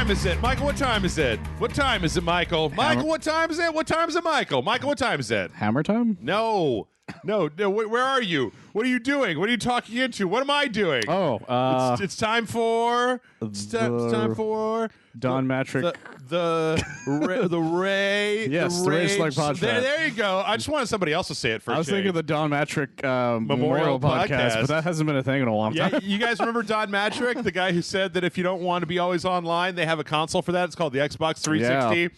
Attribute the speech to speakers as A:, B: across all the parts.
A: time is it? Michael, what time is it? What time is it, Michael? Michael, what time is it? What time is it, Michael? Michael, what time is it?
B: Hammer time?
A: No. Where are you? What are you doing? What are you talking into? What am I doing?
B: Oh,
A: it's time for. It's time for
B: Don Matrick.
A: The Ray.
B: Yes, the Ray Select podcast.
A: There you go. I just wanted somebody else to say it first.
B: I was thinking of the Don Matrick
A: Memorial
B: podcast, but that hasn't been a thing in a long time.
A: Yeah, you guys remember Don Matrick, the guy who said that if you don't want to be always online, they have a console for that. It's called the Xbox 360. Yeah.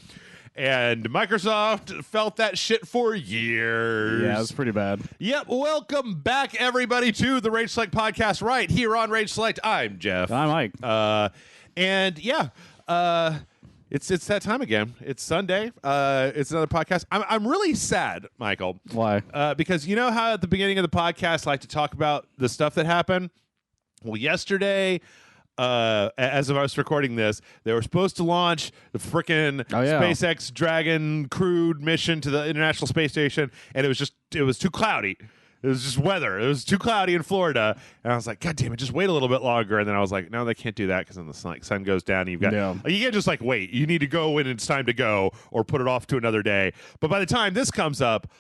A: And Microsoft felt that shit for years.
B: Yeah, it's pretty bad.
A: Yep. Welcome back, everybody, to the Rage Select podcast right here on Rage Select. I'm Jeff.
B: I'm Mike.
A: It's that time again. It's Sunday. It's another podcast. I'm really sad, Michael.
B: Why?
A: Because you know how at the beginning of the podcast I like to talk about the stuff that happened? Well, yesterday, as of us recording this, they were supposed to launch the frickin' SpaceX Dragon crewed mission to the International Space Station, and it was too cloudy. It was just weather. It was too cloudy in Florida, and I was like, God damn it, just wait a little bit longer. And then I was like, no, they can't do that because then the sun goes down. And you can't just like wait. You need to go when it's time to go, or put it off to another day. But by the time this comes up,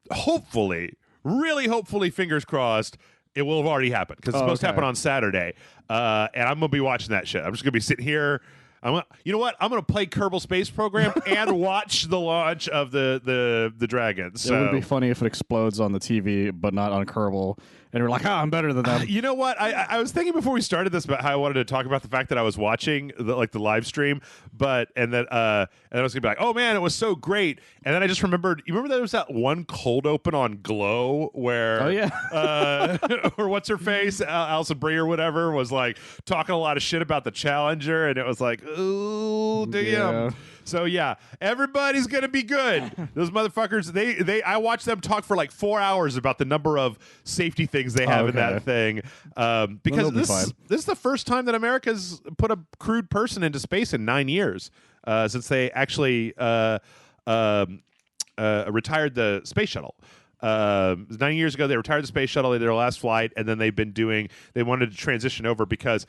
A: hopefully, really hopefully, fingers crossed, it will have already happened because it's supposed to happen on Saturday. And I'm going to be watching that shit. I'm just going to be sitting here. You know what? I'm going to play Kerbal Space Program and watch the launch of the Dragons. So.
B: It would be funny if it explodes on the TV, but not on Kerbal. And you're like, I'm better than them.
A: You know what? I was thinking before we started this about how I wanted to talk about the fact that I was watching the live stream, and I was gonna be like, oh man, it was so great. And then I just remembered. You remember there was that one cold open on Glow where, or what's her face, Alison Brie or whatever, was like talking a lot of shit about the Challenger, and it was like, ooh, damn. Yeah. So yeah, everybody's gonna be good. Those motherfuckers, I watched them talk for like 4 hours about the number of safety things they have in that thing. Because this is the first time that America's put a crewed person into space in 9 years, since they actually retired the space shuttle. 9 years ago, they retired the space shuttle. They did their last flight, and then they wanted to transition over because.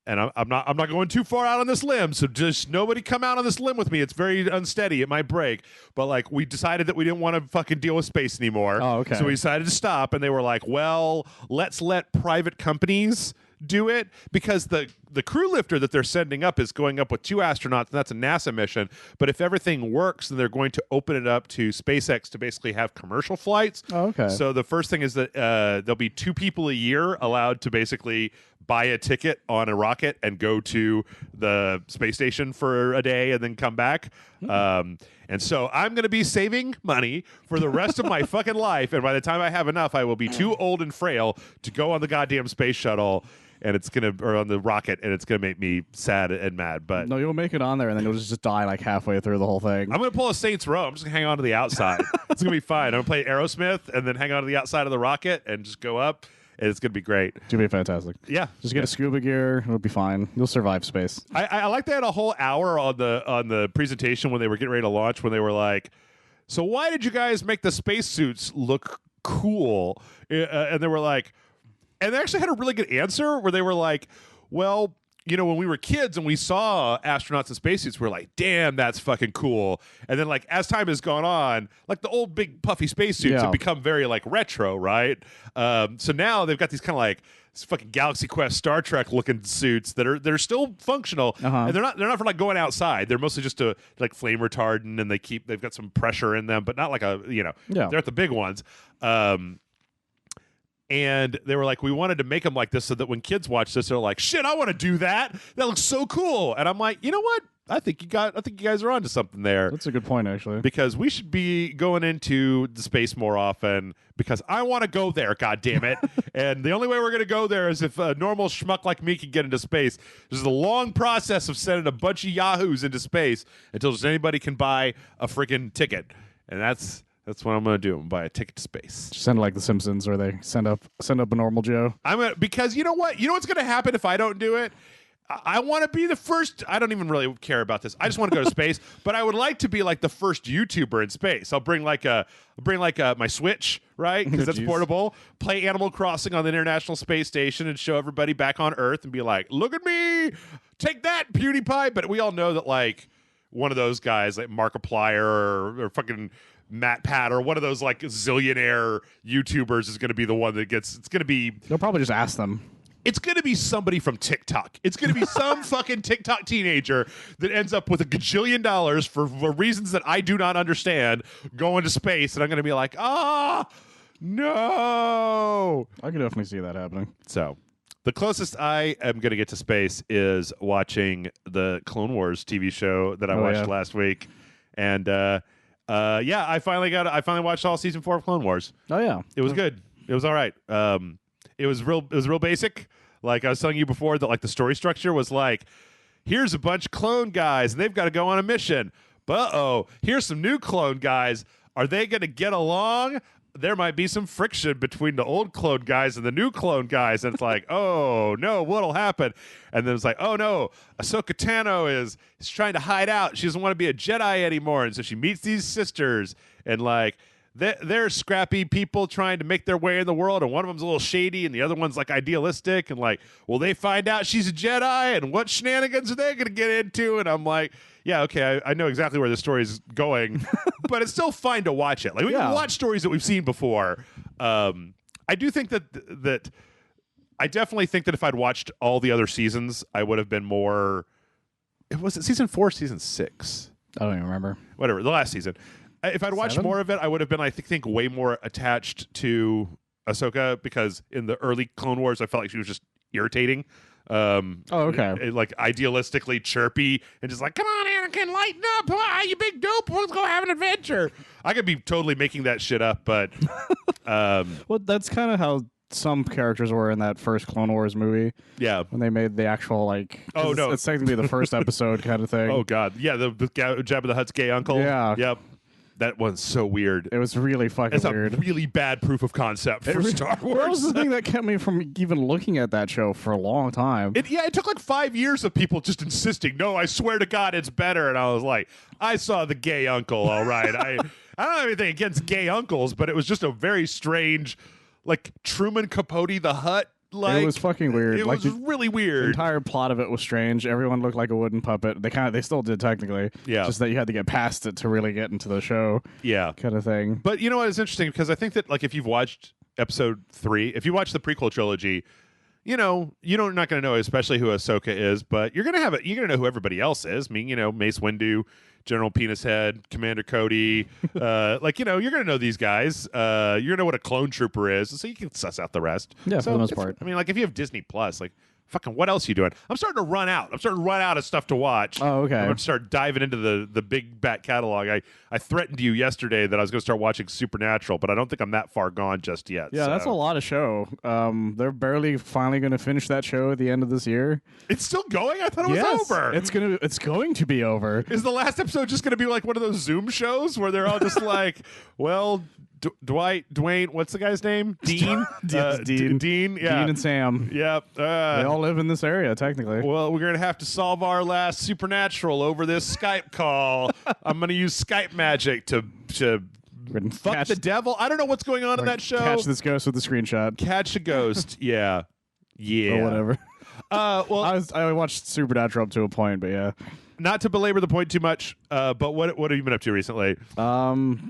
A: And I'm not going too far out on this limb, so just nobody come out on this limb with me. It's very unsteady. It might break. But like we decided that we didn't want to fucking deal with space anymore.
B: Oh, okay.
A: So we decided to stop, and they were like, well, let's let private companies do it because the crew lifter that they're sending up is going up with 2 astronauts, and that's a NASA mission. But if everything works, then they're going to open it up to SpaceX to basically have commercial flights.
B: Oh, okay.
A: So the first thing is that there'll be 2 people a year allowed to basically buy a ticket on a rocket and go to the space station for a day and then come back. And so I'm going to be saving money for the rest of my fucking life. And by the time I have enough, I will be too old and frail to go on the goddamn space shuttle. And or on the rocket, and it's gonna make me sad and mad. But
B: no, you'll make it on there, and then you'll just die like halfway through the whole thing.
A: I'm gonna pull a Saints Row. I'm just gonna hang on to the outside. It's gonna be fine. I'm gonna play Aerosmith, and then hang on to the outside of the rocket, and just go up. And it's gonna be great.
B: It's gonna be fantastic.
A: Yeah,
B: just get a scuba gear. It'll be fine. You'll survive space.
A: I like they had a whole hour on the presentation when they were getting ready to launch. When they were like, "So why did you guys make the spacesuits look cool?" And they were like. And they actually had a really good answer where they were like, well, you know, when we were kids and we saw astronauts in spacesuits, we were like, damn, that's fucking cool. And then, like, as time has gone on, like, the old big puffy spacesuits have become very, like, retro, right? So now they've got these kind of, like, fucking Galaxy Quest Star Trek looking suits that are still functional. And they're not for, like, going outside. They're mostly just to, like, flame retardant, and they've got some pressure in them, but not like they're at the big ones. And they were like, we wanted to make them like this so that when kids watch this, they're like, shit, I want to do that. That looks so cool. And I'm like, you know what? I think you guys are onto something there.
B: That's a good point, actually.
A: Because we should be going into the space more often because I want to go there, God damn it. And the only way we're going to go there is if a normal schmuck like me can get into space. There's a long process of sending a bunch of yahoos into space until just anybody can buy a freaking ticket. And that's what I'm going to do. I'm going to buy a ticket to space.
B: Just send it like The Simpsons, where they send up a normal Joe.
A: Because you know what? You know what's going to happen if I don't do it? I want to be the first. I don't even really care about this. I just want to go to space, but I would like to be like the first YouTuber in space. I'll bring my Switch, right? Because that's portable. Play Animal Crossing on the International Space Station and show everybody back on Earth and be like, "Look at me! take that, PewDiePie. But we all know that like one of those guys, like Markiplier or fucking Matt Pat or one of those like zillionaire YouTubers is going to be the one that gets. It's going to be.
B: They'll probably just ask them.
A: It's going to be somebody from TikTok. It's going to be some fucking TikTok teenager that ends up with $1 gajillion for reasons that I do not understand going to space. And I'm going to be like, no.
B: I could definitely see that happening.
A: So the closest I am going to get to space is watching the Clone Wars TV show that I watched last week. And I finally watched all season 4 of Clone Wars.
B: Oh, yeah.
A: It was good. It was all right. It was real basic. Like I was telling you before that like the story structure was like, here's a bunch of clone guys and they've got to go on a mission. But here's some new clone guys. Are they going to get along? There might be some friction between the old clone guys and the new clone guys. And it's like, oh no, what'll happen? And then it's like, oh no, Ahsoka Tano is trying to hide out. She doesn't want to be a Jedi anymore. And so she meets these sisters and like, they're scrappy people trying to make their way in the world, and one of them's a little shady, and the other one's like idealistic, and like, will they find out she's a Jedi, and what shenanigans are they going to get into? And I'm like, yeah, okay, I know exactly where the story's going, but it's still fine to watch it. Like we can watch stories that we've seen before. I do think that I definitely think that if I'd watched all the other seasons, I would have been more. Was it season 4, or season 6?
B: I don't even remember.
A: Whatever, the last season. If I'd watched
B: 7?
A: more of it, I would have been, I think, way more attached to Ahsoka because in the early Clone Wars, I felt like she was just irritating.
B: Okay.
A: Like idealistically chirpy and just like, come on, Anakin, lighten up, you big dope, let's go have an adventure. I could be totally making that shit up, but
B: well, that's kind of how some characters were in that first Clone Wars movie.
A: Yeah,
B: when they made the actual like.
A: Oh no,
B: it's technically the first episode kind of thing.
A: Oh god, yeah, the Jabba the Hutt's gay uncle.
B: Yeah,
A: yep. That one's so weird.
B: It was really fucking weird.
A: It's a really bad proof of concept for Star Wars.
B: That was the thing that kept me from even looking at that show for a long time.
A: It took like 5 years of people just insisting, no, I swear to God, it's better. And I was like, I saw the gay uncle, all right. I don't have anything against gay uncles, but it was just a very strange, like Truman Capote the Hutt. Like,
B: it was fucking weird.
A: It was really weird.
B: The entire plot of it was strange. Everyone looked like a wooden puppet. They still did technically.
A: Yeah.
B: Just that you had to get past it to really get into the show.
A: Yeah.
B: Kind of thing.
A: But you know what is interesting? Because I think that like if you've watched episode 3, if you watch the prequel trilogy, you're not going to know especially who Ahsoka is, but you're going to know who everybody else is. I mean, Mace Windu, General Penis Head, Commander Cody, you're going to know these guys. You're going to know what a clone trooper is, so you can suss out the rest.
B: Yeah, for the most part.
A: I mean, like if you have Disney Plus, like fucking what else are you doing? I'm starting to run out. Of stuff to watch.
B: Oh, okay.
A: I'm going to start diving into the big back catalog. I threatened you yesterday that I was going to start watching Supernatural, but I don't think I'm that far gone just yet.
B: Yeah,
A: so.
B: That's a lot of show. They're barely finally going to finish that show at the end of this year.
A: It's still going? I thought it was over.
B: It's going to be over.
A: Is the last episode just going to be like one of those Zoom shows where they're all just like, well, Dwayne, what's the guy's name? Dean?
B: Dean.
A: Dean, yeah.
B: Dean and Sam.
A: Yep.
B: They all live in this area, technically.
A: Well, we're going to have to solve our last Supernatural over this Skype call. I'm going to use Skype magic to fuck the devil. I don't know what's going on in that show.
B: Catch this ghost with the screenshot.
A: Catch a ghost. Yeah.
B: Or whatever.
A: Well,
B: I watched Supernatural up to a point, but yeah.
A: Not to belabor the point too much, but what have you been up to recently?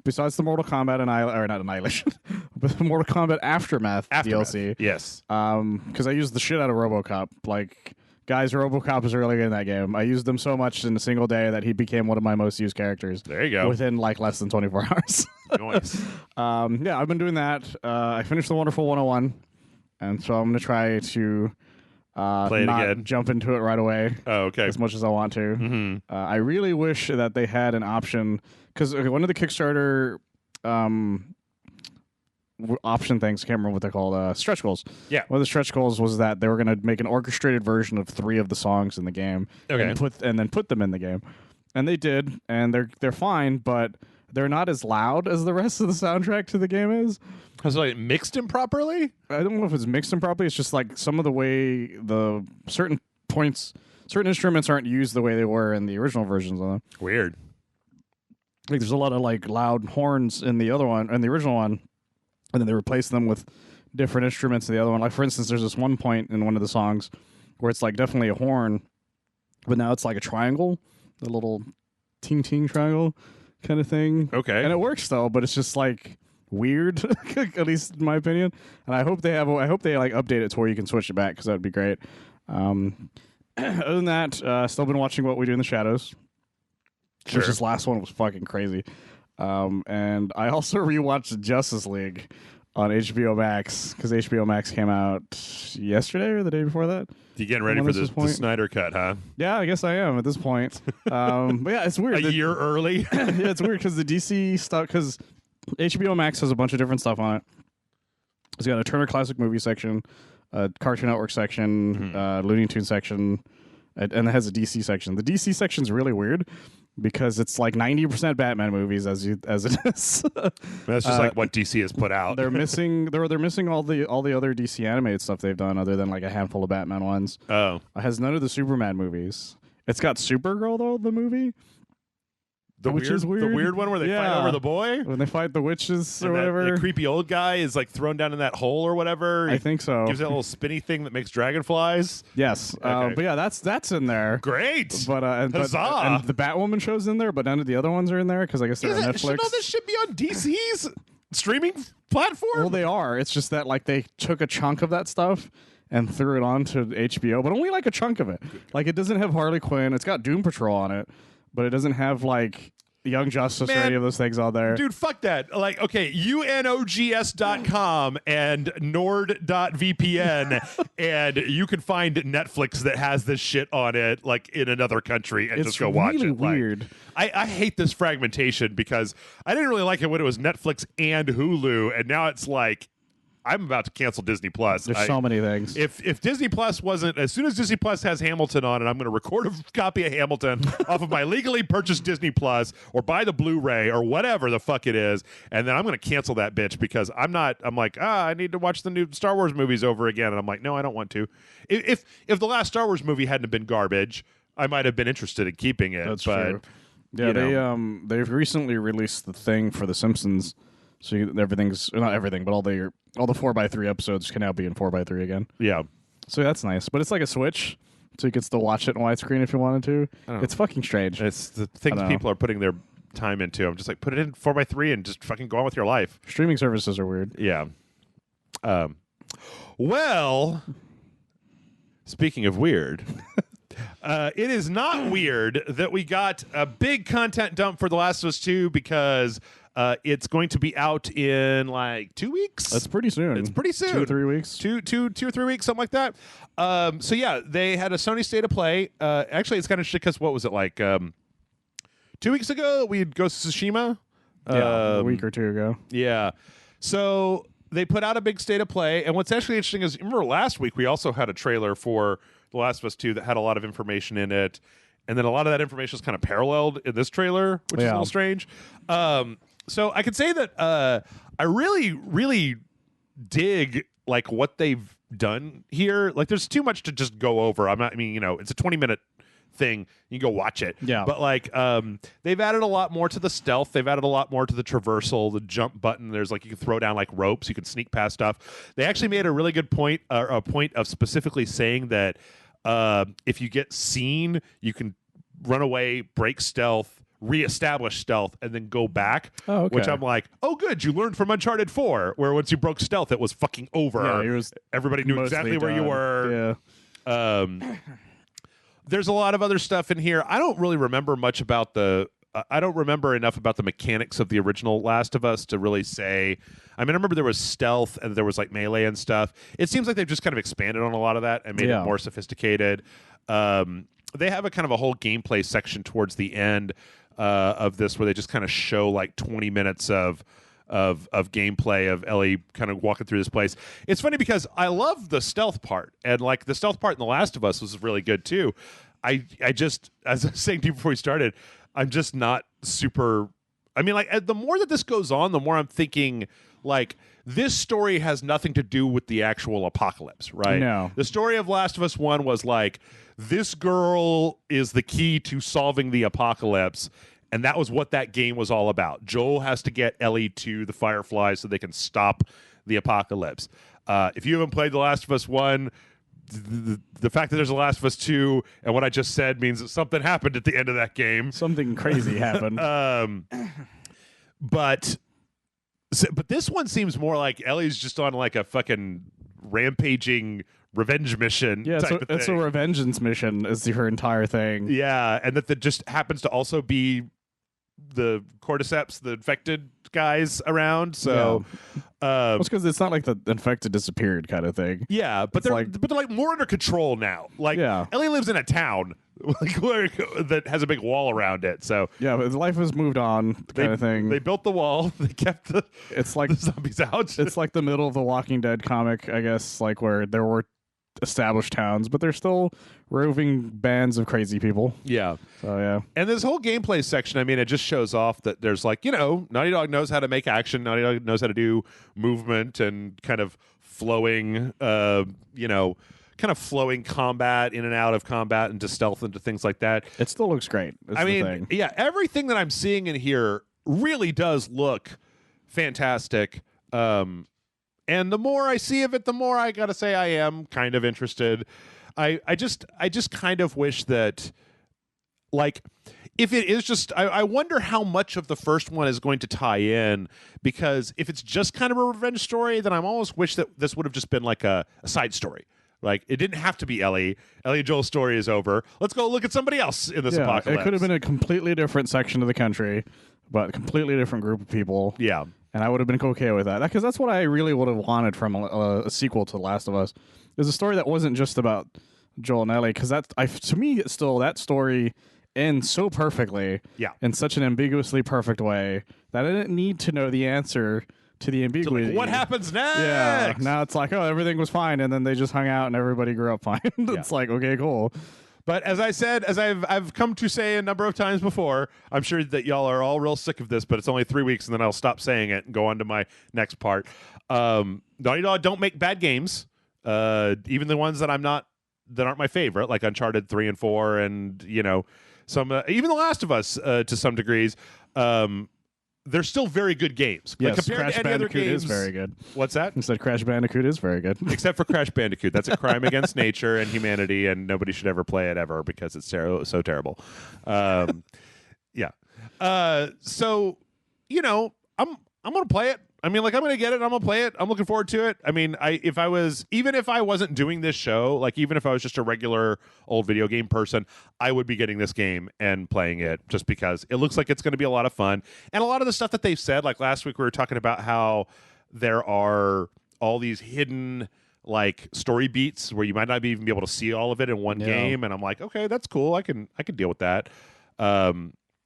B: Besides the Mortal Kombat not Annihilation, but the Mortal Kombat Aftermath DLC.
A: Yes.
B: Because I used the shit out of Robocop. Like, guys, Robocop is really good in that game. I used him so much in a single day that he became one of my most used characters.
A: There you go.
B: Within like less than 24 hours.
A: Nice.
B: Yeah, I've been doing that. I finished the Wonderful 101, and so I'm going to try to
A: play it again.
B: Jump into it right away.
A: Oh, okay.
B: As much as I want to.
A: Mm-hmm.
B: I really wish that they had an option, because one of the Kickstarter option things, I can't remember what they're called, stretch goals.
A: Yeah.
B: One of the stretch goals was that they were going to make an orchestrated version of 3 of the songs in the game,
A: okay,
B: and then put them in the game, and they did, and they're fine, but they're not as loud as the rest of the soundtrack to the game is.
A: Has it like mixed improperly?
B: I don't know if it's mixed improperly. It's just like some of the way the certain instruments aren't used the way they were in the original versions of them.
A: Weird.
B: Like there's a lot of like loud horns in the other one, in the original one, and then they replace them with different instruments in the other one. Like for instance, there's this one point in one of the songs where it's like definitely a horn, but now it's like a triangle, a little ting triangle kind of thing.
A: Okay.
B: And it works though, but it's just like weird, at least in my opinion. And I hope they like update it to where you can switch it back, because that would be great. Other than that, still been watching What We Do in the Shadows.
A: Sure.
B: Which this last one was fucking crazy. And I also rewatched Justice League on HBO Max, because HBO Max came out yesterday or the day before that.
A: You getting ready for the Snyder Cut, huh?
B: Yeah, I guess I am at this point. But yeah, it's weird.
A: A year early.
B: Yeah, it's weird because the DC stuff, because HBO Max has a bunch of different stuff on it. It's got a Turner Classic Movie section, a Cartoon Network section, Looney Tunes section, and it has a DC section. The DC section's really weird because it's like 90% Batman movies as it is.
A: That's just like what DC has put out.
B: They're missing all the other DC animated stuff they've done, other than like a handful of Batman ones.
A: Oh,
B: It has none of the Superman movies. It's got Supergirl though, the movie. Which is weird.
A: The weird one where they fight over the boy?
B: When they fight the witches or
A: and
B: whatever.
A: The creepy old guy is like thrown down in that hole or whatever.
B: I think so.
A: Gives that little spinny thing that makes dragonflies.
B: Yes.
A: Okay.
B: But yeah, that's in there.
A: Great.
B: But and the Batwoman show's in there, but none of the other ones are in there because I guess they're on Netflix.
A: Should all this shit be on DC's streaming platform?
B: Well, they are. It's just that like they took a chunk of that stuff and threw it onto HBO, but only like a chunk of it. Like it doesn't have Harley Quinn. It's got Doom Patrol on it, but it doesn't have like Young Justice or any of those things on there.
A: Dude, fuck that. Like, okay, UNOGS.com and Nord.VPN, and you can find Netflix that has this shit on it, like, in another country, and just go watch
B: really
A: it.
B: Weird.
A: I hate this fragmentation because I didn't really like it when it was Netflix and Hulu, and now it's like, I'm about to cancel Disney Plus.
B: There's so many things.
A: If Disney Plus wasn't, as soon as Disney Plus has Hamilton on it, I'm going to record a copy of Hamilton off of my legally purchased Disney Plus or buy the Blu-ray or whatever the fuck it is, and then I'm going to cancel that bitch because I'm like, I need to watch the new Star Wars movies over again, and I'm like, no, I don't want to. If the last Star Wars movie hadn't been garbage, I might have been interested in keeping it.
B: That's
A: but,
B: true. Yeah, they've recently released the thing for The Simpsons. So everything's not everything, but all the 4x3 episodes can now be in 4x3 again.
A: Yeah.
B: So that's nice, but it's like a Switch, so you could still watch it in widescreen if you wanted to. It's fucking strange.
A: It's the things people are putting their time into. I'm just like, put it in 4x3 and just fucking go on with your life.
B: Streaming services are weird.
A: Yeah. Well, speaking of weird. It is not weird that we got a big content dump for The Last of Us 2 because it's going to be out in like 2 weeks.
B: That's pretty soon.
A: It's pretty soon.
B: 2 or 3 weeks.
A: Two or 3 weeks, something like that. So yeah, they had a Sony State of Play. Actually, it's kind of shit because what was it like? 2 weeks ago, we'd Ghost of Tsushima.
B: Yeah, a week or two ago.
A: Yeah. So they put out a big State of Play, and what's actually interesting is, remember last week we also had a trailer for The Last of Us 2 that had a lot of information in it, and then a lot of that information is kind of paralleled in this trailer, which is a little strange. So I could say that I really, really dig like what they've done here. Like, there's too much to just go over. It's a 20-minute thing. You can go watch it.
B: Yeah.
A: But like, they've added a lot more to the stealth. They've added a lot more to the traversal, the jump button. There's like, you can throw down like ropes. You can sneak past stuff. They actually made a really good point, a point of specifically saying that if you get seen, you can run away, break stealth, reestablish stealth, and then go back.
B: Oh, okay.
A: Which I'm like, oh, good. You learned from Uncharted 4, where once you broke stealth, it was fucking over.
B: Yeah,
A: everybody knew exactly where you were.
B: Yeah.
A: There's a lot of other stuff in here. I don't really remember much about I don't remember enough about the mechanics of the original Last of Us to really say. I remember there was stealth and there was like melee and stuff. It seems like they've just kind of expanded on a lot of that and made it more sophisticated. They have a kind of a whole gameplay section towards the end of this where they just kind of show like 20 minutes of gameplay of Ellie kind of walking through this place. It's funny because I love the stealth part, and like the stealth part in The Last of Us was really good too. I just, as I was saying to you before we started, I'm just not super. I mean, like the more that this goes on, the more I'm thinking like this story has nothing to do with the actual apocalypse, right?
B: No.
A: The story of Last of Us 1 was like, this girl is the key to solving the apocalypse. And that was what that game was all about. Joel has to get Ellie to the Fireflies so they can stop the apocalypse. If you haven't played The Last of Us 1, the fact that there's a Last of Us 2 and what I just said means that something happened at the end of that game.
B: Something crazy happened.
A: But this one seems more like Ellie's just on like a fucking rampaging revenge mission.
B: Yeah,
A: type of
B: it's a
A: thing.
B: revengeance mission is her entire thing.
A: Yeah, and that just happens to also be the cordyceps, the infected guys around. So,
B: Well, it's because it's not like the infected disappeared kind of thing.
A: yeah, but they're like more under control now. Like Ellie lives in a town that has a big wall around it. So
B: yeah, but life has moved on, kind of thing.
A: They built the wall. They kept the zombies out.
B: It's like the middle of the Walking Dead comic, I guess, like where there were established towns, but they're still roving bands of crazy people.
A: Yeah.
B: So yeah.
A: And this whole gameplay section, I mean, it just shows off that there's like, Naughty Dog knows how to make action. Naughty Dog knows how to do movement and kind of flowing, kind of flowing combat in and out of combat into stealth into things like that.
B: It still looks great.
A: I mean, yeah, everything that I'm seeing in here really does look fantastic. And the more I see of it, the more I gotta say I am kind of interested. I just kind of wish that, like, if it is just, I wonder how much of the first one is going to tie in, because if it's just kind of a revenge story, then I almost wish that this would have just been like a side story. Like, it didn't have to be Ellie. Ellie and Joel's story is over. Let's go look at somebody else in this apocalypse.
B: It could have been a completely different section of the country, but a completely different group of people.
A: Yeah.
B: And I would have been okay with that, because that's what I really would have wanted from a sequel to The Last of Us. Is a story that wasn't just about Joel and Ellie, because to me, it's still, that story ends so perfectly, in such an ambiguously perfect way, that I didn't need to know the answer to the ambiguity.
A: Like, what happens next?
B: Yeah. Now it's like, oh, everything was fine, and then they just hung out and everybody grew up fine. It's like, okay, cool.
A: But as I said, as I've come to say a number of times before, I'm sure that y'all are all real sick of this, but it's only 3 weeks, and then I'll stop saying it and go on to my next part. Naughty Dog don't make bad games, even the ones that aren't my favorite, like Uncharted 3 and 4, and some even The Last of Us to some degrees. They're still very good games.
B: Yes,
A: like, compared
B: Crash
A: to any
B: Bandicoot
A: other games,
B: is very good.
A: What's that?
B: You said Crash Bandicoot is very good.
A: Except for Crash Bandicoot. That's a crime against nature and humanity, and nobody should ever play it ever because it's so terrible. Yeah. So, I'm going to play it. I mean, like, I'm going to get it. I'm going to play it. I'm looking forward to it. I mean, even if I wasn't doing this show, like, even if I was just a regular old video game person, I would be getting this game and playing it just because it looks like it's going to be a lot of fun. And a lot of the stuff that they've said, like last week we were talking about how there are all these hidden, like, story beats where you might not even be able to see all of it in one game. And I'm like, okay, that's cool. I can deal with that.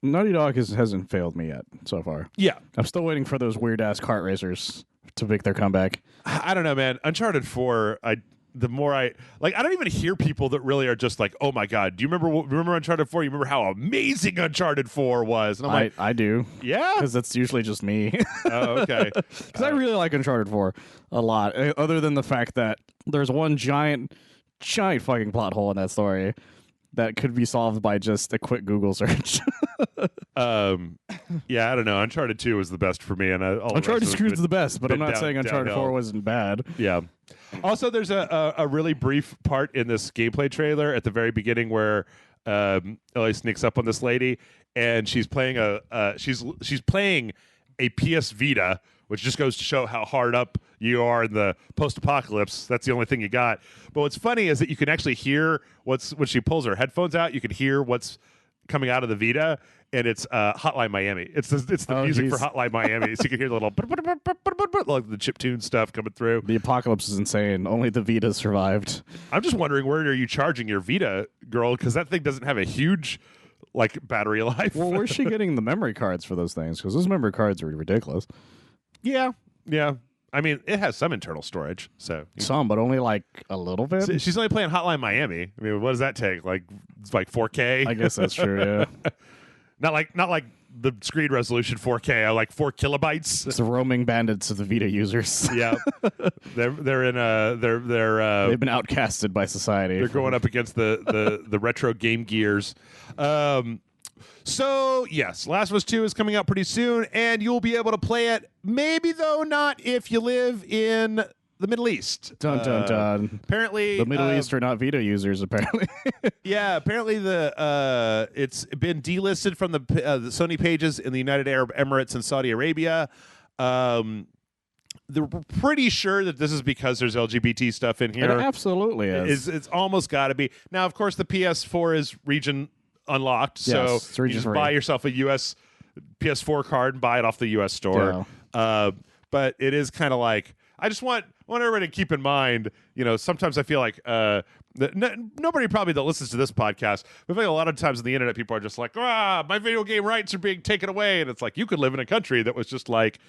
B: Naughty Dog hasn't failed me yet so far.
A: Yeah.
B: I'm still waiting for those weird-ass kart racers to make their comeback.
A: I don't know, man. Uncharted 4, I don't even hear people that really are just like, oh my God, do you remember Uncharted 4? You remember how amazing Uncharted 4 was? And I'm like,
B: I do.
A: Yeah?
B: Because that's usually just me.
A: Oh, okay.
B: Because I really like Uncharted 4 a lot, other than the fact that there's one giant fucking plot hole in that story that could be solved by just a quick Google search.
A: Yeah, I don't know. Uncharted 2 was the best for me, and
B: Uncharted 2 is the best, but I'm not saying Uncharted 4 wasn't bad.
A: Yeah. Also, there's a really brief part in this gameplay trailer at the very beginning where Ellie sneaks up on this lady, and she's playing she's playing a PS Vita, which just goes to show how hard up you are in the post-apocalypse. That's the only thing you got. But what's funny is that you can actually hear when she pulls her headphones out, you can hear what's coming out of the Vita, and it's Hotline Miami. It's the music for Hotline Miami. So you can hear the little like the chiptune stuff coming through.
B: The apocalypse is insane. Only the Vita survived.
A: I'm just wondering, where are you charging your Vita, girl? Because that thing doesn't have a huge battery life.
B: Well, where's she getting the memory cards for those things? Because those memory cards are ridiculous.
A: Yeah. I mean, it has some internal storage, so
B: some, but only like a little bit.
A: She's only playing Hotline Miami. I mean, what does that take? It's like 4K.
B: I guess that's true. Yeah.
A: not like the screen resolution 4K. Like 4 kilobytes.
B: It's the roaming bandits of the Vita users.
A: Yeah, they're in
B: they've been outcasted by society.
A: They're going up against the retro Game Gears. So, yes, Last of Us 2 is coming out pretty soon, and you'll be able to play it. Maybe, though, not if you live in the Middle East.
B: Dun dun dun.
A: Apparently,
B: The Middle East are not Vita users. Apparently.
A: yeah. Apparently, it's been delisted from the Sony pages in the United Arab Emirates and Saudi Arabia. They're pretty sure that this is because there's LGBT stuff in here.
B: It absolutely is.
A: It's almost got to be. Now, of course, the PS4 is region unlocked,
B: Yes,
A: so you just
B: free.
A: buy yourself a US PS4 card and buy it off the US store.
B: Yeah.
A: But it is kind of like, I just want everybody to keep in mind, sometimes I feel like nobody probably that listens to this podcast, but I feel like a lot of times on the internet, people are just like, my video game rights are being taken away. And it's like, you could live in a country that was just like,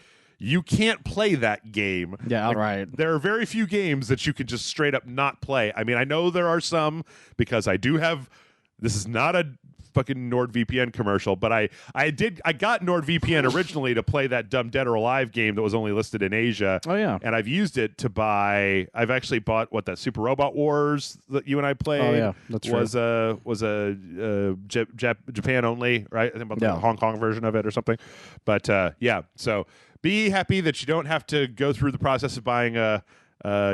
A: you can't play that game.
B: Yeah, right.
A: There are very few games that you could just straight up not play. I mean, I know there are some because I do have. This is not a fucking NordVPN commercial, but I got NordVPN originally to play that dumb Dead or Alive game that was only listed in Asia.
B: Oh yeah,
A: and I've used it to buy. I've actually bought that Super Robot Wars that you and I played.
B: Oh yeah, that's
A: was Japan only, right? I think about the Hong Kong version of it or something. But yeah, so. Be happy that you don't have to go through the process of buying a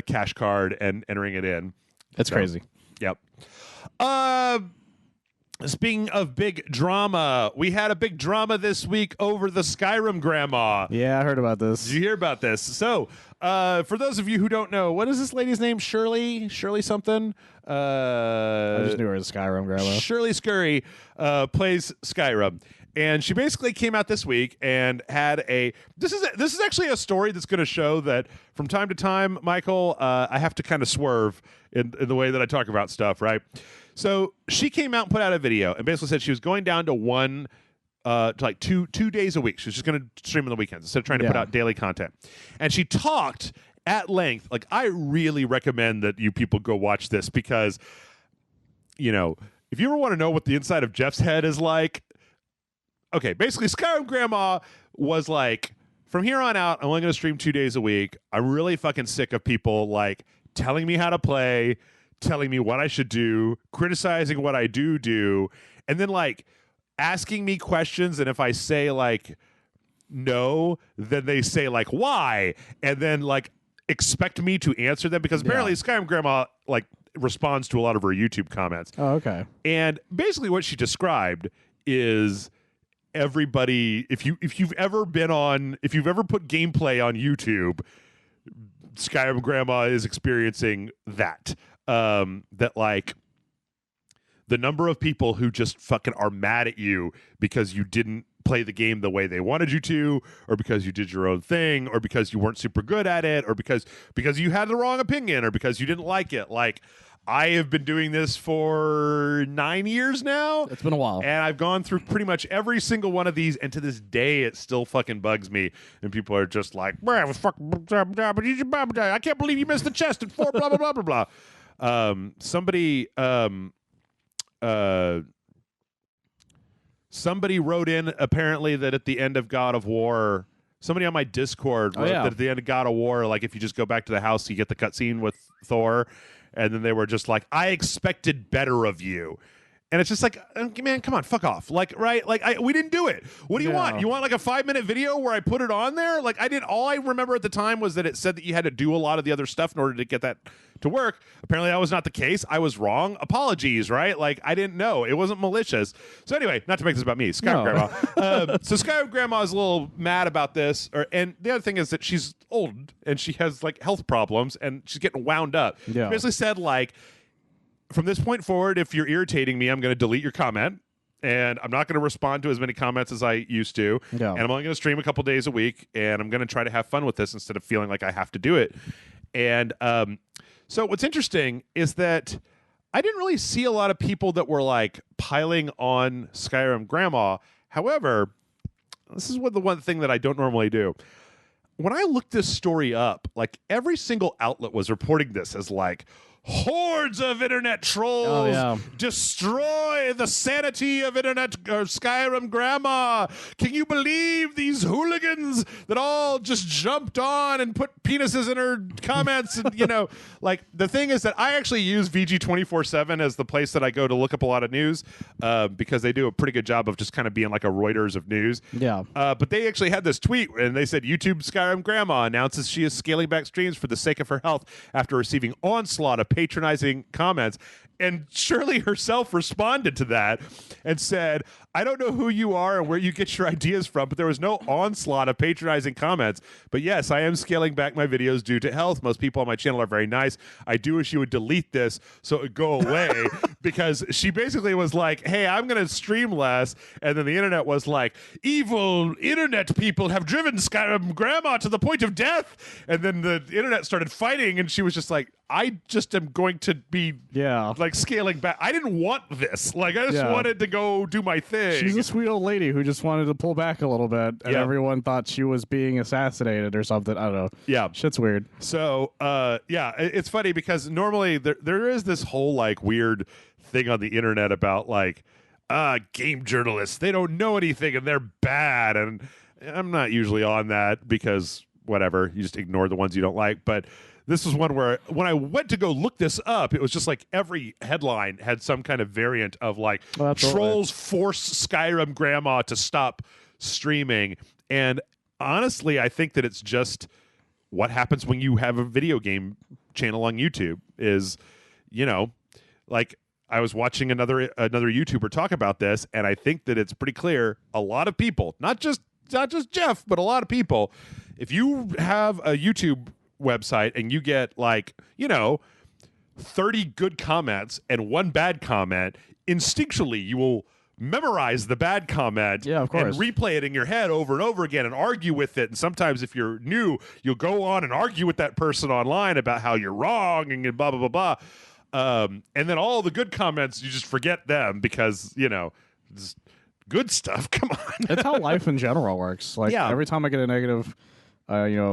A: cash card and entering it in.
B: It's crazy.
A: Yep. Speaking of big drama, we had a big drama this week over the Skyrim grandma.
B: Yeah, I heard about this.
A: Did you hear about this? So, for those of you who don't know, what is this lady's name? Shirley something?
B: I just knew her as Skyrim grandma.
A: Shirley Scurry plays Skyrim. And she basically came out this week and had this is actually a story that's going to show that from time to time, Michael, I have to kind of swerve in the way that I talk about stuff, right? So she came out and put out a video and basically said she was going down to like two days a week. She was just going to stream on the weekends instead of trying to put out daily content. And she talked at length. Like, I really recommend that you people go watch this because, if you ever want to know what the inside of Jeff's head is like. Okay, basically, Skyrim Grandma was like, from here on out, I'm only going to stream 2 days a week. I'm really fucking sick of people, like, telling me how to play, telling me what I should do, criticizing what I do, and then, like, asking me questions, and if I say, like, no, then they say, like, why? And then, like, expect me to answer them, because apparently Skyrim Grandma, like, responds to a lot of her YouTube comments.
B: Oh, okay.
A: And basically what she described is... everybody, if you've ever put gameplay on YouTube, Skyrim Grandma is experiencing that. That like the number of people who just fucking are mad at you because you didn't play the game the way they wanted you to, or because you did your own thing, or because you weren't super good at it, or because you had the wrong opinion, or because you didn't like it. Like, I have been doing this for 9 years now.
B: It's been a while.
A: And I've gone through pretty much every single one of these, and to this day, it still fucking bugs me. And people are just like, I can't believe you missed the chest at 4, blah, blah, blah, blah, blah. Somebody wrote in, apparently, that at the end of God of War... Somebody on my Discord wrote that at the end of God of War, like, if you just go back to the house, you get the cutscene with Thor... And then they were just like, I expected better of you. And it's just like, man, come on, fuck off. Like, right? Like, we didn't do it. What do you want? You want like a 5-minute video where I put it on there? Like, all I remember at the time was that it said that you had to do a lot of the other stuff in order to get that to work. Apparently that was not the case. I was wrong. Apologies, right? Like, I didn't know. It wasn't malicious. So anyway, not to make this about me, Skyrim Grandma. So Skyrim Grandma is a little mad about this. And the other thing is that she's old and she has like health problems and she's getting wound up.
B: Yeah.
A: She basically said like, from this point forward, if you're irritating me, I'm going to delete your comment. And I'm not going to respond to as many comments as I used to.
B: Yeah.
A: And I'm only going to stream a couple days a week. And I'm going to try to have fun with this instead of feeling like I have to do it. And so what's interesting is that I didn't really see a lot of people that were like piling on Skyrim Grandma. However, this is the one thing that I don't normally do. When I looked this story up, like every single outlet was reporting this as like, hordes of internet trolls destroy the sanity of internet Skyrim Grandma. Can you believe these hooligans that all just jumped on and put penises in her comments? And, like the thing is that I actually use VG 24/7 as the place that I go to look up a lot of news because they do a pretty good job of just kind of being like a Reuters of news.
B: Yeah.
A: But they actually had this tweet and they said YouTube Skyrim Grandma announces she is scaling scaling back streams for the sake of her health after receiving onslaught of patronizing comments. And Shirley herself responded to that and said, I don't know who you are and where you get your ideas from, but there was no onslaught of patronizing comments. But yes, I am scaling back my videos due to health. Most people on my channel are very nice. I do wish you would delete this so it would go away because she basically was like, hey, I'm going to stream less. And then the internet was like, evil internet people have driven Skyrim Grandma to the point of death. And then the internet started fighting and she was just like, I just am going to be like scaling back. I didn't want this. Like I just wanted to go do my thing.
B: She's a sweet old lady who just wanted to pull back a little bit, and everyone thought she was being assassinated or something. I don't know.
A: Yeah,
B: shit's weird.
A: So it's funny because normally there is this whole like weird thing on the internet about like game journalists. They don't know anything and they're bad, and I'm not usually on that because whatever, you just ignore the ones you don't like. But this was one where when I went to go look this up, it was just like every headline had some kind of variant of like trolls force Skyrim Grandma to stop streaming. And honestly, I think that it's just what happens when you have a video game channel on YouTube is, you know, like I was watching another YouTuber talk about this, and I think that it's pretty clear a lot of people, not just Jeff, but a lot of people, if you have a YouTube website and you get like, you know, 30 good comments and one bad comment, instinctually you will memorize the bad comment
B: of course,
A: and replay it in your head over and over again and argue with it. And sometimes if you're new, you'll go on and argue with that person online about how you're wrong and blah, blah, blah, blah. And then all the good comments, you just forget them because, you know, good stuff. Come on.
B: It's how life in general works. Like every time I get a negative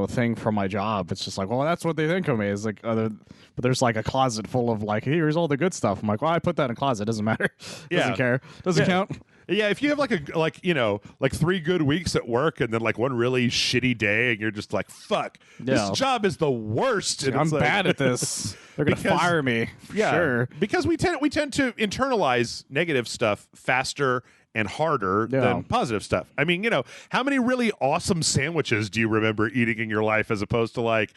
B: thing from my job, it's just like, well, that's what they think of me. It's like but there's like a closet full of like, here's all the good stuff. I'm like, well, I put that in a closet. Doesn't matter. Doesn't care. Doesn't count.
A: Yeah, if you have like 3 good weeks at work and then like one really shitty day and you're just like, fuck, this job is the worst. And
B: I'm bad at this. They're gonna fire me. Sure.
A: Because we tend to internalize negative stuff faster and harder than positive stuff. I mean, you know, how many really awesome sandwiches do you remember eating in your life as opposed to like,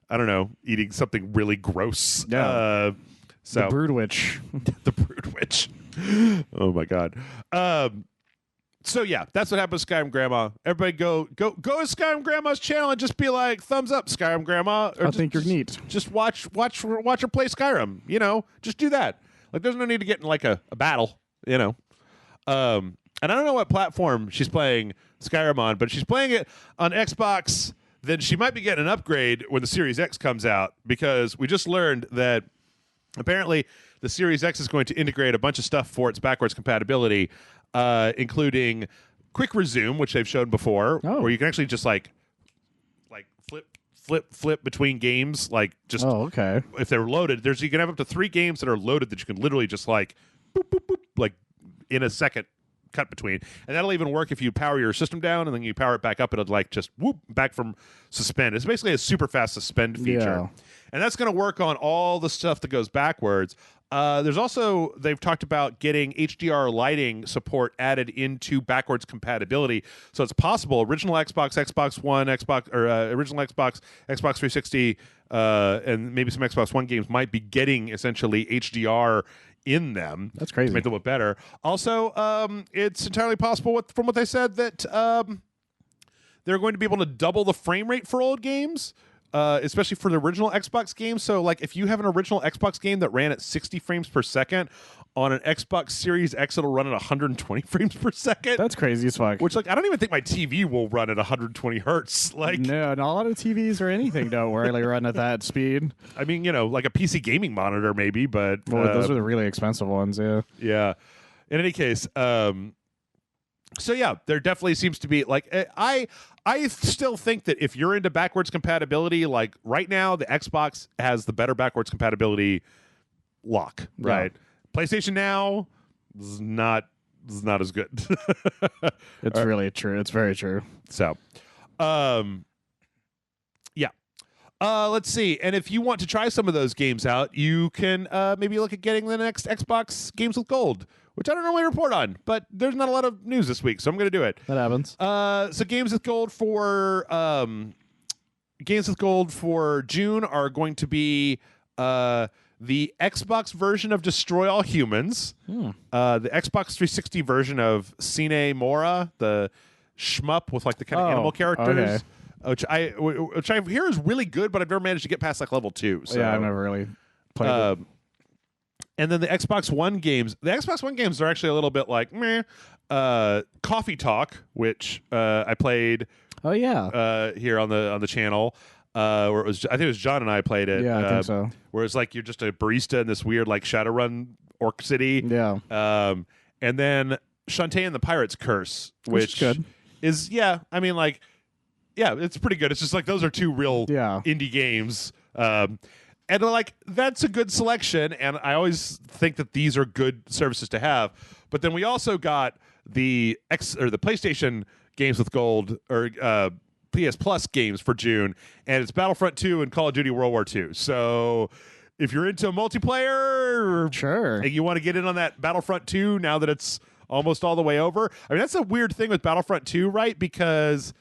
A: I don't know, eating something really gross?
B: Yeah. The Brood Witch.
A: The Brood Witch. Oh my God. So yeah, that's what happened with Skyrim Grandma. Everybody go to Skyrim Grandma's channel and just be like, thumbs up, Skyrim Grandma. Or
B: I think you're neat.
A: Just watch her play Skyrim. You know, just do that. Like, there's no need to get in like a battle. You know. And I don't know what platform she's playing Skyrim on, but if she's playing it on Xbox, then she might be getting an upgrade when the Series X comes out, because we just learned that apparently the Series X is going to integrate a bunch of stuff for its backwards compatibility, including quick resume, which they've shown before, where you can actually just like flip between games, like just if they're loaded. You can have up to 3 games that are loaded that you can literally just like boop, boop, boop, like in a second cut between, and that'll even work if you power your system down and then you power it back up. It'll like just whoop back from suspend. It's basically a super fast suspend feature, and that's going to work on all the stuff that goes backwards. There's also, they've talked about getting HDR lighting support added into backwards compatibility, so it's possible original Xbox, Xbox One, original Xbox 360, and maybe some Xbox One games might be getting essentially HDR in them.
B: That's crazy.
A: To make them look better. Also, it's entirely possible, from what they said, that they're going to be able to double the frame rate for old games, especially for the original Xbox games. So, like, if you have an original Xbox game that ran at 60 frames per second, on an Xbox Series X, it'll run at 120 frames per second.
B: That's crazy as fuck.
A: Which, like, I don't even think my TV will run at 120 hertz. Like,
B: no, not a lot of TVs or anything don't really run at that speed.
A: I mean, you know, like a PC gaming monitor maybe, but
B: those are the really expensive ones.
A: Yeah. In any case, so yeah, there definitely seems to be like I still think that if you're into backwards compatibility, like right now, the Xbox has the better backwards compatibility lock, right? Yeah. PlayStation Now is not as good.
B: It's really true. It's very true.
A: So, yeah. Let's see. And if you want to try some of those games out, you can maybe look at getting the next Xbox Games with Gold, which I don't normally report on, but there's not a lot of news this week, so I'm going to do it.
B: That happens.
A: So Games with Gold for games with gold for June are going to be the Xbox version of Destroy All Humans, the Xbox 360 version of Sine Mora, the shmup with like the kind of animal characters, which I hear is really good, but I've never managed to get past like level 2. So
B: yeah, I've never really played it.
A: And then the Xbox One games. The Xbox One games are actually a little bit like meh. Coffee Talk, which I played.
B: Oh yeah,
A: here on the channel. Where it was, I think it was John and I played it.
B: Yeah, I think so.
A: Where it's like you're just a barista in this weird like Shadowrun Orc City.
B: Yeah.
A: And then Shantae and the Pirate's Curse, which is I mean like, yeah, it's pretty good. It's just like those are two real indie games. And like that's a good selection, and I always think that these are good services to have. But then we also got the PlayStation games with gold or PS Plus games for June, and it's Battlefront 2 and Call of Duty World War II. So if you're into multiplayer,
B: sure,
A: and you want to get in on that Battlefront 2 now that it's almost all the way over. I mean, that's a weird thing with Battlefront 2, right? Because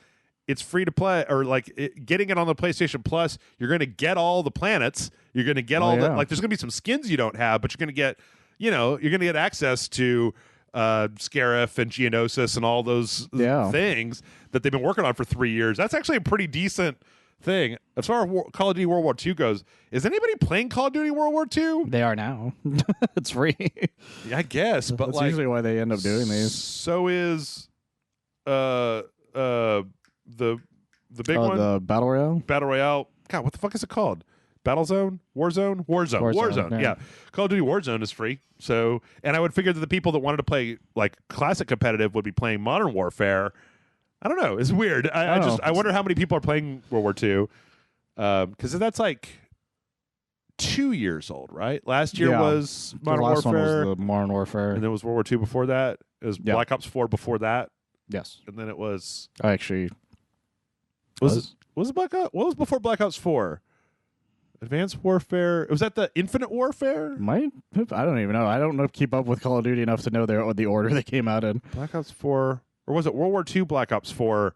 A: it's free to play, or like getting it on the PlayStation Plus, you're going to get all the planets. You're going to get all the like. There's going to be some skins you don't have, but you're going to get, you're going to get access to Scarif and Geonosis and all those things that they've been working on for 3 years. That's actually a pretty decent thing. As far as Call of Duty World War II goes, is anybody playing Call of Duty World War II?
B: They are now. It's free.
A: Yeah, I guess, but
B: that's
A: like,
B: usually why they end up doing these.
A: So is the big one,
B: the Battle
A: Royale. God, what the fuck is it called? Battlezone? Warzone. Yeah. Call of Duty Warzone is free. So, and I would figure that the people that wanted to play like classic competitive would be playing Modern Warfare. I don't know. It's weird. I wonder how many people are playing World War II. Because that's like 2 years old, right? Last year was Modern Warfare.
B: One was the Modern Warfare.
A: And then was World War II before that. It was Black Ops 4 before that.
B: Yes.
A: And then it was...
B: Actually...
A: Was it Black Ops? What was before Black Ops 4? Advanced Warfare. Was that the Infinite Warfare?
B: I don't even know. I don't keep up with Call of Duty enough to know the order they came out in.
A: Black Ops 4. Or was it World War II Black Ops 4?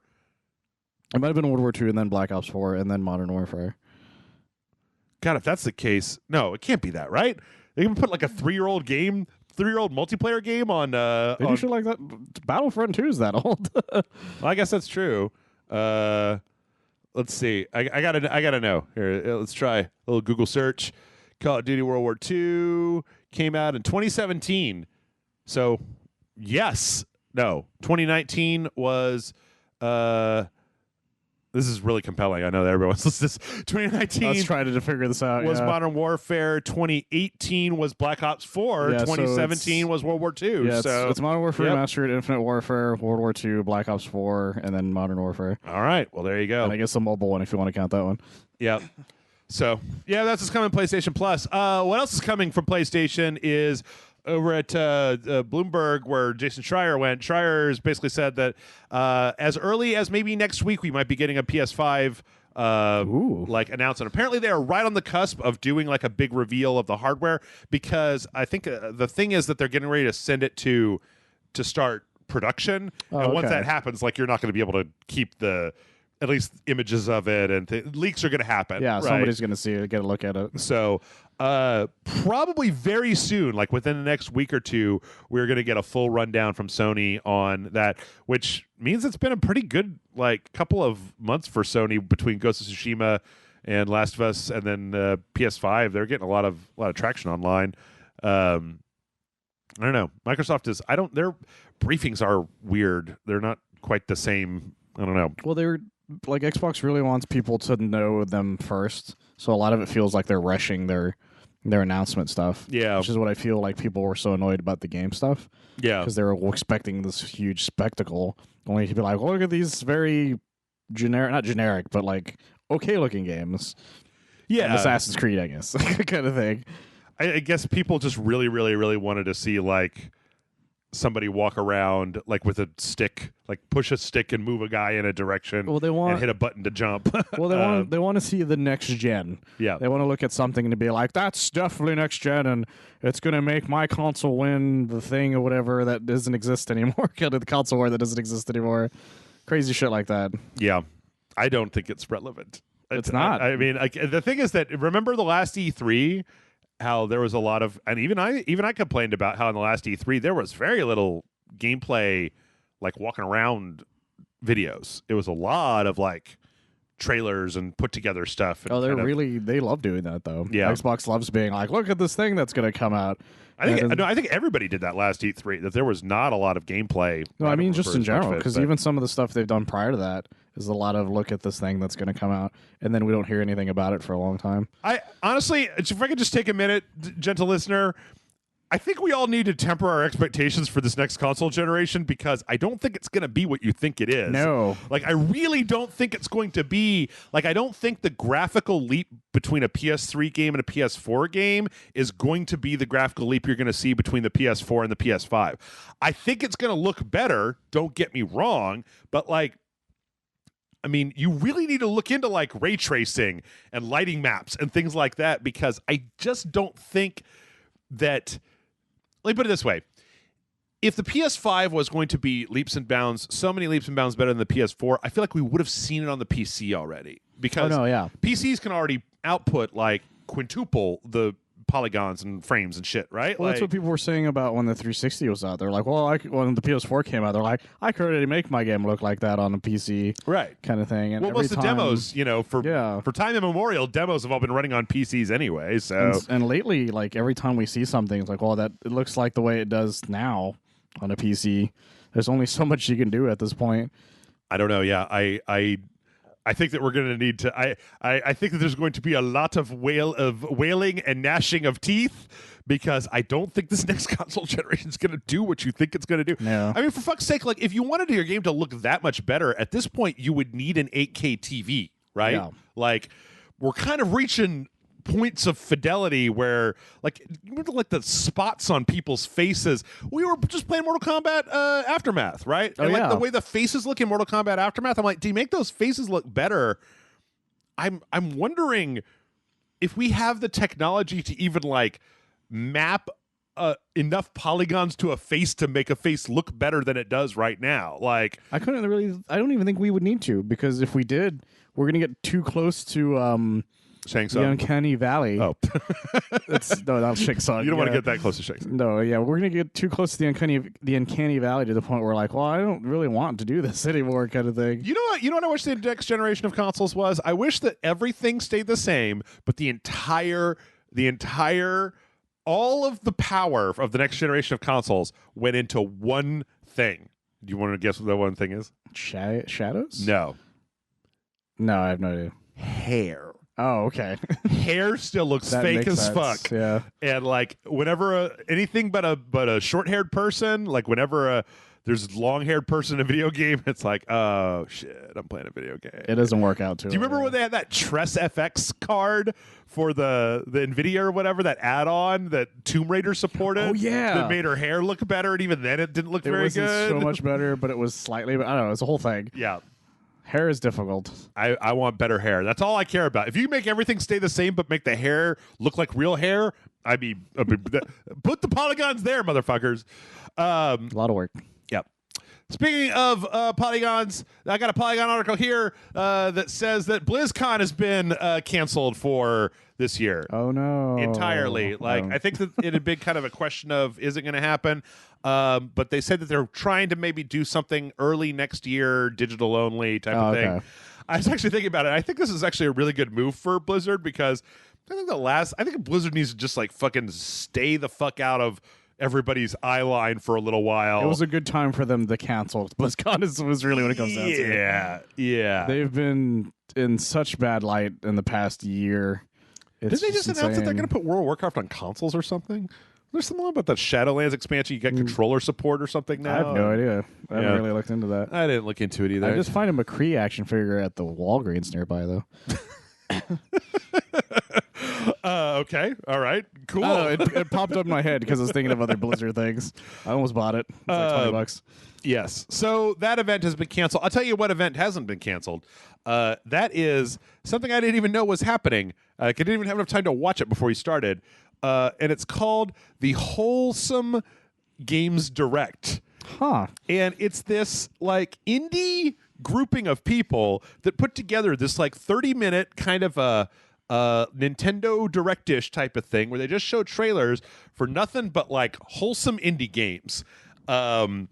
B: It might have been World War II and then Black Ops 4 and then Modern Warfare.
A: God, if that's the case, no, it can't be that, right? They can put like a 3-year-old multiplayer game on...
B: They do shit like that. Battlefront 2 is that old.
A: Well, I guess that's true. Let's see. I gotta know. Here, let's try a little Google search. Call of Duty World War II came out in 2017. So, yes. No. 2019 was... This is really compelling. I know that everyone's listening to this. 2019.
B: I was trying to figure this out.
A: Was Modern Warfare. 2018 was Black Ops 4. 2017 was World War II.
B: Yeah,
A: so
B: it's Modern Warfare Remastered, Infinite Warfare, World War II, Black Ops 4, and then Modern Warfare.
A: All right. Well, there you go.
B: And I guess the mobile one if you want to count that one.
A: Yeah. So, that's what's coming PlayStation Plus. What else is coming from PlayStation is over at Bloomberg, where Jason Schreier went. Schreier's basically said that as early as maybe next week, we might be getting a PS5 like announcement. Apparently, they are right on the cusp of doing like a big reveal of the hardware, because I think the thing is that they're getting ready to send it to start production. And once that happens, like, you're not going to be able to keep at least images of it, and leaks are going to happen.
B: Yeah,
A: right?
B: Somebody's going to see it, get a look at it.
A: So probably very soon, like within the next week or two, we're going to get a full rundown from Sony on that, which means it's been a pretty good like couple of months for Sony between Ghost of Tsushima and Last of Us, and then PS5. They're getting a lot of traction online. I don't know. Microsoft is. Their briefings are weird. They're not quite the same. I don't know.
B: Well, they're like, Xbox really wants people to know them first, so a lot of it feels like they're rushing their announcement stuff.
A: Yeah,
B: which is what I feel like people were so annoyed about the game stuff.
A: Yeah,
B: because they were expecting this huge spectacle, only to be like, well, look at these very not generic, but like okay looking games.
A: Yeah,
B: and Assassin's Creed, I guess, kind of thing.
A: I guess people just really, really, really wanted to see like somebody walk around like with a stick, like push a stick and move a guy in a direction.
B: Well, and
A: hit a button to jump.
B: Well, they want to see the next gen.
A: Yeah, they
B: want to look at something to be like, that's definitely next gen, and it's going to make my console win the thing or whatever that doesn't exist anymore. Kind of the console war that doesn't exist anymore. Crazy shit like that.
A: Yeah, I don't think it's relevant.
B: It's not.
A: I mean, like the thing is that remember the last E3, how there was a lot of, and even I complained about how in the last E3 there was very little gameplay, like walking around videos. It was a lot of like trailers and put together stuff. And
B: they love doing that though.
A: Yeah.
B: Xbox loves being like, look at this thing that's going to come out.
A: I think everybody did that last E3. That there was not a lot of gameplay.
B: No, I mean just in general, because even some of the stuff they've done prior to that is a lot of look at this thing that's going to come out, and then we don't hear anything about it for a long time.
A: I honestly, if I could just take a minute, gentle listener, I think we all need to temper our expectations for this next console generation because I don't think it's going to be what you think it is.
B: No.
A: Like, I really don't think it's going to be, like, I don't think the graphical leap between a PS3 game and a PS4 game is going to be the graphical leap you're going to see between the PS4 and the PS5. I think it's going to look better, don't get me wrong, but, like, I mean, you really need to look into, like, ray tracing and lighting maps and things like that because I just don't think that... Let me put it this way. If the PS5 was going to be leaps and bounds, so many leaps and bounds better than the PS4, I feel like we would have seen it on the PC already. Because PCs can already output like quintuple the polygons and frames and shit, right?
B: Well, that's what people were saying about when the 360 was out. They're like, well, when the PS4 came out, they're like, I could already make my game look like that on a PC,
A: right?
B: Kind of thing. And
A: well, most of the demos, for time immemorial, demos have all been running on PCs anyway. So
B: and lately, like every time we see something, it's like, well, it looks like the way it does now on a PC. There's only so much you can do at this point.
A: I don't know. Yeah, I think that we're going to need to. I think that there's going to be a lot of wailing and gnashing of teeth because I don't think this next console generation is going to do what you think it's going to do.
B: No.
A: I mean, for fuck's sake, like if you wanted your game to look that much better, at this point you would need an 8K TV, right?
B: Yeah.
A: Like we're kind of reaching points of fidelity where like remember like the spots on people's faces. We were just playing Mortal Kombat Aftermath, right? And like the way the faces look in Mortal Kombat Aftermath, I'm like, do you make those faces look better? I'm wondering if we have the technology to even like map enough polygons to a face to make a face look better than it does right now. Like
B: I don't even think we would need to, because if we did, we're gonna get too close to the Uncanny Valley.
A: Oh.
B: No, not Shang Tsung.
A: You don't want to get that close to Shang Tsung.
B: No, yeah. We're going to get too close to the Uncanny Valley to the point where, like, well, I don't really want to do this anymore kind of thing.
A: You know what? You know what I wish the next generation of consoles was? I wish that everything stayed the same, but the entire, all of the power of the next generation of consoles went into one thing. Do you want to guess what that one thing is?
B: Shadows?
A: No.
B: No, I have no idea.
A: Hair.
B: Oh, okay.
A: Hair still looks fake as fuck.
B: Yeah.
A: And like whenever anything but a short-haired person, like whenever there's a long-haired person in a video game, it's like, oh shit, I'm playing a video game.
B: It doesn't work out too.
A: Do you remember when they had that Tress FX card for the Nvidia or whatever, that add-on that Tomb Raider supported?
B: Oh yeah.
A: That made her hair look better, and even then it didn't look very good.
B: It wasn't so much better, but it was slightly. I don't know. It's a whole thing.
A: Yeah.
B: Hair is difficult.
A: I want better hair. That's all I care about. If you make everything stay the same but make the hair look like real hair, I mean put the polygons there, motherfuckers.
B: A lot of work.
A: Yep. Speaking of polygons, I got a Polygon article here that says that BlizzCon has been canceled for this year.
B: Oh, no.
A: Entirely. Like, I think that it had been kind of a question of, is it going to happen? But they said that they're trying to maybe do something early next year, digital only type of thing. I was actually thinking about it. I think this is actually a really good move for Blizzard because I think Blizzard needs to just like fucking stay the fuck out of everybody's eye line for a little while.
B: It was a good time for them to cancel. BlizzCon was really what it comes down to.
A: Yeah.
B: They've been in such bad light in the past year.
A: Did they just announce that they're going to put World of Warcraft on consoles or something? There's something about the Shadowlands expansion. You got controller support or something now?
B: I have no idea. I haven't really looked into that.
A: I didn't look into it either.
B: I just find a McCree action figure at the Walgreens nearby, though.
A: Okay. All right. Cool.
B: It popped up in my head because I was thinking of other Blizzard things. I almost bought it. It's like $20.
A: Yes. So that event has been canceled. I'll tell you what event hasn't been canceled. That is something I didn't even know was happening. I didn't even have enough time to watch it before we started. And it's called the Wholesome Games Direct.
B: Huh.
A: And it's this like indie grouping of people that put together this like 30-minute kind of a Nintendo Direct-ish type of thing where they just show trailers for nothing but like wholesome indie games. And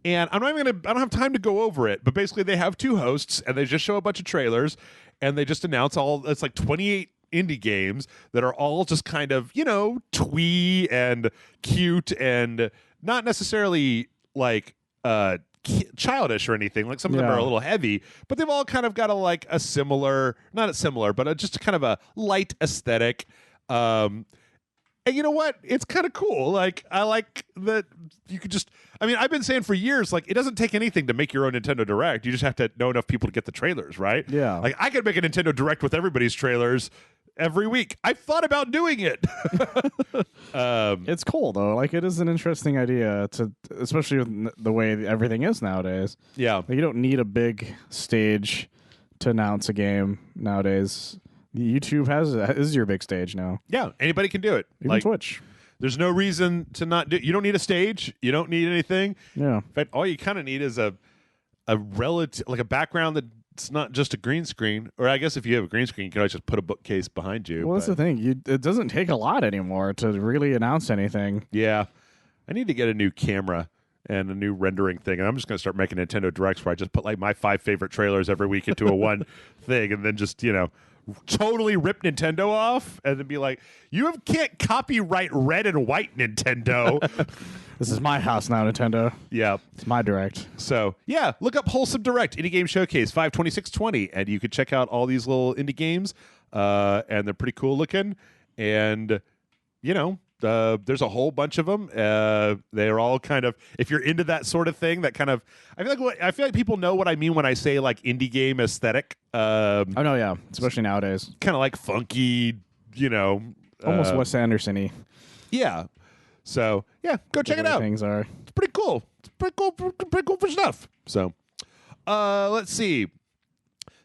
A: I don't have time to go over it, but basically they have two hosts and they just show a bunch of trailers and they just announce it's like 28 indie games that are all just kind of, twee and cute and not necessarily like childish or anything. Like some of them are a little heavy, but they've all kind of got a similar, but just kind of a light aesthetic. And you know what? It's kind of cool. Like, I like that you could just... I mean, I've been saying for years, like, it doesn't take anything to make your own Nintendo Direct. You just have to know enough people to get the trailers, right?
B: Yeah.
A: Like, I could make a Nintendo Direct with everybody's trailers every week. I've thought about doing it.
B: It's cool, though. Like, it is an interesting idea, especially with the way everything is nowadays.
A: Yeah.
B: Like, you don't need a big stage to announce a game nowadays. YouTube is your big stage now.
A: Yeah, anybody can do it.
B: Even
A: like,
B: Twitch.
A: There's no reason to not do. You don't need a stage. You don't need anything.
B: Yeah.
A: In fact, all you kind of need is a relative, like a background that's not just a green screen. Or I guess if you have a green screen, you can always just put a bookcase behind you.
B: Well, that's the thing. It doesn't take a lot anymore to really announce anything.
A: Yeah, I need to get a new camera and a new rendering thing, and I'm just going to start making Nintendo Directs where I just put like my 5 favorite trailers every week into a one thing, and then just totally rip Nintendo off and then be like, can't copyright red and white, Nintendo.
B: This is my house now, Nintendo.
A: Yeah.
B: It's my Direct.
A: So, yeah, look up Wholesome Direct, Indie Game Showcase 5/26/20, and you can check out all these little indie games, and they're pretty cool looking, and, there's a whole bunch of them. They're all kind of, if you're into that sort of thing, that kind of, I feel like people know what I mean when I say like indie game aesthetic.
B: Oh no, yeah, especially nowadays.
A: Kind of like funky,
B: almost Wes Anderson-y.
A: Yeah. So yeah, go check it out.
B: Things are.
A: It's pretty cool. It's pretty cool for stuff. So, let's see.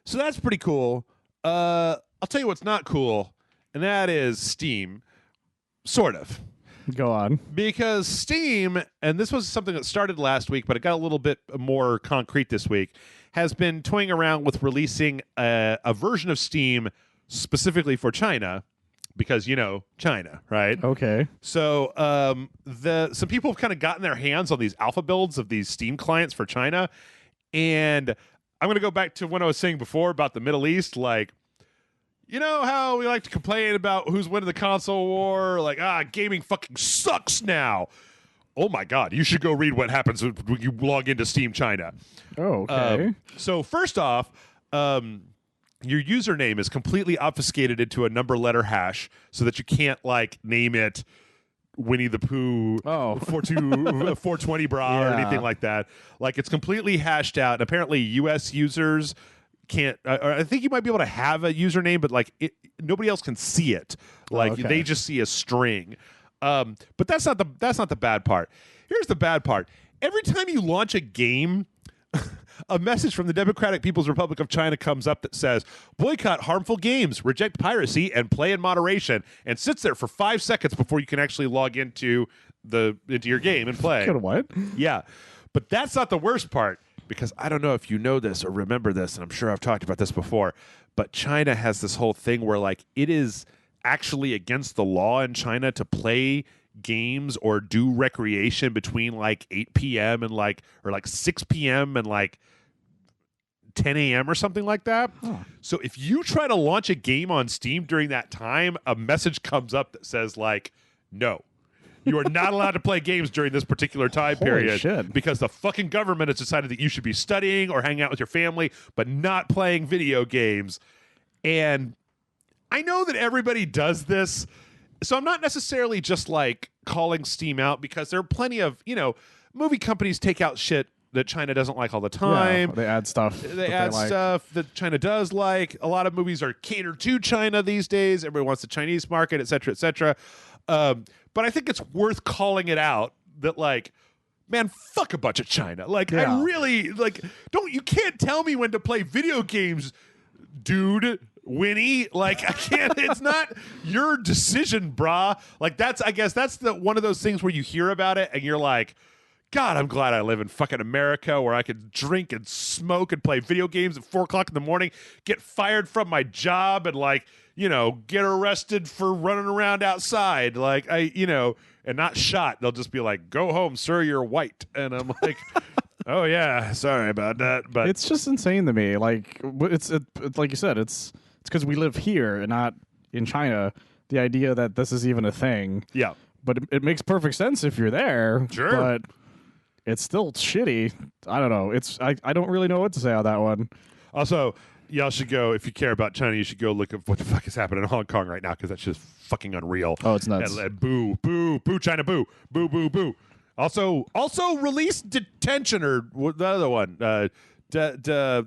A: So that's pretty cool. I'll tell you what's not cool, and that is Steam. Sort of.
B: Go on.
A: Because Steam, and this was something that started last week, but it got a little bit more concrete this week, has been toying around with releasing a version of Steam specifically for China, because, China, right?
B: Okay.
A: So some people have kind of gotten their hands on these alpha builds of these Steam clients for China, and I'm going to go back to what I was saying before about the Middle East, like, you know how we like to complain about who's winning the console war? Like, gaming fucking sucks now. Oh my God, you should go read what happens when you log into Steam China.
B: Oh, okay.
A: So first off, your username is completely obfuscated into a number letter hash so that you can't like name it Winnie the Pooh 420 bra or anything like that. Like, it's completely hashed out. And apparently US users can't, I think you might be able to have a username, but like nobody else can see it. Like they just see a string. But that's not the bad part. Here's the bad part. Every time you launch a game, a message from the Democratic People's Republic of China comes up that says, boycott harmful games, reject piracy, and play in moderation, and sits there for 5 seconds before you can actually log into your game and play.
B: Good, what?
A: Yeah. But that's not the worst part, because I don't know if you know this or remember this, and I'm sure I've talked about this before, but China has this whole thing where like it is actually against the law in China to play games or do recreation between like 8 p.m. and like 6 p.m. and like 10 a.m. or something like that. Huh. So if you try to launch a game on Steam during that time, a message comes up that says like, no, you are not allowed to play games during this particular time period because the fucking government has decided that you should be studying or hanging out with your family, but not playing video games. And I know that everybody does this, so I'm not necessarily just like calling Steam out, because there are plenty of, movie companies take out shit that China doesn't like all the time.
B: Yeah, they add stuff.
A: They add stuff that China does like. A lot of movies are catered to China these days. Everybody wants the Chinese market, et cetera, et cetera. But I think it's worth calling it out that, like, man, fuck a bunch of China. Like, I really, like, you can't tell me when to play video games, dude. Winnie, like, I can't, it's not your decision, brah. Like, I guess that's one of those things where you hear about it and you're like, God, I'm glad I live in fucking America where I could drink and smoke and play video games at 4 o'clock in the morning, get fired from my job, and like, get arrested for running around outside. Like, and not shot. They'll just be like, go home, sir, you're white. And I'm like, oh yeah, sorry about that. But
B: it's just insane to me. Like, it's like you said, it's because we live here and not in China. The idea that this is even a thing.
A: Yeah.
B: But it makes perfect sense if you're there.
A: Sure.
B: But it's still shitty. I don't know. I don't really know what to say on that one.
A: Also, y'all should go, if you care about China, you should go look at what the fuck is happening in Hong Kong right now, because that's just fucking unreal.
B: Oh, it's nuts.
A: And boo, boo, boo, China, boo, boo, boo, boo. Also release Detention, or the other one. The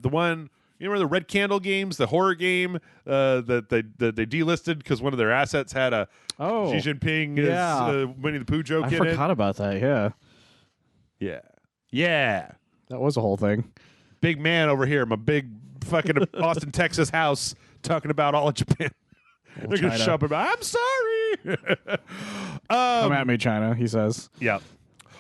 A: one, remember the Red Candle games, the horror game that they delisted because one of their assets had a Xi Jinping is Winnie the Pooh joke
B: I
A: in it.
B: forgot about that, yeah.
A: Yeah.
B: That was a whole thing.
A: Big man over here, my big fucking Austin, Texas house, talking about all of Japan. They're going to show up and be like, I'm sorry.
B: Come at me, China, he says.
A: Yeah.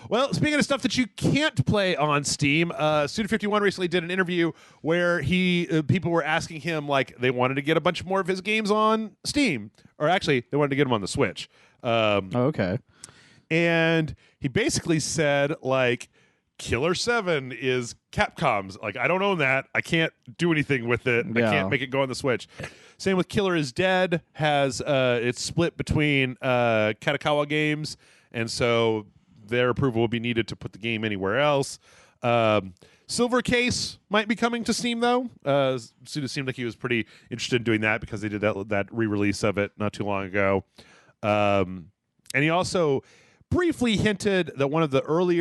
A: Well, speaking of stuff that you can't play on Steam, Student 51 recently did an interview where people were asking him, like, they wanted to get a bunch more of his games on Steam. Or actually, they wanted to get them on the Switch.
B: Okay.
A: And he basically said, like, Killer 7 is Capcom's. Like, I don't own that. I can't do anything with it.
B: Yeah.
A: I can't make it go on the Switch. Same with Killer is Dead. It's split between Katakawa Games, and so their approval will be needed to put the game anywhere else. Silver Case might be coming to Steam, though. It seemed like he was pretty interested in doing that because they did that re-release of it not too long ago. And he also briefly hinted that one of his early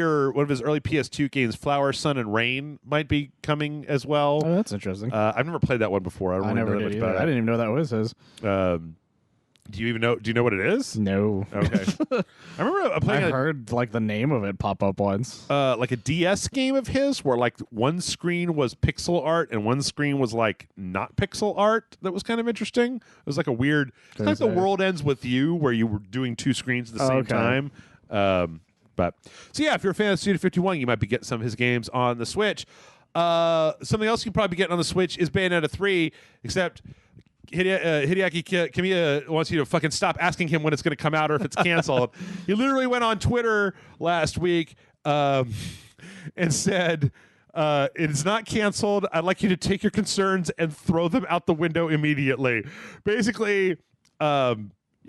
A: PS2 games, Flower, Sun, and Rain, might be coming as well.
B: Oh, that's interesting.
A: I've never played that one before. I don't really know that much about it.
B: I didn't even know that was his.
A: Do you know what it is?
B: No.
A: Okay. I remember playing
B: I heard like the name of it pop up once.
A: like a DS game of his where like one screen was pixel art and one screen was like not pixel art. That was kind of interesting. It was like a weird, it's like The World Ends With You, where you were doing two screens at the same time. But so yeah, if you're a fan of Student 51, you might be getting some of his games on the Switch. Something else you probably be getting on the Switch is Bayonetta 3, except Hideaki Kamiya wants you to fucking stop asking him when it's going to come out or if it's canceled. He literally went on Twitter last week and said, it is not canceled. I'd like you to take your concerns and throw them out the window immediately. Basically,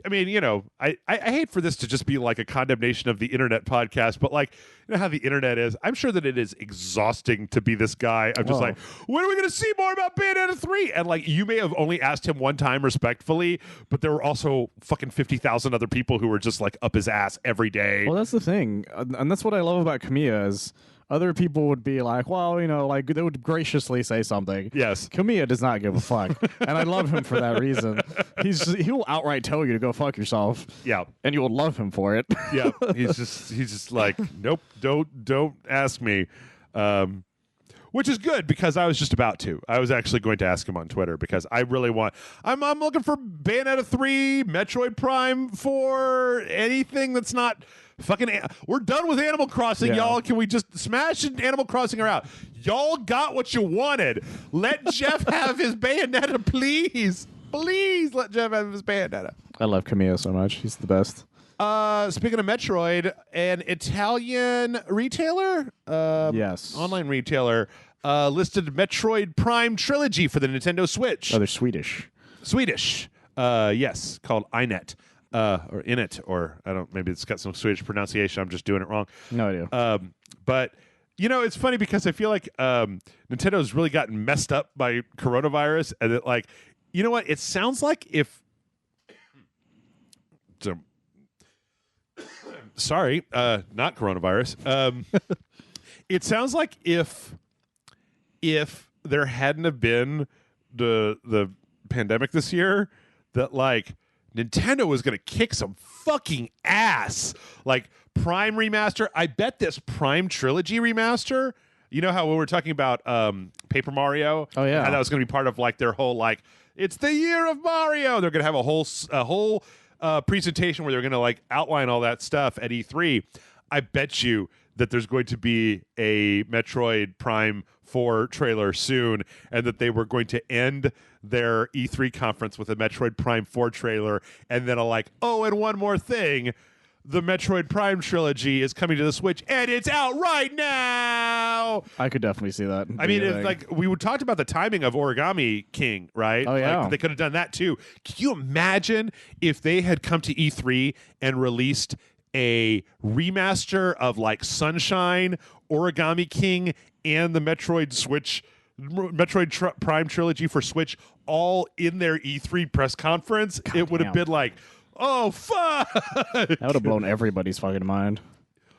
A: I mean, I hate for this to just be like a condemnation of the internet podcast, but like, you know how the internet is. I'm sure that it is exhausting to be this guy. I'm just like, when are we going to see more about Bayonetta 3? And like, you may have only asked him one time respectfully, but there were also fucking 50,000 other people who were just like up his ass every day.
B: Well, that's the thing. And that's what I love about Kamiya is other people would be like, well, like they would graciously say something.
A: Yes.
B: Kamiya does not give a fuck. And I love him for that reason. He'll outright tell you to go fuck yourself.
A: Yeah.
B: And you will love him for it.
A: Yeah. He's just like, nope, don't ask me. Which is good because I was just about to. I was actually going to ask him on Twitter because I really want. I'm looking for Bayonetta 3, Metroid Prime 4, anything that's not fucking. We're done with Animal Crossing, y'all. Can we just smash Animal Crossing out? Y'all got what you wanted. Let Jeff have his Bayonetta, please. Please let Jeff have his Bayonetta.
B: I love Kamiya so much. He's the best.
A: Speaking of Metroid, an Italian retailer,
B: yes,
A: online retailer, listed Metroid Prime Trilogy for the Nintendo Switch.
B: Oh, they're Swedish.
A: Yes, called Inet, or Inet, or I don't. Maybe it's got some Swedish pronunciation. I'm just doing it wrong.
B: No idea.
A: But it's funny because I feel like Nintendo's really gotten messed up by coronavirus, and it like, you know what? It sounds like if. Sorry, not coronavirus. It sounds like if there hadn't have been the pandemic this year, that like Nintendo was going to kick some fucking ass. Like Prime Remaster. I bet this Prime Trilogy Remaster. You know how we were talking about Paper Mario?
B: Oh yeah,
A: how that was going to be part of like their whole like it's the year of Mario. They're going to have a whole presentation where they're going to like outline all that stuff at E3. I bet you that there's going to be a Metroid Prime 4 trailer soon, and that they were going to end their E3 conference with a Metroid Prime 4 trailer, and then and one more thing, the Metroid Prime trilogy is coming to the Switch, and it's out right now.
B: I could definitely see that.
A: I mean, if we talked about the timing of Origami King, right?
B: Oh, yeah.
A: They could have done that too. Can you imagine if they had come to E3 and released a remaster of Sunshine, Origami King, and the Metroid Prime trilogy for Switch all in their E3 press conference? It would have been like, oh, fuck!
B: That would have blown everybody's fucking mind.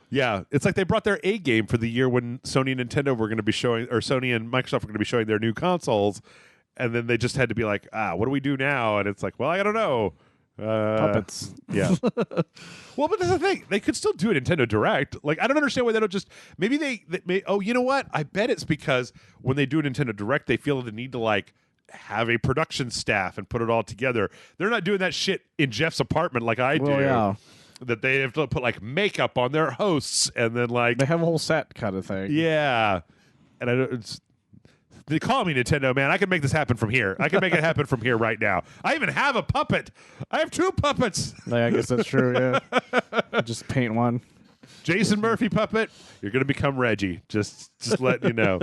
A: Yeah, it's like they brought their A game for the year when Sony and Nintendo were going to be showing, or Sony and Microsoft were going to be showing their new consoles, and then they just had to be like, what do we do now? And it's like, well, I don't know.
B: Puppets.
A: Yeah. Well, but that's the thing. They could still do a Nintendo Direct. I don't understand why they don't just... Maybe they oh, you know what? I bet it's because when they do a Nintendo Direct, they feel the need to, have a production staff and put it all together. They're not doing that shit in Jeff's apartment like I do.
B: Yeah.
A: That they have to put, makeup on their hosts and then,
B: They have a whole set kind of thing.
A: Yeah. And I don't... They call me Nintendo, man. I can make this happen from here. I can make it happen from here right now. I even have a puppet. I have 2 puppets.
B: Yeah, I guess that's true, yeah. Just paint one.
A: Jason Murphy puppet, you're going to become Reggie. Just letting you know.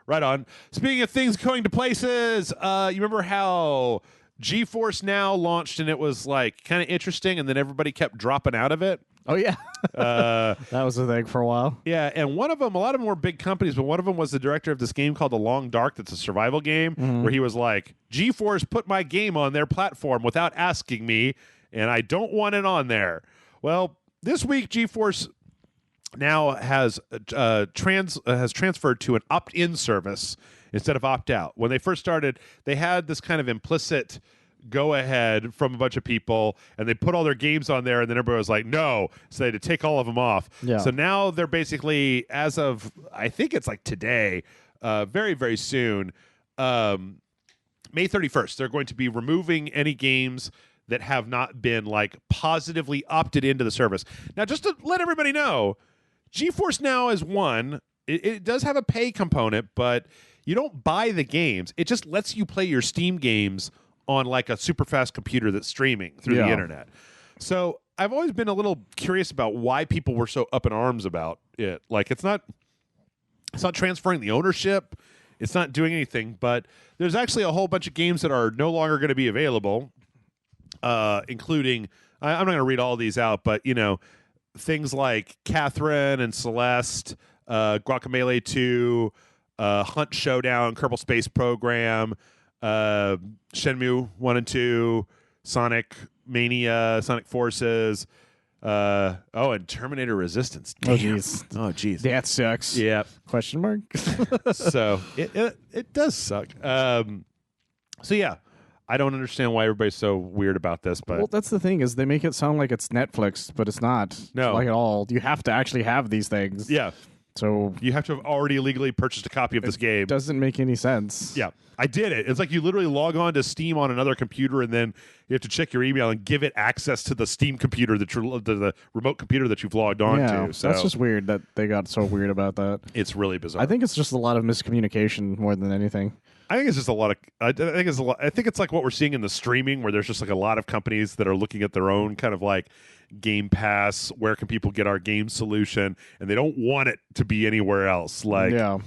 A: Right on. Speaking of things going to places, you remember how GeForce Now launched and it was kind of interesting and then everybody kept dropping out of it?
B: Oh, yeah. That was the thing for a while.
A: Yeah, and one of them, a lot of them were big companies, but one of them was the director of this game called The Long Dark that's a survival game, where he was like, GeForce put my game on their platform without asking me, and I don't want it on there. Well, this week, GeForce Now has transferred to an opt-in service instead of opt-out. When they first started, they had this kind of implicit go ahead from a bunch of people, and they put all their games on there, and then everybody was like, no. So they had to take all of them off.
B: Yeah.
A: So now they're basically, as of, I think it's today, very, very soon, May 31st, they're going to be removing any games that have not been positively opted into the service. Now, just to let everybody know, GeForce Now is one. It does have a pay component, but you don't buy the games. It just lets you play your Steam games on a super fast computer that's streaming through the internet. So I've always been a little curious about why people were so up in arms about it. It's not transferring the ownership. It's not doing anything, but there's actually a whole bunch of games that are no longer going to be available, including, I'm not going to read all these out, but, things like Catherine and Celeste, Guacamelee 2, Hunt Showdown, Kerbal Space Program, Shenmue 1 and 2, Sonic Mania, Sonic Forces, and Terminator Resistance. Damn. Oh jeez.
B: That sucks.
A: Yeah.
B: Question mark?
A: So it does suck. So yeah, I don't understand why everybody's so weird about this, but
B: well, that's the thing is they make it sound like it's Netflix, but it's not.
A: No.
B: At all. You have to actually have these things.
A: Yeah.
B: So
A: you have to have already illegally purchased a copy of this game.
B: Doesn't make any sense.
A: Yeah. I did it. It's you literally log on to Steam on another computer, and then you have to check your email and give it access to the Steam computer, the remote computer that you've logged on to. So
B: that's just weird that they got so weird about that.
A: It's really bizarre.
B: I think it's just a lot of miscommunication more than anything.
A: I think it's just a lot of. I think it's like what we're seeing in the streaming, where there's just a lot of companies that are looking at their own kind of Game Pass. Where can people get our game solution? And they don't want it to be anywhere else.
B: Yeah.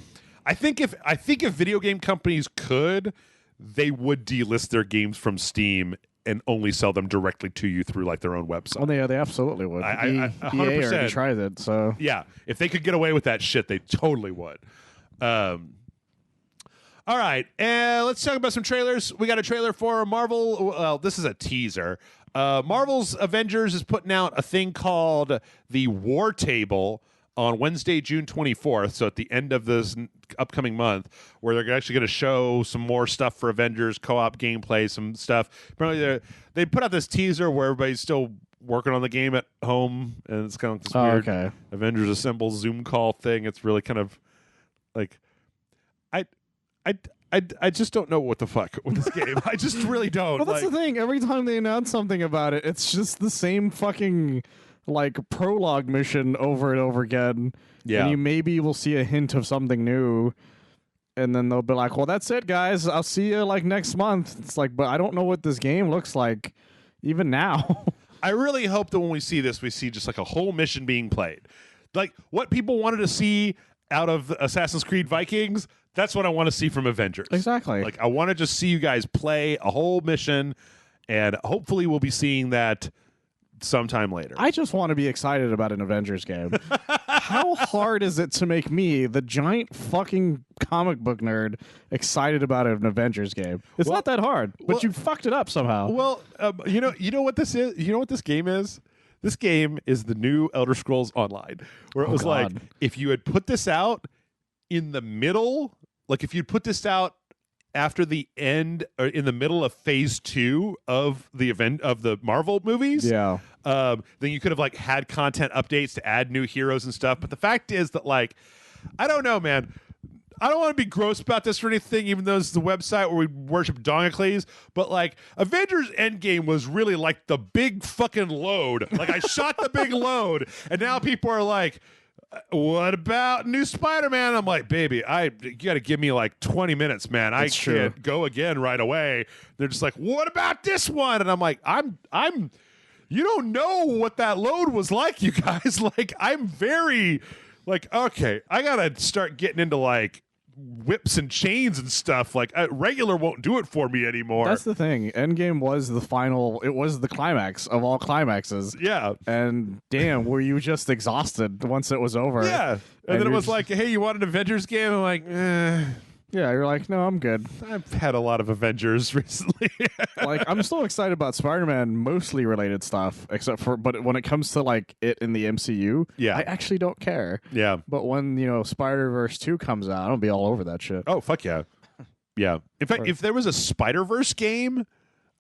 A: I think if video game companies could, they would delist their games from Steam and only sell them directly to you through their own website.
B: Well, they absolutely would.
A: I 100%.
B: EA already tried it, so
A: yeah, if they could get away with that shit, they totally would. All right, let's talk about some trailers. We got a trailer for Marvel. Well, this is a teaser. Marvel's Avengers is putting out a thing called the War Table on Wednesday, June 24th, so at the end of this upcoming month, where they're actually going to show some more stuff for Avengers, co-op gameplay, some stuff. Apparently, they put out this teaser where everybody's still working on the game at home, and it's kind of this weird Avengers Assemble Zoom call thing. It's really kind of I just don't know what the fuck with this game. I just really don't.
B: Well, that's the thing. Every time they announce something about it, it's just the same fucking like prologue mission over and over again.
A: Yeah.
B: And you maybe will see a hint of something new. And then they'll be like, well, that's it, guys. I'll see you like next month. It's like, but I don't know what this game looks like even now.
A: I really hope that when we see this, we see just like a whole mission being played. Like what people wanted to see out of Assassin's Creed Vikings, that's what I want to see from Avengers.
B: Exactly.
A: Like I want to just see you guys play a whole mission, and hopefully we'll be seeing that sometime later.
B: I just want to be excited about an Avengers game. How hard is it to make me, the giant fucking comic book nerd, excited about an Avengers game? It's not that hard, but you fucked it up somehow.
A: Well, you know what this is? You know what this game is? This game is the new Elder Scrolls Online, where it was like, if you had put this out in the middle, like if you'd put this out after the end or in the middle of phase 2 of the event of the Marvel movies,
B: yeah.
A: Then you could have like had content updates to add new heroes and stuff. But the fact is that like, I don't know, man. I don't want to be gross about this or anything, even though it's the website where we worship Dongacles, but like Avengers Endgame was really like the big fucking load. Like I shot the big load, and now people are like, what about new Spider-Man? I'm like, baby, you got to give me like 20 minutes, man. I can't go again right away. They're just like, what about this one? And I'm like, you don't know what that load was like, you guys. Like, I'm very like, okay, I got to start getting into like whips and chains and stuff. Like regular won't do it for me anymore.
B: That's the thing. Endgame was the final. It was the climax of all climaxes.
A: Yeah.
B: And damn, were you just exhausted once it was over?
A: Yeah. And then it was like, hey, you want an Avengers game? I'm like,
B: yeah, you're like, no, I'm good.
A: I've had a lot of Avengers recently.
B: Like, I'm still excited about Spider-Man, mostly related stuff, but when it comes to like it in the MCU,
A: yeah,
B: I actually don't care.
A: Yeah.
B: But when Spider-Verse 2 comes out, I'll be all over that shit.
A: Oh fuck yeah, yeah. In fact, if there was a Spider-Verse game,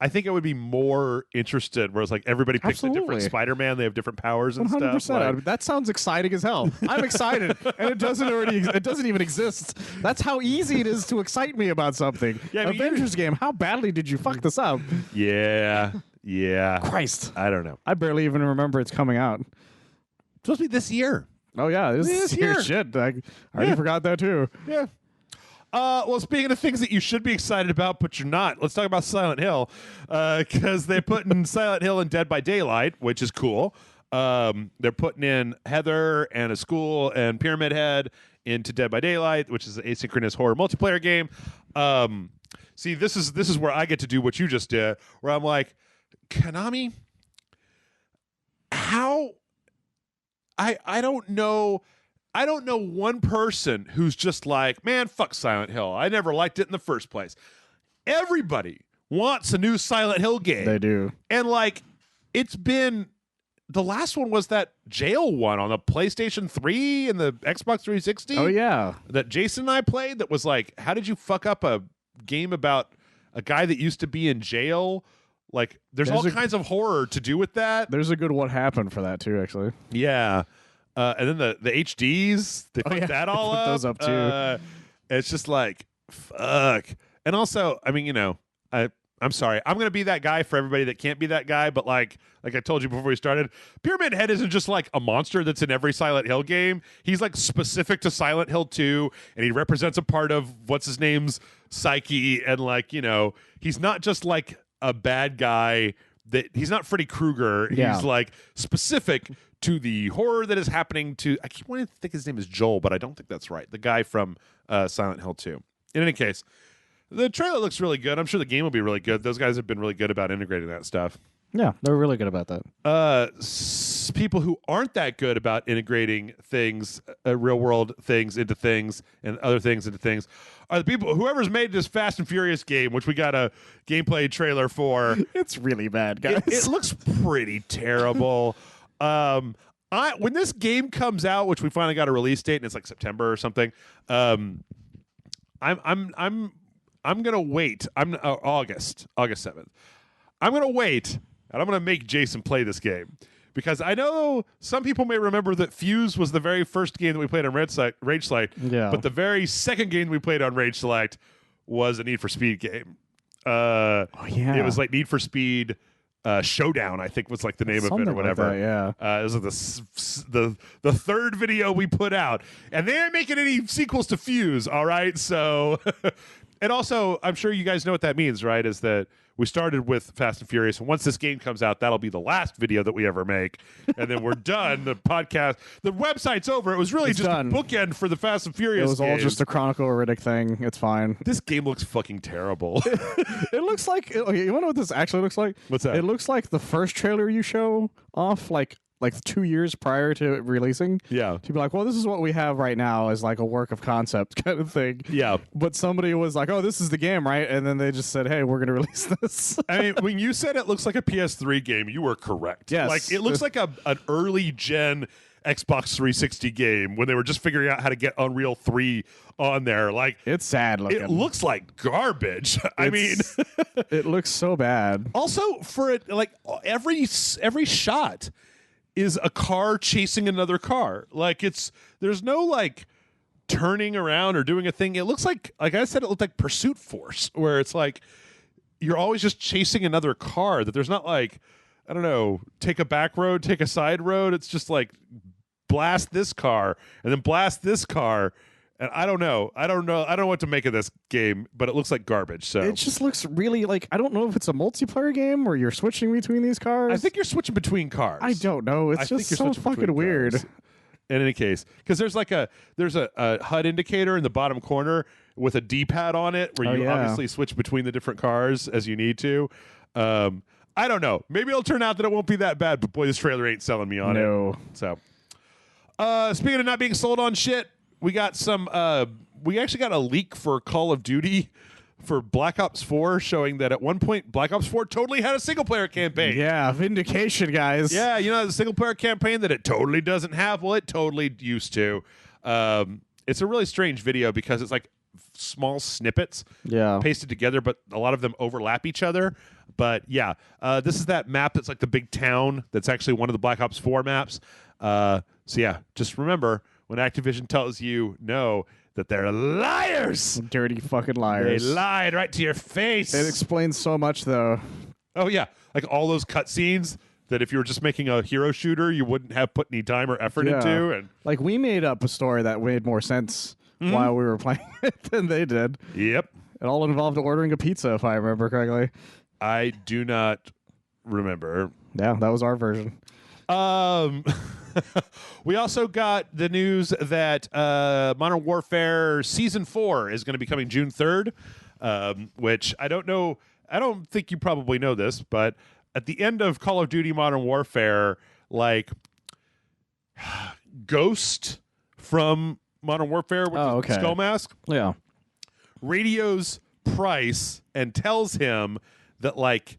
A: I think I would be more interested. Where it's like everybody picks a different Spider-Man, they have different powers and 100%.
B: Stuff. Like, that sounds exciting as hell. I'm excited, and it doesn't even exist. That's how easy it is to excite me about something. Yeah, Avengers game. How badly did you fuck this up?
A: Yeah, yeah.
B: Christ,
A: I don't know.
B: I barely even remember it's coming out.
A: It's supposed to be this year.
B: Oh yeah, this year. Shit, I already forgot that too.
A: Yeah. Well, speaking of things that you should be excited about, but you're not, let's talk about Silent Hill, because they're putting Silent Hill and Dead by Daylight, which is cool. They're putting in Heather and a school and Pyramid Head into Dead by Daylight, which is an asynchronous horror multiplayer game. See, this is where I get to do what you just did, where I'm like, Konami, how? I don't know. I don't know one person who's just like, man, fuck Silent Hill. I never liked it in the first place. Everybody wants a new Silent Hill game.
B: They do.
A: And like, it's been, the last one was that jail one on the PlayStation 3 and the Xbox 360.
B: Oh, yeah.
A: That Jason and I played that was like, how did you fuck up a game about a guy that used to be in jail? Like, there's all kinds of horror to do with that.
B: There's a good what happened for that, too, actually.
A: Yeah. And then the HDs, they put that all up.
B: Those up too.
A: It's just like, fuck. And also, I mean, I'm sorry. I'm going to be that guy for everybody that can't be that guy. But like I told you before we started, Pyramid Head isn't just like a monster that's in every Silent Hill game. He's like specific to Silent Hill 2, and he represents a part of what's his name's psyche. And like, he's not just like a bad guy. He's not Freddy Krueger.
B: Yeah.
A: He's like specific to the horror that is happening to, I keep wanting to think his name is Joel, but I don't think that's right. The guy from Silent Hill 2. In any case, the trailer looks really good. I'm sure the game will be really good. Those guys have been really good about integrating that stuff.
B: Yeah, they're really good about that.
A: People who aren't that good about integrating things, real world things into things and other things into things, are the people, whoever's made this Fast and Furious game, which we got a gameplay trailer for.
B: It's really bad, guys.
A: It looks pretty terrible. When this game comes out, which we finally got a release date, and it's like September or something, I'm gonna wait. August 7th. I'm gonna wait, and I'm gonna make Jason play this game because I know some people may remember that Fuse was the very first game that we played on Rage Select, but the very second game we played on Rage Select was a Need for Speed game.
B: Oh yeah,
A: it was like Need for Speed Showdown, I think was like the name of it or whatever.
B: Like that, yeah.
A: It was like the third video we put out, and they aren't making any sequels to Fuse. All right, so and also I'm sure you guys know what that means, right? Is that we started with Fast and Furious, and once this game comes out, that'll be the last video that we ever make, and then we're done. The podcast, the website's over. It was really just
B: done.
A: a bookend for the Fast and Furious.
B: It was all just a Chronicle Riddick thing. It's fine.
A: This game looks fucking terrible.
B: It looks like okay. You want to know what this actually looks like?
A: What's that?
B: It looks like the first trailer you show off, like 2 years prior to it releasing.
A: Yeah.
B: To be like, well, this is what we have right now as like a work of concept kind of thing.
A: Yeah.
B: But somebody was like, oh, this is the game, right? And then they just said, hey, we're going to release this.
A: I mean, when you said it looks like a PS3 game, you were correct.
B: Yes.
A: Like, it looks like an early gen Xbox 360 game when they were just figuring out how to get Unreal 3 on there. Like,
B: It's sad looking.
A: it looks like garbage. I mean,
B: it looks so bad.
A: also for it, like every shot is a car chasing another car. Like there's no like turning around or doing a thing. It looks like I said, it looked like Pursuit Force, where it's like you're always just chasing another car. That there's not like, I don't know, take a back road, take a side road. It's just like blast this car and then blast this car. And I don't know what to make of this game, but it looks like garbage. So
B: It just looks really like, I don't know if it's a multiplayer game where you're switching between these cars.
A: I think you're switching between cars.
B: I don't know. It's just so fucking weird.
A: In any case, because there's a HUD indicator in the bottom corner with a D-pad on it where you obviously switch between the different cars as you need to. I don't know. Maybe it'll turn out that it won't be that bad, but boy, this trailer ain't selling me on it. So, speaking of not being sold on shit, we got some. We actually got a leak for Call of Duty for Black Ops 4 showing that at one point Black Ops 4 totally had a single-player campaign.
B: Yeah, vindication, guys.
A: Yeah, you know, the single-player campaign that it totally doesn't have. Well, it totally used to. It's a really strange video because it's like small snippets pasted together, but a lot of them overlap each other. But yeah, this is that map that's like the big town that's actually one of the Black Ops 4 maps. So yeah, just remember, when Activision tells you no, that they're liars.
B: Dirty fucking liars.
A: They lied right to your face.
B: It explains so much, though.
A: Oh, yeah. Like all those cutscenes that if you were just making a hero shooter, you wouldn't have put any time or effort into. And
B: like, we made up a story that made more sense while we were playing it than they did.
A: Yep.
B: It all involved ordering a pizza, if I remember correctly.
A: I do not remember.
B: Yeah, that was our version.
A: We also got the news that Modern Warfare Season 4 is going to be coming June 3rd, which I don't know. I don't think you probably know this, but at the end of Call of Duty Modern Warfare, like Ghost from Modern Warfare with the skull mask, radios Price and tells him that like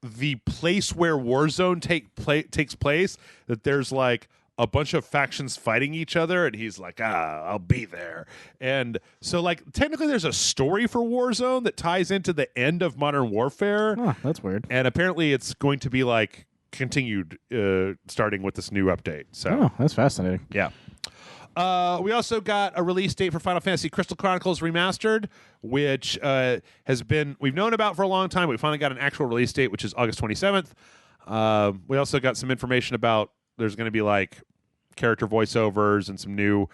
A: the place where Warzone takes place, that there's like a bunch of factions fighting each other, and he's like, I'll be there. And so like technically there's a story for Warzone that ties into the end of Modern Warfare.
B: Oh, that's weird.
A: And apparently it's going to be like continued starting with this new update. So
B: that's fascinating.
A: Yeah. We also got a release date for Final Fantasy Crystal Chronicles Remastered, which we've known about for a long time. We finally got an actual release date, which is August 27th. We also got some information about there's going to be like character voiceovers and some new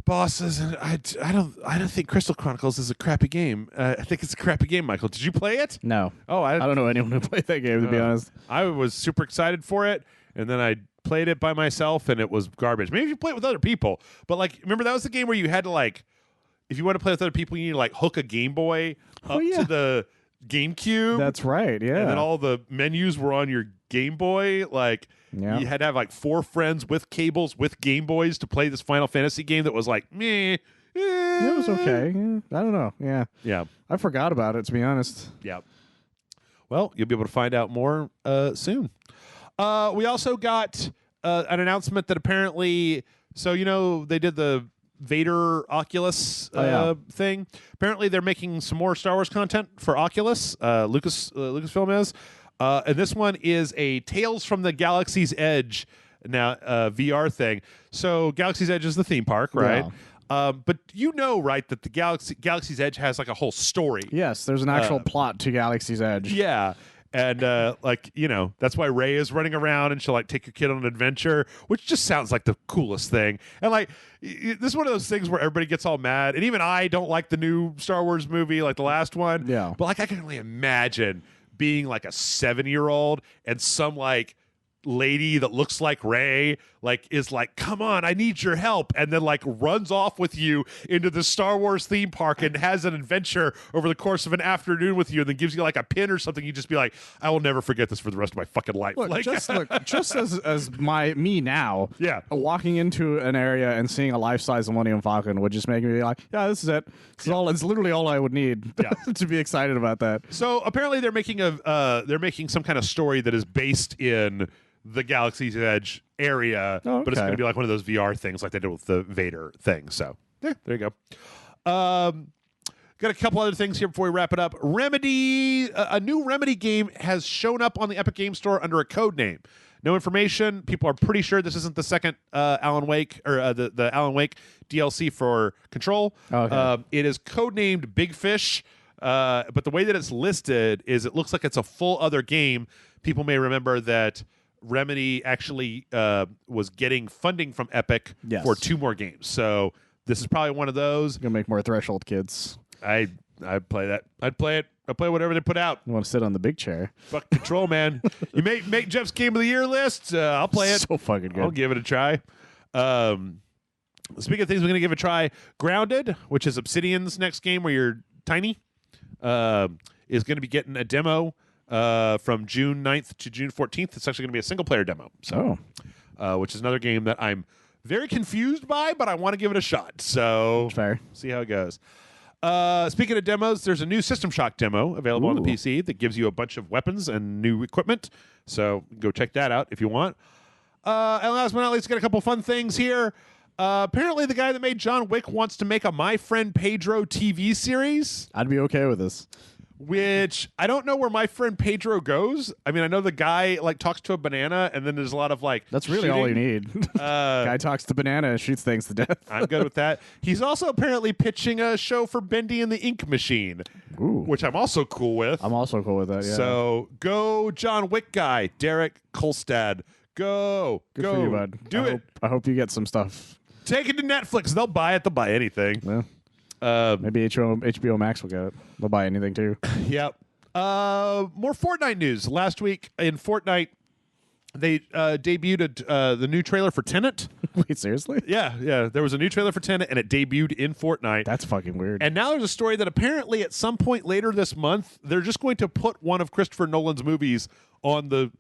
A: bosses. And I don't think Crystal Chronicles is a crappy game. I think it's a crappy game, Michael. Did you play it?
B: No.
A: Oh,
B: I don't know anyone who played that game, to be honest.
A: I was super excited for it, and then I played it by myself, and it was garbage. Maybe if you play it with other people, but like, remember that was the game where you had to like, if you want to play with other people, you need to like hook a Game Boy up to the GameCube.
B: That's right. Yeah.
A: And then all the menus were on your Game Boy. Like, you had to have like 4 friends with cables with Game Boys to play this Final Fantasy game that was like, meh.
B: It was okay. Yeah. I don't know. Yeah.
A: Yeah.
B: I forgot about it, to be honest.
A: Yeah. Well, you'll be able to find out more soon. We also got an announcement that apparently, so you know, they did the Vader Oculus thing. Apparently, they're making some more Star Wars content for Oculus. Lucasfilm is, and this one is a Tales from the Galaxy's Edge now VR thing. So Galaxy's Edge is the theme park, right? Yeah. But you know, right, that the Galaxy's Edge has like a whole story.
B: Yes, there's an actual plot to Galaxy's Edge.
A: Yeah. And like, you know, that's why Rey is running around and she'll like take your kid on an adventure, which just sounds like the coolest thing. And like, this is one of those things where everybody gets all mad. And even I don't like the new Star Wars movie, like the last one.
B: Yeah.
A: But like, I can only imagine being like a 7-year-old and some like lady that looks like Rey like is like, come on, I need your help, and then like runs off with you into the Star Wars theme park and has an adventure over the course of an afternoon with you, and then gives you like a pin or something. You just be like, I will never forget this for the rest of my fucking life.
B: Look,
A: Like,
B: just as me now,
A: Yeah.
B: walking into an area and seeing a life-size Millennium Falcon would just make me like, yeah, this is it. This is all. It's literally all I would need to be excited about that.
A: So apparently they're making some kind of story that is based in the Galaxy's Edge area, but it's going to be like one of those VR things like they did with the Vader thing. So there you go. Got a couple other things here before we wrap it up. Remedy, a new Remedy game has shown up on the Epic Game Store under a code name. No information. People are pretty sure this isn't the second Alan Wake or the Alan Wake DLC for Control. It is codenamed Big Fish, but the way that it's listed is it looks like it's a full other game. People may remember that Remedy actually was getting funding from Epic for 2 more games. So this is probably one of those.
B: Gonna make more Threshold kids.
A: I'd play that. I'd play it. I'll play whatever they put out.
B: You want to sit on the big chair?
A: Fuck Control, man. You make Jeff's Game of the Year list. I'll play it.
B: So fucking good.
A: I'll give it a try. Speaking of things we're going to give a try, Grounded, which is Obsidian's next game where you're tiny, is going to be getting a demo from June 9th to June 14th. It's actually going to be a single-player demo. So, which is another game that I'm very confused by, but I want to give it a shot. So,
B: fair.
A: See how it goes. Speaking of demos, there's a new System Shock demo available on the PC that gives you a bunch of weapons and new equipment. So go check that out if you want. And last but not least, got a couple fun things here. Apparently, the guy that made John Wick wants to make a My Friend Pedro TV series.
B: I'd be okay with this.
A: Which I don't know where My Friend Pedro goes. I mean, I know the guy like talks to a banana, and then there's a lot of like.
B: That's really
A: shooting.
B: all you need. Guy talks to banana and shoots things to death.
A: I'm good with that. He's also apparently pitching a show for Bendy and the Ink Machine, which I'm also cool with.
B: I'm also cool with that. Yeah.
A: So go, John Wick guy, Derek Kolstad. Go,
B: Good
A: go,
B: for you, bud.
A: do it.
B: I hope you get some stuff.
A: Take it to Netflix. They'll buy it. They'll buy anything.
B: Yeah. Maybe HBO Max will get it. They'll buy anything too.
A: Yep. More Fortnite news. Last week in Fortnite, they debuted the new trailer for Tenet.
B: Wait, seriously?
A: Yeah. There was a new trailer for Tenet, and it debuted in Fortnite.
B: That's fucking weird.
A: And now there's a story that apparently at some point later this month, they're just going to put one of Christopher Nolan's movies on the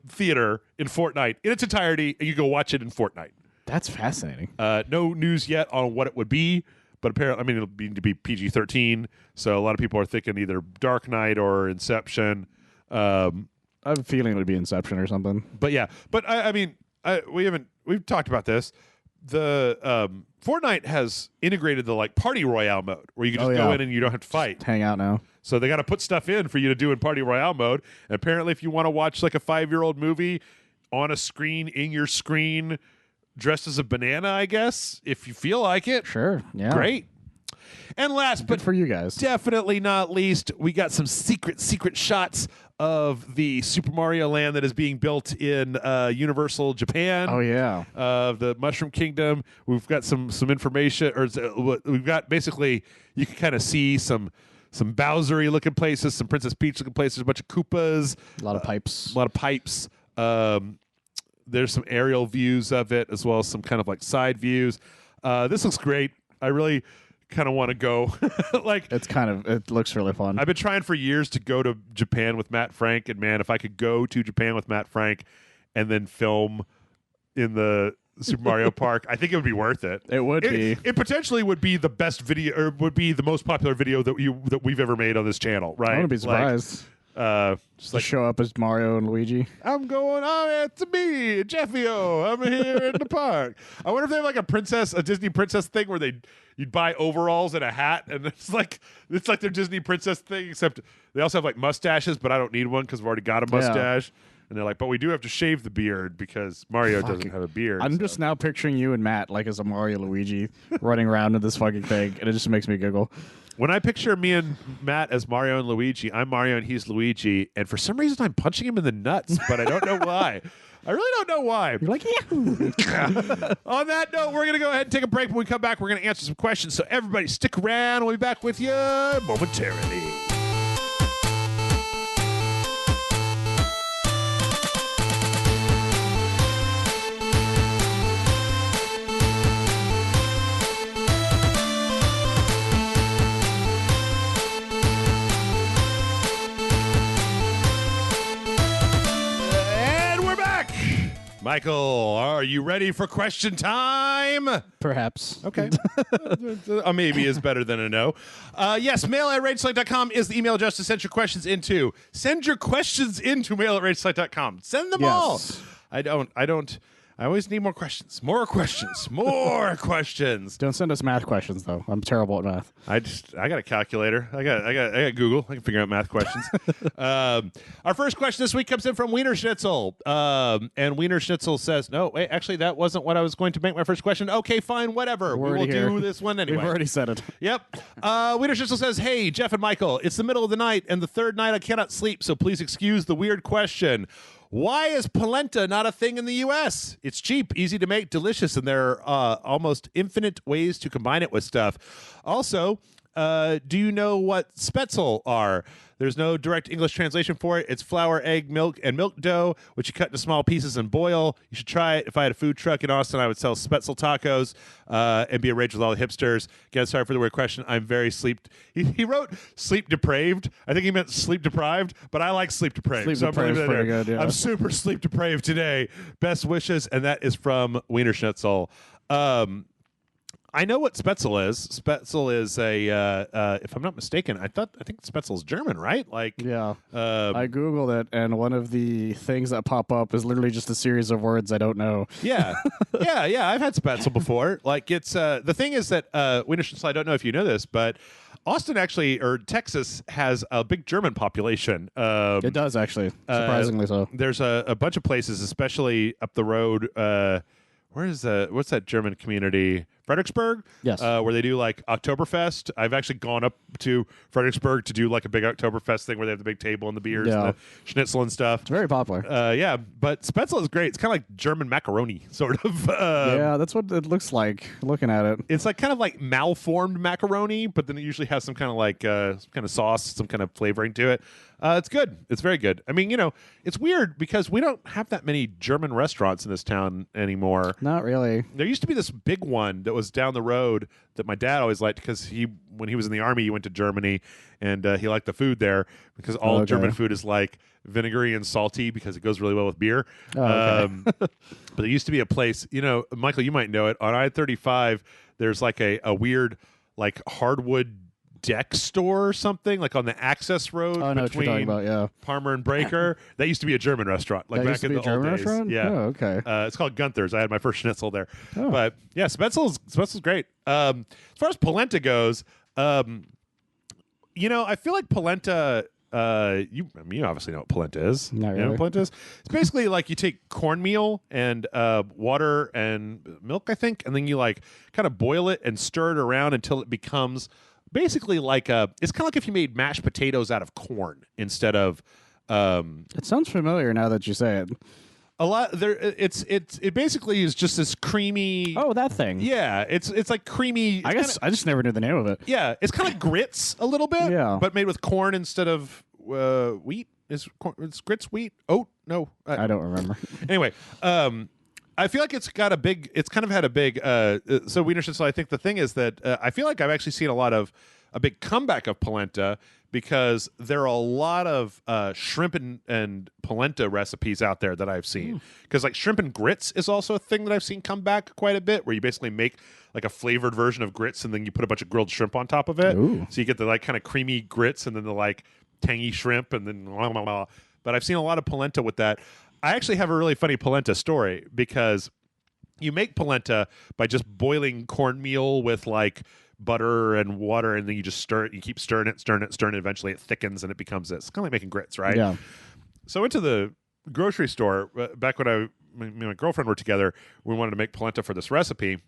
A: theater in Fortnite in its entirety, and you go watch it in Fortnite.
B: That's fascinating.
A: No news yet on what it would be. But apparently, I mean, it'll need to be PG-13, so a lot of people are thinking either Dark Knight or Inception.
B: I have a feeling it would be Inception or something.
A: But yeah, but I mean, we've talked about this. The Fortnite has integrated the like Party Royale mode, where you can just go in and you don't have to fight.
B: Just hang out now.
A: So they got to put stuff in for you to do in Party Royale mode. And apparently, if you want to watch like a 5-year-old movie on a screen in your screen, dressed as a banana, I guess, if you feel like it.
B: Sure. Yeah.
A: Great. And last but
B: for you guys,
A: definitely not least, we got some secret shots of the Super Mario Land that is being built in Universal Japan.
B: Oh yeah.
A: The Mushroom Kingdom. We've got some information, or we've got basically you can kind of see some Bowsery looking places, some Princess Peach looking places, a bunch of Koopas,
B: a lot of pipes.
A: There's some aerial views of it, as well as some kind of like side views. This looks great. I really kind of want to go.
B: It looks really fun.
A: I've been trying for years to go to Japan with Matt Frank, and man, if I could go to Japan with Matt Frank and then film in the Super Mario Park, I think it would be worth it.
B: It would be.
A: It potentially would be the best video, or would be the most popular video that we've ever made on this channel, right?
B: I wouldn't be surprised.
A: Just like
B: show up as Mario and Luigi.
A: I'm going, it's me, Jeffio. I'm here in the park. I wonder if they have like a Disney princess thing where you'd buy overalls and a hat, and it's like their Disney princess thing, except they also have like mustaches, but I don't need one because I've already got a mustache. Yeah. And they're like, but we do have to shave the beard because Mario doesn't have a beard.
B: I'm just now picturing you and Matt like as a Mario Luigi running around in this fucking thing, and it just makes me giggle.
A: When I picture me and Matt as Mario and Luigi, I'm Mario and he's Luigi, and for some reason I'm punching him in the nuts, but I don't know why. I really don't know why.
B: You're like, yahoo!
A: On that note, we're going to go ahead and take a break. When we come back, we're going to answer some questions. So everybody stick around. We'll be back with you momentarily. Michael, are you ready for question time?
B: Perhaps.
A: Okay. A maybe is better than a no. Yes, mail@rageslike.com is the email address to send your questions into. Send your questions into mail@rageslike.com. Send them all. I always need more questions. More questions. More questions.
B: Don't send us math questions, though. I'm terrible at math.
A: I got a calculator. I got Google. I can figure out math questions. Our first question this week comes in from Wiener Schnitzel. And Wiener Schnitzel says, no, wait, actually, that wasn't what I was going to make my first question. Okay, fine, whatever. We will do this one anyway.
B: We've already said it.
A: Yep. Wiener Schnitzel says, hey, Jeff and Michael, it's the middle of the night, and the third night I cannot sleep, so please excuse the weird question. Why is polenta not a thing in the U.S.? It's cheap, easy to make, delicious, and there are almost infinite ways to combine it with stuff. Also, do you know what spätzle are? There's no direct English translation for it. It's flour, egg, milk, and milk dough, which you cut into small pieces and boil. You should try it. If I had a food truck in Austin, I would sell spätzle tacos and be a rage with all the hipsters. Again, sorry for the weird question. I'm very He wrote sleep depraved. I think he meant sleep deprived, but I like sleep depraved.
B: Sleep depraved is pretty good, yeah.
A: I'm super sleep depraved today. Best wishes, and that is from Wiener Schnitzel. I know what spätzle is. Spätzle is if I'm not mistaken, I think spätzle is German, right? Like,
B: yeah. I Googled it, and one of the things that pop up is literally just a series of words I don't know.
A: Yeah. yeah. I've had spätzle before. Like, it's, the thing is that, Wiener Schnitzel, I don't know if you know this, but Austin or Texas has a big German population.
B: It does, actually, surprisingly so.
A: There's a bunch of places, especially up the road, what's that German community? Fredericksburg?
B: Yes.
A: Where they do like Oktoberfest. I've actually gone up to Fredericksburg to do like a big Oktoberfest thing where they have the big table and the beers and the schnitzel and stuff.
B: It's very popular.
A: Yeah, but spätzle is great. It's kind of like German macaroni, sort of.
B: Yeah, that's what it looks like looking at it.
A: It's like kind of like malformed macaroni, but then it usually has some kind of like some kind of sauce, some kind of flavoring to it. It's good. It's very good. I mean, it's weird because we don't have that many German restaurants in this town anymore.
B: Not really.
A: There used to be this big one that was down the road that my dad always liked because when he was in the Army, he went to Germany and he liked the food there because all German food is like vinegary and salty because it goes really well with beer. But there used to be a place, Michael, you might know it. On I-35, there's like a weird like hardwood deck store or something like on the access road between Parmer and Breaker. That used to be a German restaurant, like back in the old days.
B: Restaurant?
A: Yeah.
B: Oh, okay.
A: It's called Gunther's. I had my first schnitzel there. Oh. But yeah, spätzle's great. As far as polenta goes, I feel like polenta. You obviously know what polenta is.
B: Not really.
A: You know what polenta is? It's basically like you take cornmeal and water and milk, I think, and then you like kind of boil it and stir it around until it becomes basically like it's kind of like if you made mashed potatoes out of corn instead of.
B: It sounds familiar now that you say it.
A: A lot there. It basically is just this creamy.
B: Oh, that thing.
A: Yeah, it's like creamy.
B: I just never knew the name of it.
A: Yeah, it's kind of grits a little bit.
B: Yeah,
A: but made with corn instead of wheat. Is grits wheat? Oat? No,
B: I don't remember.
A: Anyway, I feel like it's kind of had a big. So Wiener Schnitzel. I think the thing is that I feel like I've actually seen a big comeback of polenta because there are a lot of shrimp and polenta recipes out there that I've seen. Because like shrimp and grits is also a thing that I've seen come back quite a bit, where you basically make like a flavored version of grits and then you put a bunch of grilled shrimp on top of it.
B: Ooh.
A: So you get the like kind of creamy grits and then the like tangy shrimp and then blah, blah, blah. But I've seen a lot of polenta with that. I actually have a really funny polenta story because you make polenta by just boiling cornmeal with like butter and water, and then you just stir it. You keep stirring it. Eventually, it thickens and it becomes this. It's kind of like making grits, right?
B: Yeah.
A: So I went to the grocery store back when me and my girlfriend were together. We wanted to make polenta for this recipe,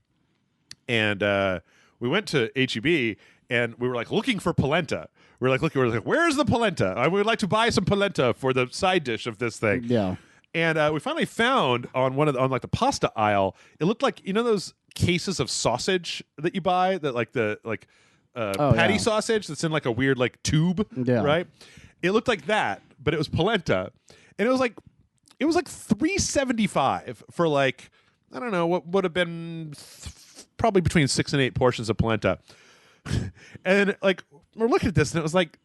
A: and we went to H-E-B, and we were like looking for polenta. We were like, where's the polenta? I would like to buy some polenta for the side dish of this thing.
B: Yeah.
A: And we finally found on like the pasta aisle, it looked like, you know, those cases of sausage that you buy that like patty sausage that's in like a weird like tube, right? It looked like that, but it was polenta, and it was like $3.75 for like, I don't know, what would have been probably between 6 and 8 portions of polenta. And like we're looking at this, and it was like,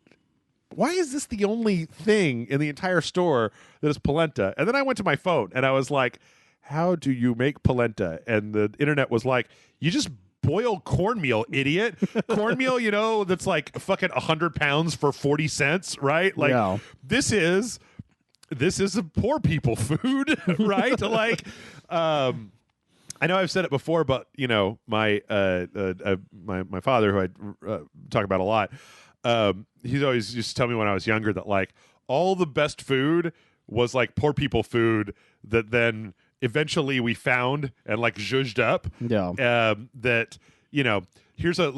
A: why is this the only thing in the entire store that is polenta? And then I went to my phone and I was like, how do you make polenta? And the internet was like, you just boil cornmeal, idiot. Cornmeal, you know, that's like fucking 100 pounds for 40 cents, right? Like this is a poor people food, right? Like, I know I've said it before, but you know, my father, who I talk about a lot, he's always used to tell me when I was younger that like all the best food was like poor people food that then eventually we found and like zhuzhed up. That, you know, here's a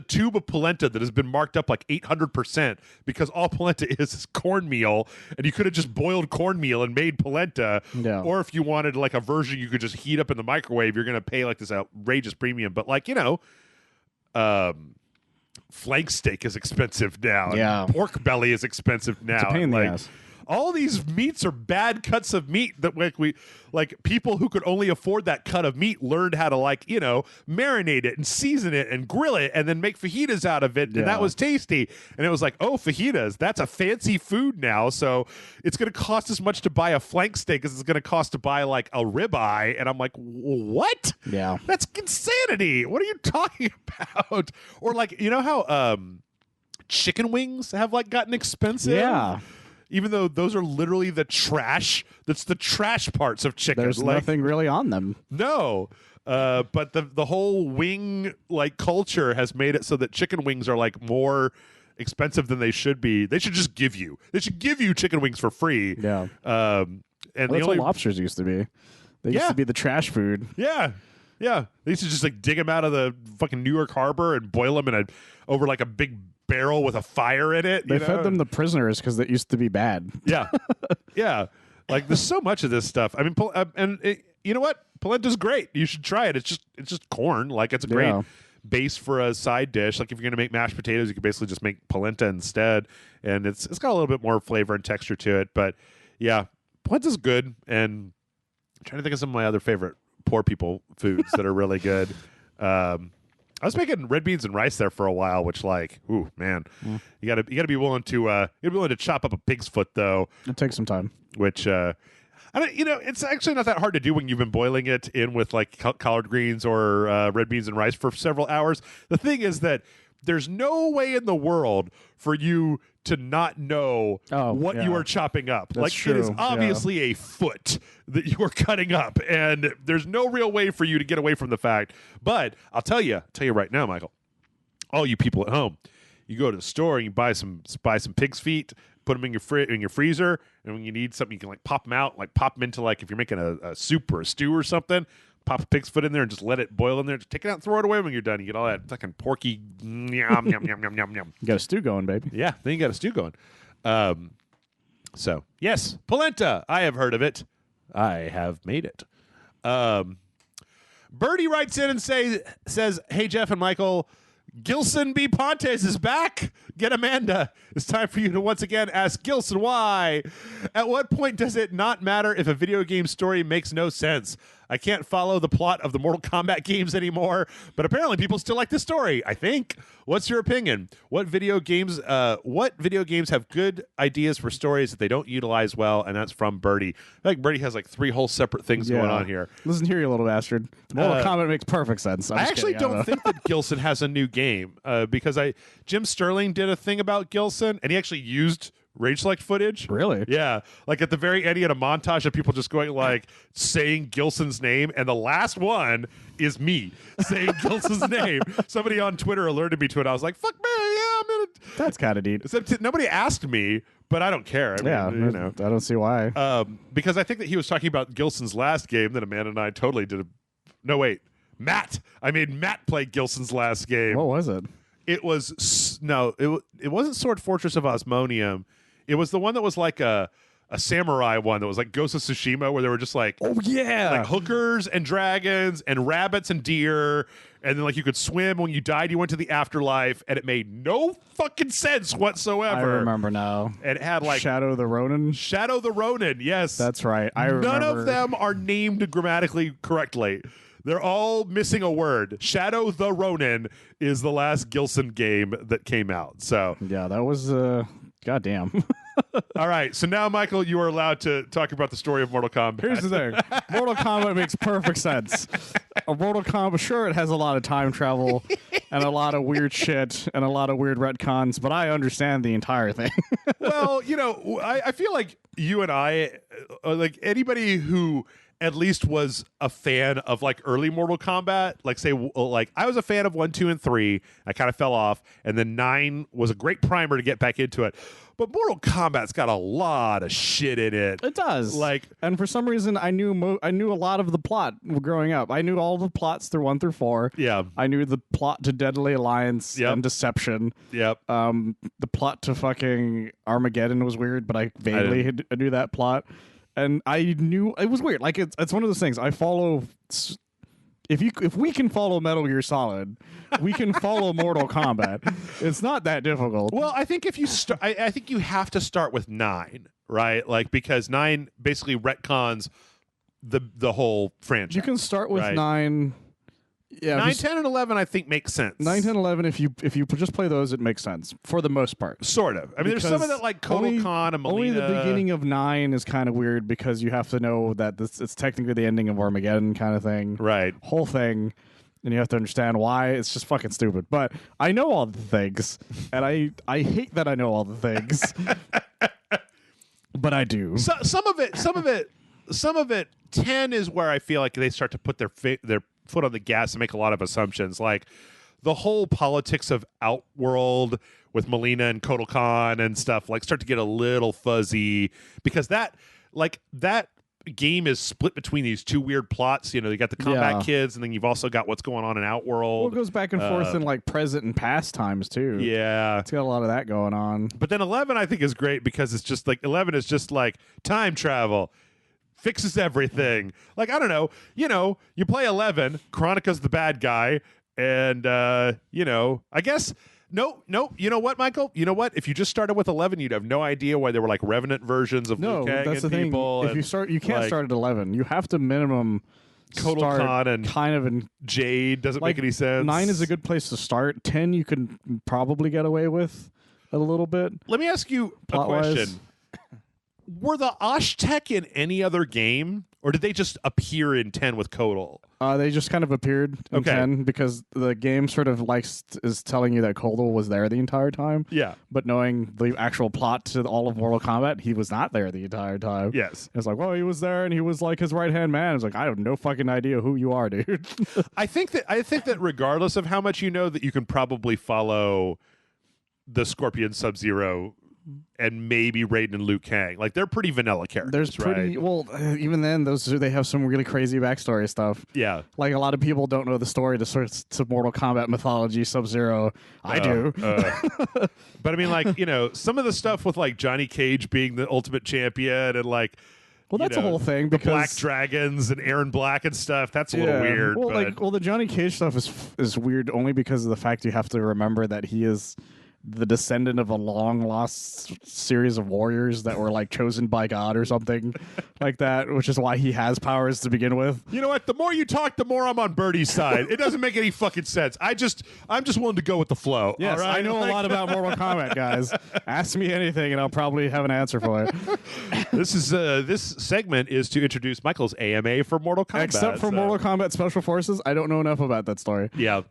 A: tube of polenta that has been marked up like 800% because all polenta is cornmeal, and you could have just boiled cornmeal and made polenta. Or if you wanted like a version you could just heat up in the microwave, you're going to pay like this outrageous premium. But like, you know, flank steak is expensive now. And pork belly is expensive now.
B: It's a pain in the ass.
A: All these meats are bad cuts of meat that like people who could only afford that cut of meat learned how to, like, you know, marinate it and season it and grill it and then make fajitas out of it. And that was tasty. And it was like, oh, fajitas, that's a fancy food now. So it's going to cost as much to buy a flank steak as it's going to cost to buy like a ribeye. And I'm like, what?
B: Yeah.
A: That's insanity. What are you talking about? Or like, you know how chicken wings have like gotten expensive?
B: Yeah.
A: Even though those are literally the trash. That's the trash parts of chicken.
B: There's
A: like,
B: nothing really on them.
A: No. But the whole wing like culture has made it so that chicken wings are like more expensive than they should be. They should just give you. They should give you chicken wings for free.
B: Yeah.
A: And
B: that's what lobsters used to be. They used to be the trash food.
A: Yeah. Yeah. They used to just like dig them out of the fucking New York Harbor and boil them over like a big barrel with a fire in it.
B: They fed them the prisoners because it used to be bad.
A: Yeah. Yeah. Like there's so much of this stuff. I mean, you know what? Polenta's great. You should try it. It's just corn. Like it's a great base for a side dish. Like if you're going to make mashed potatoes, you can basically just make polenta instead. And it's got a little bit more flavor and texture to it. But yeah, polenta's good. And I'm trying to think of some of my other favorite poor people foods that are really good. I was making red beans and rice there for a while, which, like, ooh, man, you gotta be willing to chop up a pig's foot, though.
B: It takes some time.
A: Which I don't, you know, it's actually not that hard to do when you've been boiling it in with like collard greens or red beans and rice for several hours. The thing is that there's no way in the world for you to not know what you are chopping up.
B: That's
A: like
B: true.
A: It is obviously a foot that you are cutting up, and there's no real way for you to get away from the fact. But I'll tell you right now, Michael, all you people at home, you go to the store and you buy some pig's feet, put them in your freezer, and when you need something, you can like pop them out, like pop them into like if you're making a soup or a stew or something. Pop a pig's foot in there and just let it boil in there. Just take it out and throw it away when you're done. You get all that fucking porky yum, yum, yum, yum, yum, yum.
B: You got a stew going, baby.
A: Yeah, then you got a stew going. So, yes, polenta. I have heard of it. I have made it. Birdie writes in and says, hey, Jeff and Michael, Gilson B. Pontes is back. Get Amanda. It's time for you to once again ask Gilson why. At what point does it not matter if a video game story makes no sense? I can't follow the plot of the Mortal Kombat games anymore, but apparently people still like the story, I think. What's your opinion? What video games have good ideas for stories that they don't utilize well? And that's from Birdie. I think Birdie has like 3 whole separate things going on here.
B: Listen here, you little bastard. Mortal Kombat makes perfect sense.
A: I actually don't think that Gilson has a new game because Jim Sterling did a thing about Gilson, and he actually used Rage Select footage.
B: Really?
A: Yeah. Like at the very end, he had a montage of people just going like saying Gilson's name, and the last one is me saying Gilson's name. Somebody on Twitter alerted me to it. I was like, "Fuck man, yeah, I'm gonna."
B: That's kind of neat.
A: Except nobody asked me, but I don't care. I mean, you know,
B: I don't see why.
A: because I think that he was talking about Gilson's last game that Amanda and I totally did. No, wait. Matt. I made Matt play Gilson's last game.
B: What was it?
A: It was it wasn't Sword Fortress of Osmonium. It was the one that was like a samurai one that was like Ghost of Tsushima, where they were just like,
B: oh yeah,
A: like hookers and dragons and rabbits and deer, and then like you could swim. When you died, you went to the afterlife, and it made no fucking sense whatsoever.
B: I remember now.
A: And it had like
B: Shadow the Ronin.
A: Shadow the Ronin, yes,
B: That's right. I remember.
A: None of them are named grammatically correctly. They're all missing a word. Shadow the Ronin is the last Gilson game that came out. So
B: yeah, that was goddamn.
A: all right, so now, Michael, you are allowed to talk about the story of Mortal Kombat.
B: Here's the thing. Mortal Kombat makes perfect sense. A Mortal Kombat, sure, it has a lot of time travel and a lot of weird shit and a lot of weird retcons, but I understand the entire thing.
A: Well, I feel like you and I, like anybody who at least was a fan of like early Mortal Kombat, like say, like I was a fan of 1, 2, and 3. I kind of fell off, and then 9 was a great primer to get back into it. But Mortal Kombat's got a lot of shit in it.
B: It does.
A: Like,
B: and for some reason, I knew a lot of the plot growing up. I knew all the plots through 1 through 4.
A: Yeah.
B: I knew the plot to Deadly Alliance
A: Yep.
B: and Deception.
A: Yep.
B: The plot to fucking Armageddon was weird, but I vaguely knew that plot. And I knew it was weird. Like it's one of those things. I follow. If we can follow Metal Gear Solid, we can follow Mortal Kombat. It's not that difficult.
A: Well, I think if you start, I think you have to start with 9, right? Like because 9 basically retcons the whole franchise.
B: You can start with
A: right?
B: 9. Yeah,
A: 9, 10, and 11, I think makes sense.
B: 9, 10, 11. If you just play those, it makes sense for the most part.
A: Sort of. I mean, there's some of that like Kotal Khan and Melina.
B: Only the beginning of 9 is kind of weird because you have to know that it's technically the ending of Armageddon kind of thing.
A: Right.
B: Whole thing. And you have to understand why. It's just fucking stupid. But I know all the things. And I hate that I know all the things. But I do.
A: So, some of it, 10 is where I feel like they start to put their foot on the gas and make a lot of assumptions. Like the whole politics of Outworld with Melina and Kotal Khan and stuff like start to get a little fuzzy because that game is split between these two weird plots. You got the combat kids, and then you've also got what's going on in Outworld.
B: Well, it goes back and forth in like present and past times too.
A: Yeah,
B: it's got a lot of that going on.
A: But then 11, I think, is great because it's just like 11 is just like time travel. Fixes everything. Like, I don't know. You play 11, Chronicles the bad guy, and, I guess, no. You know what, Michael? You know what? If you just started with 11, you'd have no idea why there were, like, Revenant versions of Liu Kang
B: that's
A: and
B: the
A: people.
B: Thing. If you start, you can't start at 11. You have to minimum
A: Kotal
B: start
A: Khan and
B: kind of in
A: Jade. Doesn't make any sense.
B: 9 is a good place to start. 10 you can probably get away with a little bit.
A: Let me ask you a question. Were the Osh-Tech in any other game, or did they just appear in 10 with Kotal?
B: They just kind of appeared in 10 because the game sort of is telling you that Kotal was there the entire time.
A: Yeah.
B: But knowing the actual plot to all of Mortal Kombat, he was not there the entire time.
A: Yes.
B: It's like, well, he was there and he was like his right-hand man. It's like, I have no fucking idea who you are, dude.
A: I think that regardless of how much you know, that you can probably follow the Scorpion, Sub-Zero, and maybe Raiden and Liu Kang. Like, they're pretty vanilla characters, right?
B: Well, even then, they have some really crazy backstory stuff.
A: Yeah.
B: Like, a lot of people don't know the story to Mortal Kombat mythology, Sub-Zero. I do.
A: But I mean, like, some of the stuff with, like, Johnny Cage being the ultimate champion and, like,
B: well, that's a whole thing because
A: the Black Dragons and Aaron Black and stuff. That's a little weird.
B: Well, the Johnny Cage stuff is weird only because of the fact you have to remember that he is the descendant of a long lost series of warriors that were like chosen by God or something like that, which is why he has powers to begin with.
A: You know what? The more you talk, the more I'm on Birdie's side. It doesn't make any fucking sense. I'm just willing to go with the flow.
B: Yes,
A: all right?
B: I know a lot about Mortal Kombat, guys. Ask me anything, and I'll probably have an answer for it.
A: This segment is to introduce Michael's AMA for Mortal Kombat.
B: Except for Mortal Kombat Special Forces, I don't know enough about that story.
A: Yeah.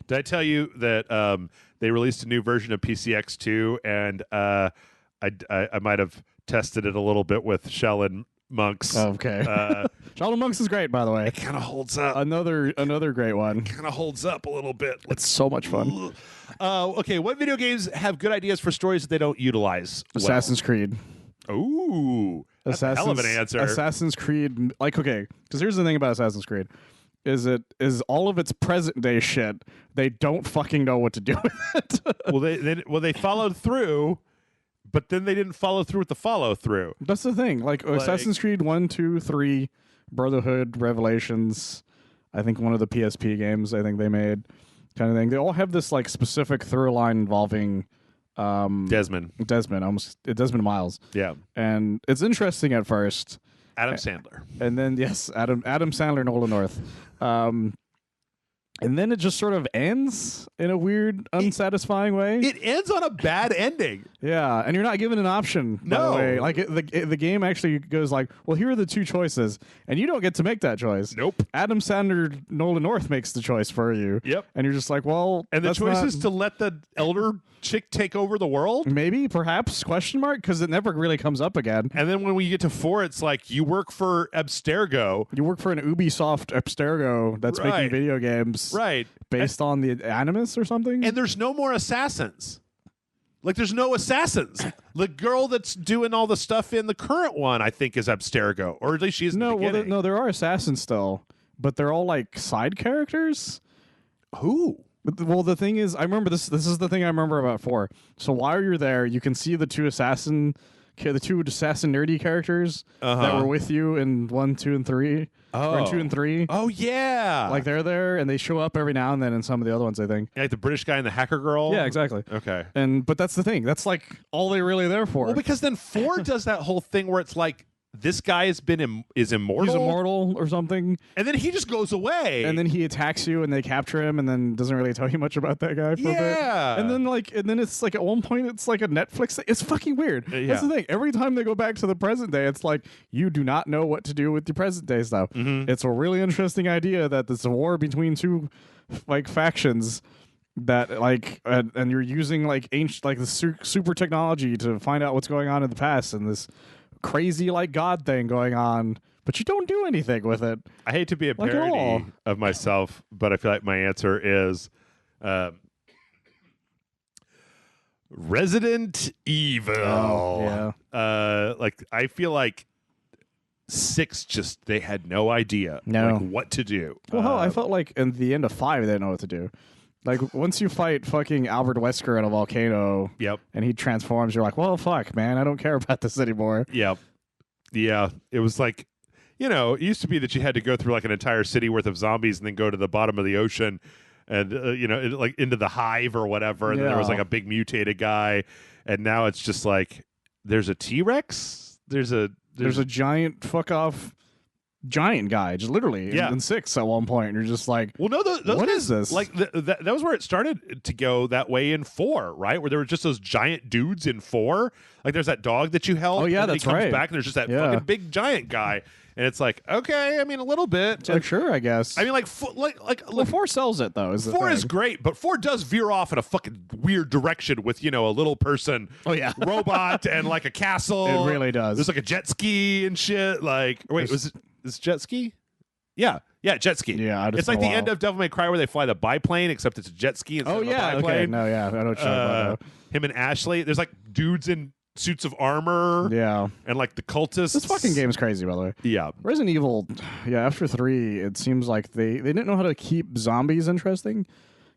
A: Did I tell you that they released a new version of PCX2, and I might have tested it a little bit with Shell and Monks.
B: Okay. Shell and Monks is great, by the way.
A: It kind of holds up.
B: Another great one.
A: Kind of holds up a little bit.
B: It's so much fun.
A: Okay, what video games have good ideas for stories that they don't utilize?
B: Assassin's Creed.
A: Ooh. That's a hell of an answer.
B: Assassin's Creed. Like, okay, because here's the thing about Assassin's Creed. is all of its present day shit. They don't fucking know what to do with it.
A: They followed through, but then they didn't follow through with the follow through.
B: That's the thing. Like Assassin's Creed 1, 2, 3, Brotherhood, Revelations, I think one of the PSP games I think they made, kind of thing. They all have this like specific through line involving
A: Desmond
B: Miles.
A: Yeah.
B: And it's interesting at first.
A: Adam Sandler.
B: And then yes, Adam Sandler, Nolan North. And then it just sort of ends in a weird, unsatisfying way.
A: It ends on a bad ending.
B: Yeah, and you're not given an option. By the way. Like the game actually goes like, well, here are the two choices, and you don't get to make that choice.
A: Nope.
B: Adam Sandler, Nolan North makes the choice for you.
A: Yep.
B: And you're just like, well,
A: and the choice is to let the elder chick take over the world.
B: Maybe, perhaps? Question mark? Because it never really comes up again.
A: And then when we get to 4, it's like you work for Abstergo.
B: You work for an Ubisoft Abstergo that's making video games.
A: Right.
B: Based on the Animus or something?
A: And there's no more assassins. Like, there's no assassins. The girl that's doing all the stuff in the current one, I think, is Abstergo. Or at least she's in the beginning.
B: No, there are assassins still. But they're all, like, side characters?
A: Who?
B: Well, the thing is, I remember this. This is the thing I remember about 4. So while you're there, you can see the two assassin nerdy characters that were with you in 1, 2, and 3. Or in 2 and 3.
A: Oh, yeah.
B: Like, they're there, and they show up every now and then in some of the other ones, I think.
A: Like the British guy and the hacker girl?
B: Yeah, exactly.
A: Okay.
B: But that's the thing. That's, like, all they're really there for.
A: Well, because then 4 does that whole thing where it's like, this guy is immortal.
B: He's immortal or something.
A: And then he just goes away.
B: And then he attacks you and they capture him and then doesn't really tell you much about that guy for a bit. And then it's like at one point it's like a Netflix thing. It's fucking weird. That's the thing. Every time they go back to the present day, it's like you do not know what to do with the present day stuff. Mm-hmm. It's a really interesting idea that there's a war between two like factions that like and you're using like ancient like the super technology to find out what's going on in the past and this crazy like God thing going on, but you don't do anything with it.
A: I hate to be a parody of myself, but I feel like my answer is Resident Evil.
B: Oh, yeah.
A: Like I feel like 6 just they had no idea like what to do.
B: Well, I felt like in the end of 5 they didn't know what to do. Like, once you fight fucking Albert Wesker in a volcano and he transforms, you're like, well, fuck, man, I don't care about this anymore.
A: Yep. Yeah. It was like, it used to be that you had to go through like an entire city worth of zombies and then go to the bottom of the ocean and, like into the hive or whatever. And then there was like a big mutated guy. And now it's just like, there's a T-Rex. There's a
B: giant giant guy, just literally in 6 at one point. And you're just like,
A: well, no, those
B: what
A: guys,
B: is this?
A: Like that was where it started to go that way in 4, right? Where there were just those giant dudes in 4. Like there's that dog that you held.
B: Oh yeah,
A: and
B: that's
A: he comes
B: right.
A: back and there's just that fucking big giant guy. And it's like, okay, I mean, a little bit.
B: It's like, sure, I guess.
A: I mean, like
B: 4 sells it though.
A: 4 is great, but 4 does veer off in a fucking weird direction with a little person, robot, and like a castle.
B: It really does.
A: There's like a jet ski and shit. Like, wait, is jet ski? Yeah, jet ski.
B: Yeah,
A: it's like the end of Devil May Cry where they fly the biplane, except it's a jet ski instead of a biplane.
B: Okay. No, yeah, I know what you're talking about.
A: Him and Ashley. There's like dudes in suits of armor.
B: Yeah,
A: and like the cultists.
B: This fucking game is crazy, by the way.
A: Yeah,
B: Resident Evil. Yeah, after 3, it seems like they didn't know how to keep zombies interesting,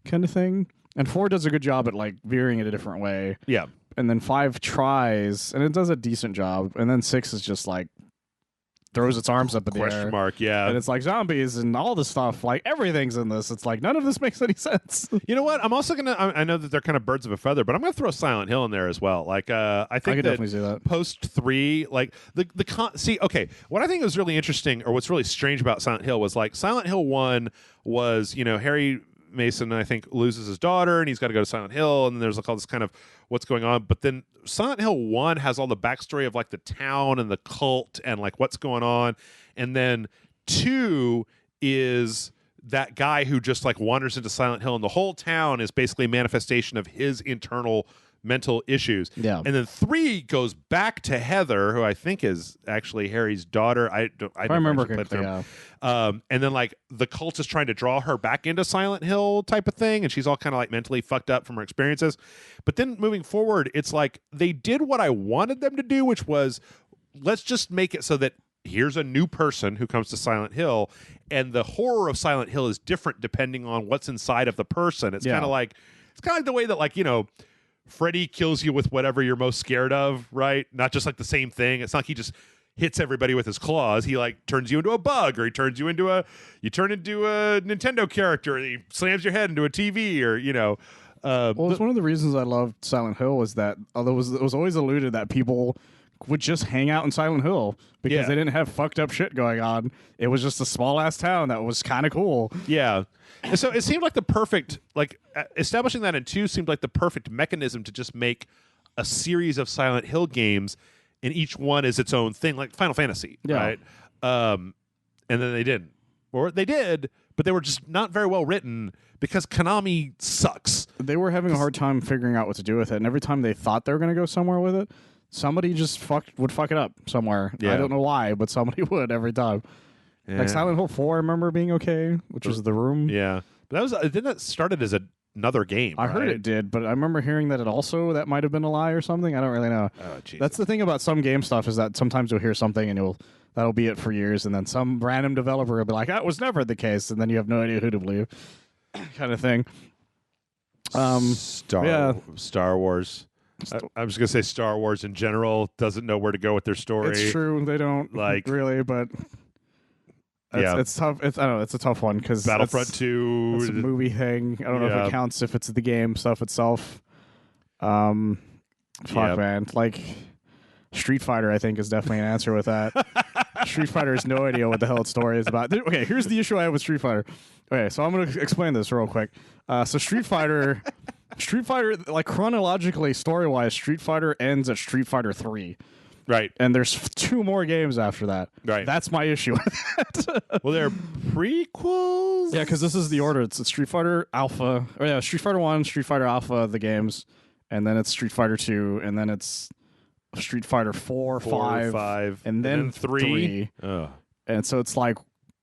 B: kind of thing. And 4 does a good job at like veering it a different way.
A: Yeah,
B: and then 5 tries, and it does a decent job. And then 6 is just like throws its arms up in the air.
A: Question mark, yeah.
B: And it's like zombies and all this stuff. Like, everything's in this. It's like, none of this makes any sense.
A: You know what? I'm also going to... I know that they're kind of birds of a feather, but I'm going to throw Silent Hill in there as well. Like, I think
B: I could definitely see that.
A: Post 3, like, see, okay, what I think was really interesting, or what's really strange about Silent Hill was, like, Silent Hill 1 was, Harry Mason, I think, loses his daughter, and he's got to go to Silent Hill, and there's like all this kind of what's going on. But then Silent Hill 1 has all the backstory of like the town and the cult and like what's going on. And then 2 is that guy who just like wanders into Silent Hill, and the whole town is basically a manifestation of his internal mental issues.
B: Yeah.
A: And then 3 goes back to Heather, who I think is actually Harry's daughter. I
B: remember correctly, yeah.
A: And then like the cult is trying to draw her back into Silent Hill type of thing, and she's all kind of like mentally fucked up from her experiences. But then moving forward, it's like they did what I wanted them to do, which was let's just make it so that here's a new person who comes to Silent Hill, and the horror of Silent Hill is different depending on what's inside of the person. It's kind of like the way that, like, you know, Freddy kills you with whatever you're most scared of, right? Not just like the same thing. It's not like he just hits everybody with his claws. He like turns you into a bug, or he turns you into a Nintendo character, and he slams your head into a TV, or, you know.
B: Well, it's one of the reasons I loved Silent Hill was that, although it was always alluded that people would just hang out in Silent Hill because they didn't have fucked up shit going on. It was just a small ass town that was kind of cool.
A: Yeah. And so it seemed like the perfect, like, establishing that in 2 seemed like the perfect mechanism to just make a series of Silent Hill games, and each one is its own thing, like Final Fantasy, right? And then they didn't. Or they did, but they were just not very well written because Konami sucks.
B: They were having a hard time figuring out what to do with it, and every time they thought they were going to go somewhere with it, somebody just would fuck it up somewhere. Yeah. I don't know why, but somebody would every time. Yeah. Like Silent Hill 4, I remember being okay, which was The Room.
A: Yeah. But didn't that started as another game,
B: I heard it did, but I remember hearing that that might have been a lie or something. I don't really know.
A: Oh, Jesus.
B: That's the thing about some game stuff, is that sometimes you'll hear something and that'll be it for years, and then some random developer will be like, that was never the case, and then you have no idea who to believe, kind of thing.
A: Star Wars. I'm just gonna say Star Wars in general doesn't know where to go with their story.
B: It's true, they don't really, but it's tough. I don't know. It's a tough one because
A: Battlefront 2.
B: It's a movie thing. I don't know if it counts if it's the game stuff itself. Man. Like Street Fighter, I think, is definitely an answer with that. Street Fighter has no idea what the hell its story is about. Okay, here's the issue I have with Street Fighter. Okay, so I'm going to explain this real quick. So Street Fighter, like chronologically, story-wise, Street Fighter ends at Street Fighter 3.
A: Right.
B: And there's 2 more games after that.
A: Right.
B: That's my issue with that.
A: Well, they're prequels?
B: Yeah, because this is the order. It's Street Fighter Alpha. Or yeah, Street Fighter 1, Street Fighter Alpha, the games. And then it's Street Fighter 2. And then it's Street Fighter 4, 5. And then 3. And so it's like,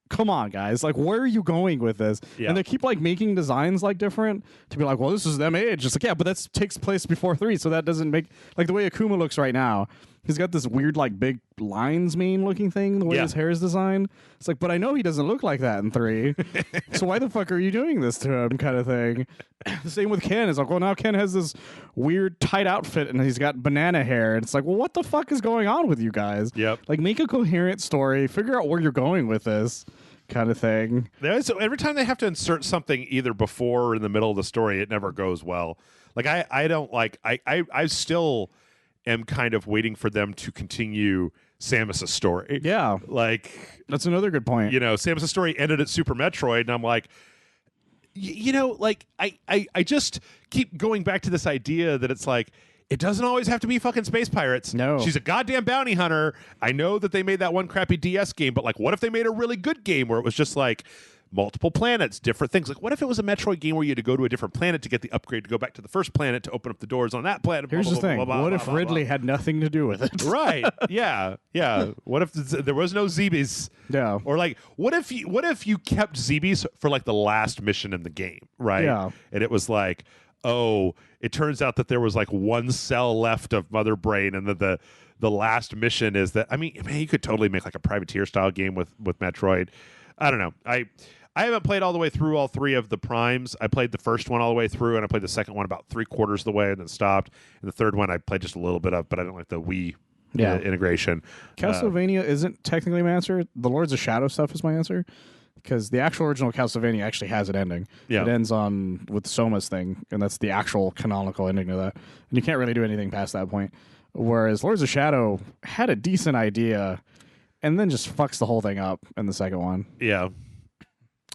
B: come on, guys. Like, where are you going with this? Yeah. And they keep, like, making designs, like, different to be like, well, this is them age. It's like, yeah, but that takes place before 3, so that doesn't make... Like, the way Akuma looks right now, he's got this weird, like, big lion's mane looking thing, the way his hair is designed. It's like, but I know he doesn't look like that in 3. So why the fuck are you doing this to him, kind of thing? The same with Ken. It's like, well, now Ken has this weird tight outfit, and he's got banana hair. And it's like, well, what the fuck is going on with you guys?
A: Yep.
B: Like, make a coherent story. Figure out where you're going with this, kind of thing.
A: So every time they have to insert something either before or in the middle of the story, it never goes well. Like, I don't like... I still am kind of waiting for them to continue Samus's story.
B: Yeah.
A: Like...
B: That's another good point.
A: You know, Samus's story ended at Super Metroid, and I'm like... You know, like, I just keep going back to this idea that it's like, it doesn't always have to be fucking space pirates.
B: No.
A: She's a goddamn bounty hunter. I know that they made that one crappy DS game, but, like, what if they made a really good game where it was just, like, multiple planets, different things? Like, what if it was a Metroid game where you had to go to a different planet to get the upgrade to go back to the first planet to open up the doors on that planet?
B: Here's the thing. What if Ridley had nothing to do with it?
A: Right. Yeah. Yeah. What if there was no Zebes?
B: Yeah.
A: Or, like, what if you kept Zebes for, like, the last mission in the game, right?
B: Yeah.
A: And it was like, oh, it turns out that there was, like, one cell left of Mother Brain, and that the last mission is that... I mean, man, you could totally make, like, a Privateer style game with Metroid. I don't know. I haven't played all the way through all 3 of the Primes. I played the first one all the way through, and I played the second one about 3/4 of the way and then stopped. And the third one I played just a little bit of, but I didn't like the Wii integration.
B: Castlevania isn't technically my answer. The Lords of Shadow stuff is my answer, because the actual original Castlevania actually has an ending. Yeah. It ends with Soma's thing, and that's the actual canonical ending to that. And you can't really do anything past that point. Whereas Lords of Shadow had a decent idea, and then just fucks the whole thing up in the second one.
A: Yeah.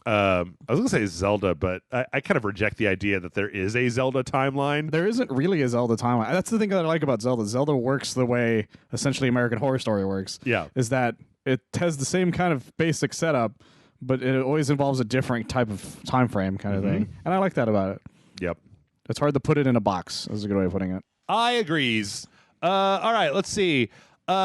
A: I was going to say Zelda, but I kind of reject the idea that there is a Zelda timeline.
B: There isn't really a Zelda timeline. That's the thing that I like about Zelda. Zelda works the way essentially American Horror Story works.
A: Yeah.
B: Is that it has the same kind of basic setup, but it always involves a different type of time frame kind of thing. And I like that about it.
A: Yep.
B: It's hard to put it in a box, is a good way of putting it.
A: I agrees. All right, let's see.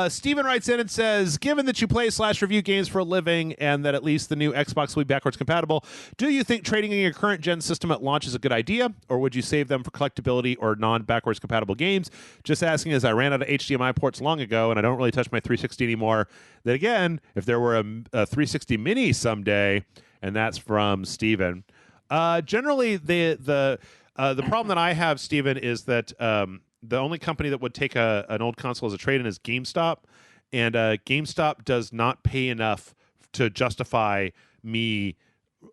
A: Steven writes in and says, given that you play/review games for a living and that at least the new Xbox will be backwards compatible, do you think trading in your current gen system at launch is a good idea, or would you save them for collectability or non-backwards compatible games? Just asking, as I ran out of HDMI ports long ago and I don't really touch my 360 anymore. Then again, if there were a 360 mini someday, and that's from Steven. Generally, the problem that I have, Steven, is that the only company that would take an old console as a trade-in is GameStop, and GameStop does not pay enough to justify me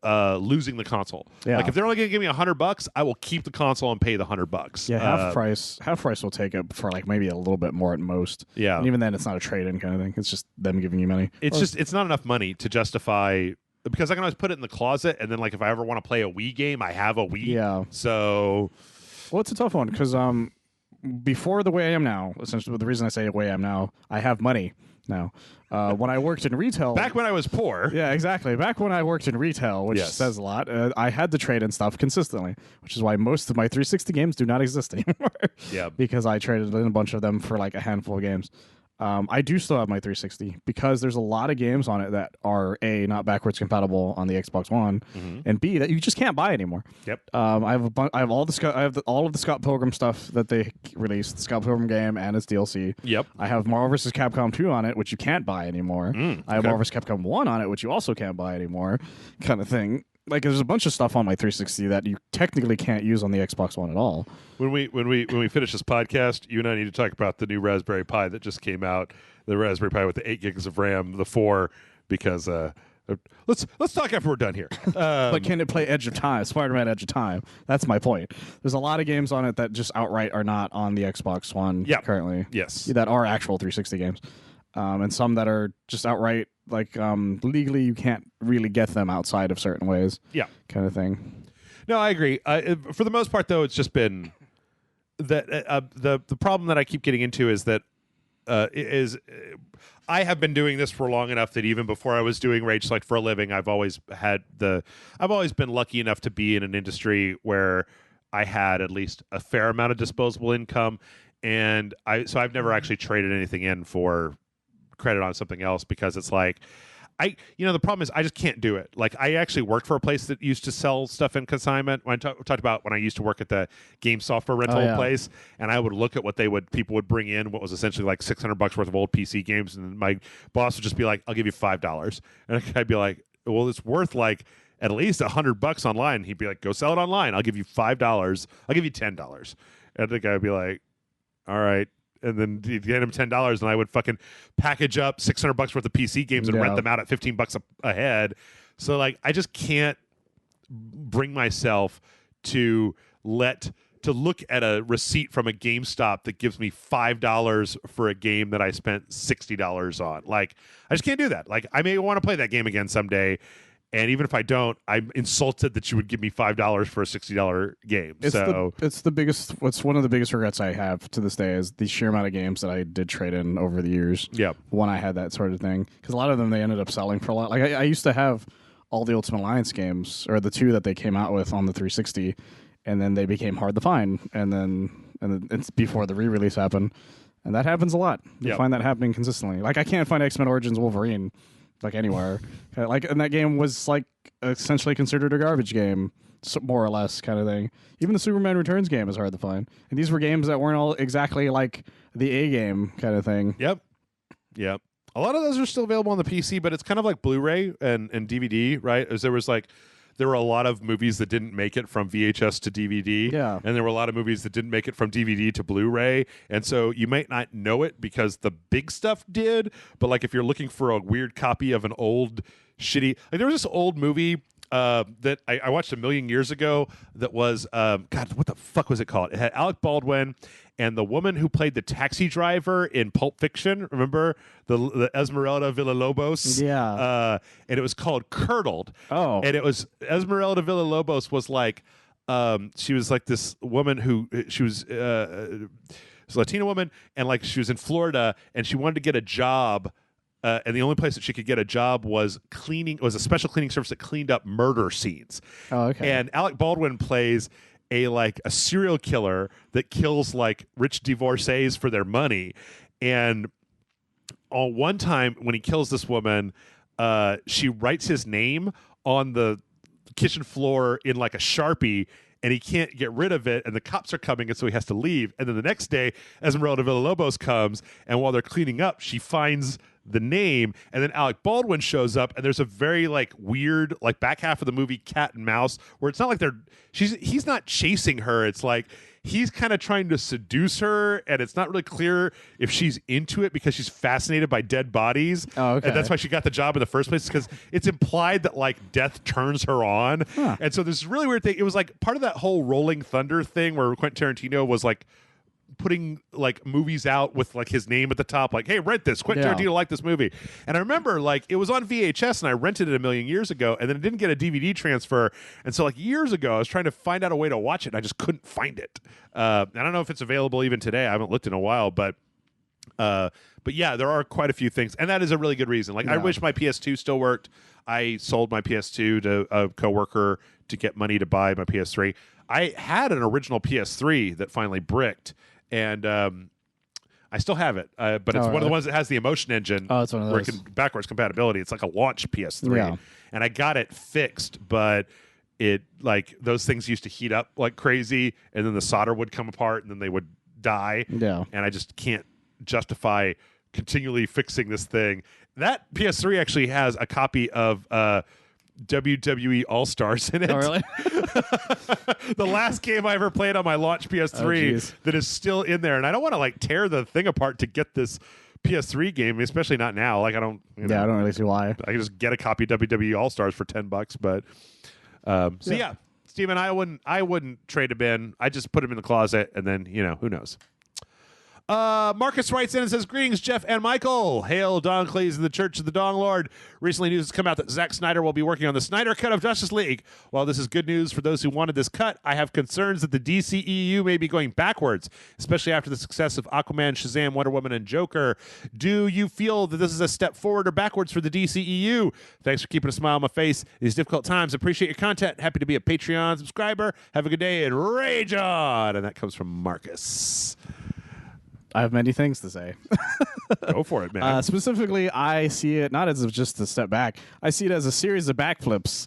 A: losing the console.
B: Yeah.
A: Like if they're only going to give me $100, I will keep the console and pay the $100.
B: Yeah, half price will take it for like maybe a little bit more at most.
A: Yeah,
B: and even then, it's not a trade-in kind of thing. It's just them giving you money.
A: It's not enough money to justify. Because I can always put it in the closet, and then like if I ever want to play a Wii game, I have a Wii.
B: Yeah.
A: So,
B: well, it's a tough one because before the way I am now, essentially the reason I say the way I am now, I have money now. When I worked in retail,
A: back when I was poor.
B: Yeah, exactly. Back when I worked in retail, which says a lot, I had to trade in stuff consistently, which is why most of my 360 games do not exist anymore.
A: Yeah,
B: because I traded in a bunch of them for like a handful of games. I do still have my 360 because there's a lot of games on it that are A, not backwards compatible on the Xbox One, and B, that you just can't buy anymore.
A: Yep.
B: I have all of the Scott Pilgrim stuff that they released, the Scott Pilgrim game and its DLC.
A: Yep.
B: I have Marvel vs. Capcom 2 on it, which you can't buy anymore. I have Marvel vs. Capcom 1 on it, which you also can't buy anymore, kind of thing. Like there's a bunch of stuff on my 360 that you technically can't use on the Xbox One at all.
A: When we finish this podcast, you and I need to talk about the new Raspberry Pi that just came out, the Raspberry Pi with the 8 gigs of RAM, the 4, because let's talk after we're done here.
B: But can it play Edge of Time, Spider-Man Edge of Time? That's my point. There's a lot of games on it that just outright are not on the Xbox One currently.
A: Yes.
B: That are actual 360 games. And some that are just outright like legally you can't really get them outside of certain ways. Yeah, kind of thing.
A: No, I agree. For the most part, though, it's just been that the problem that I keep getting into is that I have been doing this for long enough that even before I was doing Rage Select for a living, I've always been lucky enough to be in an industry where I had at least a fair amount of disposable income, and I've never actually traded anything in for credit on something else because it's like the problem is I just can't do it. Like I actually worked for a place that used to sell stuff in consignment. When I talked about when I used to work at the game software rental place, and I would look at what people would bring in, what was essentially like $600 worth of old PC games, and my boss would just be like, "I'll give you $5," and I'd be like, "Well, it's worth like at least $100 online." And he'd be like, "Go sell it online. I'll give you $5. I'll give you $10." And the guy would be like, "All right." And then he'd get him $10, and I would fucking package up $600 worth of PC games and rent them out at $15 a head. So like, I just can't bring myself to look at a receipt from a GameStop that gives me $5 for a game that I spent $60 on. Like, I just can't do that. Like, I may want to play that game again someday. And even if I don't, I'm insulted that you would give me $5 for a $60 game.
B: It's one of the biggest regrets I have to this day is the sheer amount of games that I did trade in over the years. Yeah, when I had that sort of thing, because a lot of them they ended up selling for a lot. Like I used to have all the Ultimate Alliance games, or the 2 that they came out with on the 360, and then they became hard to find, and then it's before the re-release happened, and that happens a lot. You find that happening consistently. Like I can't find X-Men Origins Wolverine. Like anywhere, and that game was like essentially considered a garbage game, more or less, kind of thing. Even the Superman Returns game is hard to find, and these were games that weren't all exactly like the A game kind of thing. Yep.
A: A lot of those are still available on the PC, but it's kind of like Blu-ray and DVD, right? As there were a lot of movies that didn't make it from VHS to DVD. Yeah. And there were a lot of movies that didn't make it from DVD to Blu-ray. And so you might not know it because the big stuff did. But like if you're looking for a weird copy of an old shitty... Like there was this old movie that I watched a million years ago that was... God, what the fuck was it called? It had Alec Baldwin and the woman who played the taxi driver in Pulp Fiction. Remember? The Esmeralda Villalobos? Yeah. And it was called Curdled. Oh. And it was... Esmeralda Villalobos was like... she was like this woman who... She was... a Latina woman, and like she was in Florida, and she wanted to get a job... and the only place that she could get a job was a special cleaning service that cleaned up murder scenes. Oh, okay. And Alec Baldwin plays a serial killer that kills like rich divorcees for their money. And on one time when he kills this woman, she writes his name on the kitchen floor in like a Sharpie, and he can't get rid of it, and the cops are coming, and so he has to leave. And then the next day, Esmeralda Villalobos comes, and while they're cleaning up, she finds the name, and then Alec Baldwin shows up, and there's a very like weird like back half of the movie cat and mouse where it's not like he's not chasing her. It's like he's kind of trying to seduce her, and it's not really clear if she's into it because she's fascinated by dead bodies.
B: Oh, okay.
A: And that's why she got the job in the first place, because it's implied that like death turns her on.
B: Huh.
A: And so this really weird thing. It was like part of that whole Rolling Thunder thing where Quentin Tarantino was like putting like movies out with like his name at the top, like, hey, rent this. Quentin Tarantino liked this movie. And I remember like it was on VHS and I rented it a million years ago, and then it didn't get a DVD transfer. And so like years ago, I was trying to find out a way to watch it, and I just couldn't find it. I don't know if it's available even today. I haven't looked in a while, but yeah, there are quite a few things, and that is a really good reason. Like, I wish my PS2 still worked. I sold my PS2 to a coworker to get money to buy my PS3. I had an original PS3 that finally bricked, and I still have it, but it's one of the ones that has the Emotion Engine.
B: Oh, it's one of those.
A: Where it can, backwards compatibility. It's like a launch PS3, and I got it fixed, but it like those things used to heat up like crazy, and then the solder would come apart, and then they would die.
B: Yeah,
A: and I just can't justify continually fixing this thing. That PS3 actually has a copy of WWE All-Stars in it.
B: Oh, really?
A: The last game I ever played on my launch PS3 that is still in there, and I don't want to like tear the thing apart to get this PS3 game, especially not now. Like I don't. I
B: don't really see why.
A: I can just get a copy of WWE All-Stars for $10, but yeah, Steven, I wouldn't trade him in. I just put him in the closet, and then who knows. Marcus writes in and says, greetings, Jeff and Michael. Hail Don Cleese and the Church of the Dong Lord. Recently, news has come out that Zack Snyder will be working on the Snyder Cut of Justice League. While this is good news for those who wanted this cut, I have concerns that the DCEU may be going backwards, especially after the success of Aquaman, Shazam, Wonder Woman, and Joker. Do you feel that this is a step forward or backwards for the DCEU? Thanks for keeping a smile on my face these difficult times. Appreciate your content. Happy to be a Patreon subscriber. Have a good day and rage on. And that comes from Marcus.
B: I have many things to say.
A: Go for it, man.
B: Specifically, I see it not as just a step back. I see it as a series of backflips.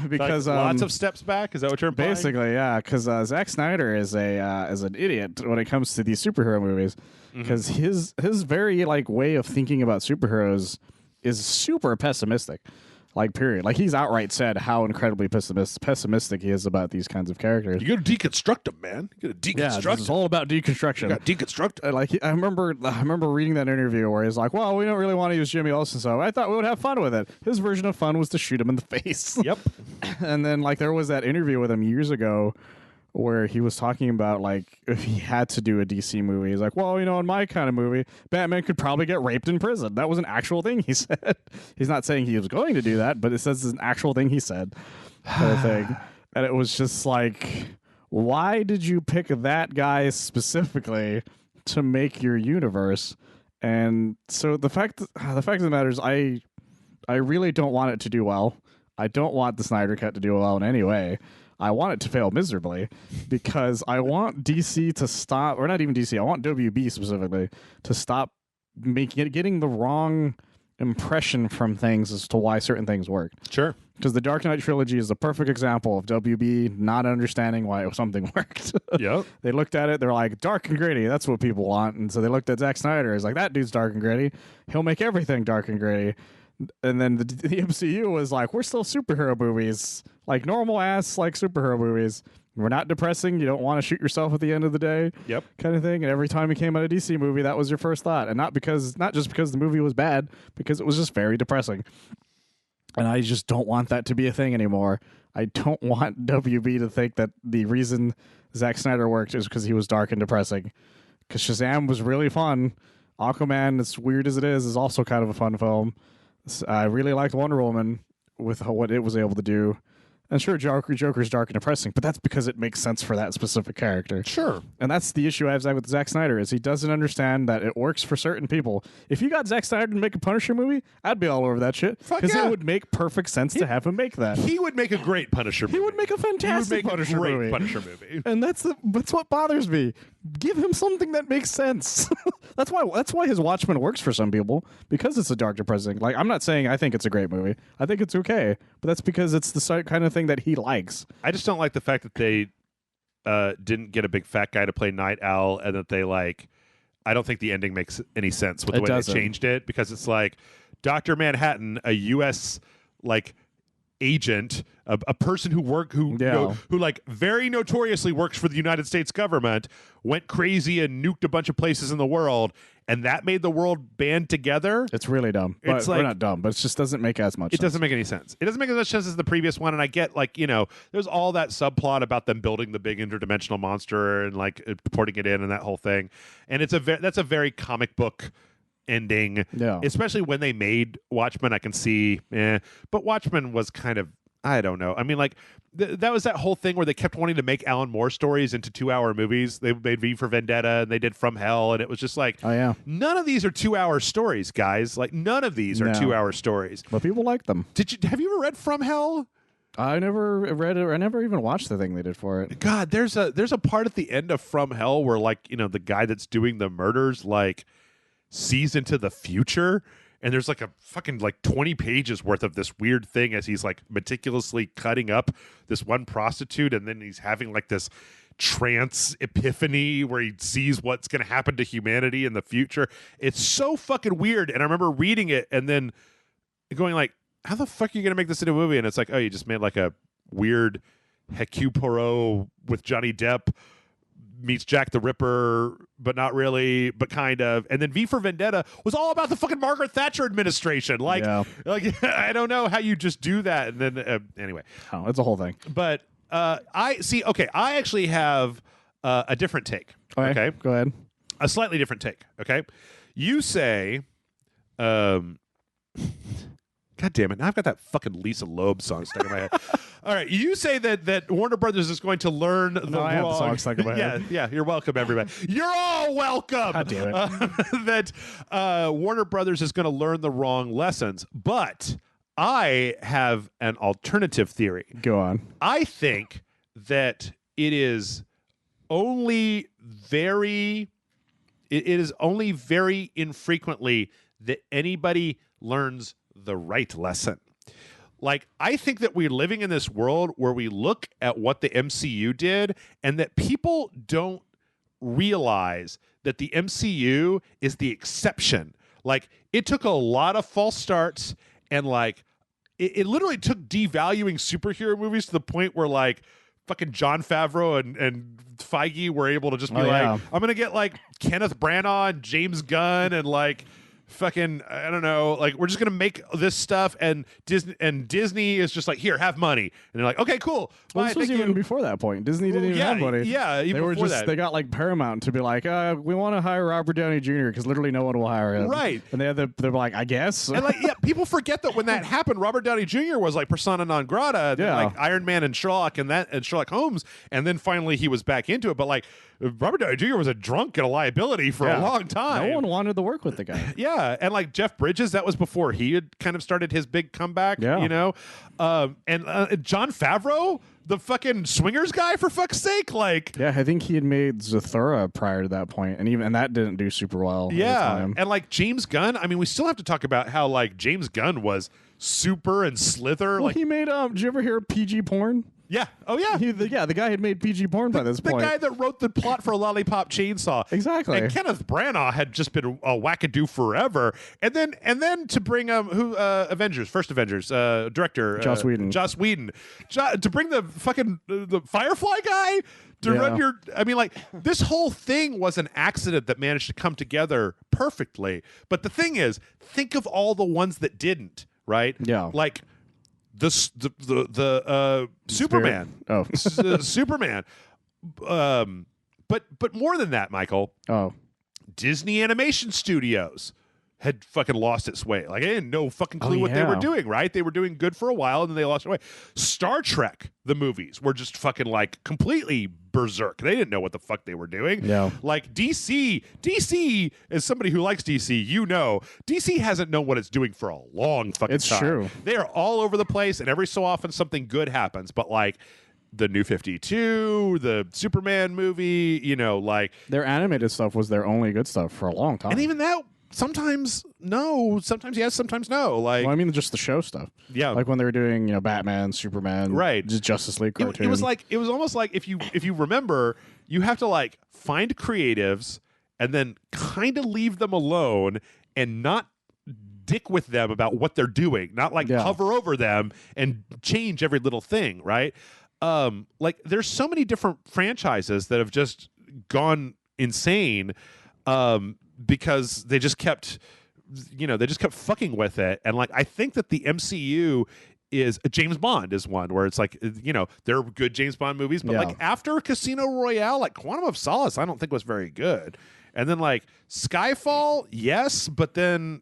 B: Because
A: like lots of steps back. Is that what you're implying?
B: Basically, yeah. Because Zack Snyder is an idiot when it comes to these superhero movies. Because his very like way of thinking about superheroes is super pessimistic. Like, period. Like, he's outright said how incredibly pessimistic he is about these kinds of characters.
A: You got to deconstruct them, man. You got to deconstruct them.
B: It's all about deconstruction.
A: You got to deconstruct them.
B: Like, I remember reading that interview where he's like, well, we don't really want to use Jimmy Olsen, so I thought we would have fun with it. His version of fun was to shoot him in the face.
A: Yep.
B: And then, like, there was that interview with him years ago where he was talking about, like, if he had to do a DC movie, he's like, well, in my kind of movie, Batman could probably get raped in prison. That was an actual thing he said. He's not saying he was going to do that, but it says it's an actual thing he said, kind of thing. And it was just like, why did you pick that guy specifically to make your universe? And so the fact of the matter is, I really don't want it to do well. I don't want the Snyder Cut to do well in any way. I want it to fail miserably because I want DC to stop, or not even DC, I want WB specifically to stop getting the wrong impression from things as to why certain things work.
A: Sure.
B: Because the Dark Knight trilogy is the perfect example of WB not understanding why something worked.
A: Yep.
B: They looked at it, they're like, dark and gritty, that's what people want. And so they looked at Zack Snyder, he's like, that dude's dark and gritty. He'll make everything dark and gritty. And then the MCU was like, we're still superhero movies, like normal ass like superhero movies. We're not depressing. You don't want to shoot yourself at the end of the day.
A: Yep.
B: Kind of thing. And every time you came out a DC movie, that was your first thought. And not just because the movie was bad, because it was just very depressing. And I just don't want that to be a thing anymore. I don't want WB to think that the reason Zack Snyder worked is because he was dark and depressing. Because Shazam was really fun. Aquaman, as weird as it is also kind of a fun film. I really liked Wonder Woman with what it was able to do. And sure, Joker's dark and depressing, but that's because it makes sense for that specific character.
A: Sure.
B: And that's the issue I have with Zack Snyder, is he doesn't understand that it works for certain people. If you got Zack Snyder to make a Punisher movie, I'd be all over that shit. Because it would make perfect sense to have him make that.
A: He would make a great Punisher movie.
B: He would make a fantastic Punisher movie.
A: Punisher movie.
B: And that's what bothers me. Give him something that makes sense. That's why his Watchmen works for some people, because it's a dark, depressing. Like, I'm not saying I think it's a great movie. I think it's okay, but that's because it's the kind of thing that he likes.
A: I just don't like the fact that they didn't get a big fat guy to play Night Owl, and that they like. I don't think the ending makes any sense with the way they changed it, because it's like Dr. Manhattan, a U.S. like agent, a person who like very notoriously works for the United States government, went crazy and nuked a bunch of places in the world, and that made the world band together.
B: It's really dumb. It's like, we're not dumb, but it just doesn't make as much sense.
A: It doesn't make any sense. It doesn't make as much sense as the previous one, and I get, like, there's all that subplot about them building the big interdimensional monster and like porting it in and that whole thing, and that's a very comic book ending, especially when they made Watchmen. I can see, but Watchmen was kind of, I don't know. I mean, like that was that whole thing where they kept wanting to make Alan Moore stories into 2-hour movies. They made V for Vendetta and they did From Hell, and it was just like, none of these are 2-hour stories, guys. Like, none of these are 2-hour stories.
B: But people like them.
A: Have you ever read From Hell?
B: I never read it, or I never even watched the thing they did for it.
A: God, there's a part at the end of From Hell where, like, the guy that's doing the murders, like, sees into the future, and there's like a fucking like 20 pages worth of this weird thing as he's like meticulously cutting up this one prostitute, and then he's having like this trance epiphany where he sees what's going to happen to humanity in the future. It's so fucking weird, and I remember reading it and then going like, how the fuck are you going to make this into a movie? And it's like, oh, you just made like a weird Hercule Poirot with Johnny Depp meets Jack the Ripper, but not really, but kind of. And then V for Vendetta was all about the fucking Margaret Thatcher administration. Like I don't know how you just do that. And then anyway,
B: it's a whole thing.
A: But I actually have a different take. Okay,
B: go ahead.
A: A slightly different take. Okay, you say, God damn it! Now I've got that fucking Lisa Loeb song stuck in my head. All right, you say that Warner Brothers is going to learn the wrong.
B: I have the song stuck in my head.
A: Yeah. You're welcome, everybody. You're all welcome.
B: God damn it.
A: That Warner Brothers is going to learn the wrong lessons, but I have an alternative theory.
B: Go on.
A: I think that it is only very infrequently that anybody learns the right lesson. Like, I think that we're living in this world where we look at what the MCU did, and that people don't realize that the MCU is the exception. Like, it took a lot of false starts, and like it literally took devaluing superhero movies to the point where like fucking Jon Favreau and Feige were able to just be I'm gonna get like Kenneth Branagh and James Gunn and like fucking, I don't know, like, we're just gonna make this stuff, and Disney is just like, here, have money, and they're like, okay, cool.
B: Well, this was even before that point. Disney didn't even have money.
A: Yeah, even before that.
B: They got like Paramount to be like, we want to hire Robert Downey Jr. because literally no one will hire him.
A: Right.
B: And they're like, I guess.
A: And like, people forget that when that happened, Robert Downey Jr. was like persona non grata, and like Iron Man and Sherlock and Sherlock Holmes, and then finally he was back into it. But like, Robert Downey Jr. was a drunk and a liability for a long time.
B: No one wanted to work with the guy.
A: Yeah, and like Jeff Bridges, that was before he had kind of started his big comeback.
B: Yeah.
A: And Jon Favreau, the fucking Swingers guy, for fuck's sake, like.
B: Yeah, I think he had made Zathura prior to that point, and that didn't do super well.
A: Yeah, and like James Gunn, I mean, we still have to talk about how like James Gunn was Super and Slither.
B: Well,
A: like
B: he made. Did you ever hear PG porn?
A: Yeah. Oh, yeah.
B: The guy had made PG porn by this point.
A: The guy that wrote the plot for Lollipop Chainsaw.
B: Exactly.
A: And Kenneth Branagh had just been a wackadoo forever. And then to bring First Avengers director
B: Joss Whedon.
A: To bring the fucking the Firefly guy to run I mean, like, this whole thing was an accident that managed to come together perfectly. But the thing is, think of all the ones that didn't, right?
B: Yeah.
A: Like the Superman. Superman. But more than that, Michael.
B: Oh.
A: Disney Animation Studios had fucking lost its way. Like, I didn't know fucking clue what they were doing, right? They were doing good for a while, and then they lost their way. Star Trek, the movies, were just fucking like completely berserk. They didn't know what the fuck they were doing.
B: Yeah.
A: Like DC, as somebody who likes DC, DC hasn't known what it's doing for a long fucking time.
B: It's true.
A: They are all over the place, and every so often something good happens. But like, the New 52, the Superman movie, like
B: Their animated stuff was their only good stuff for a long time.
A: and even that sometimes no, sometimes yes, sometimes no. Like
B: well, I mean, just the show stuff.
A: yeah.
B: Like when they were doing, Batman, Superman,
A: Right.
B: just Justice League cartoon.
A: It was almost like if you remember, you have to like find creatives and then kind of leave them alone and not dick with them about what they're doing, not like hover over them and change every little thing, right? Like there's so many different franchises that have just gone insane because they just kept fucking with it. And like I think that the MCU is James Bond is one where it's like they're good James Bond movies, but like after Casino Royale, like Quantum of Solace I don't think was very good. And then like Skyfall, yes, but then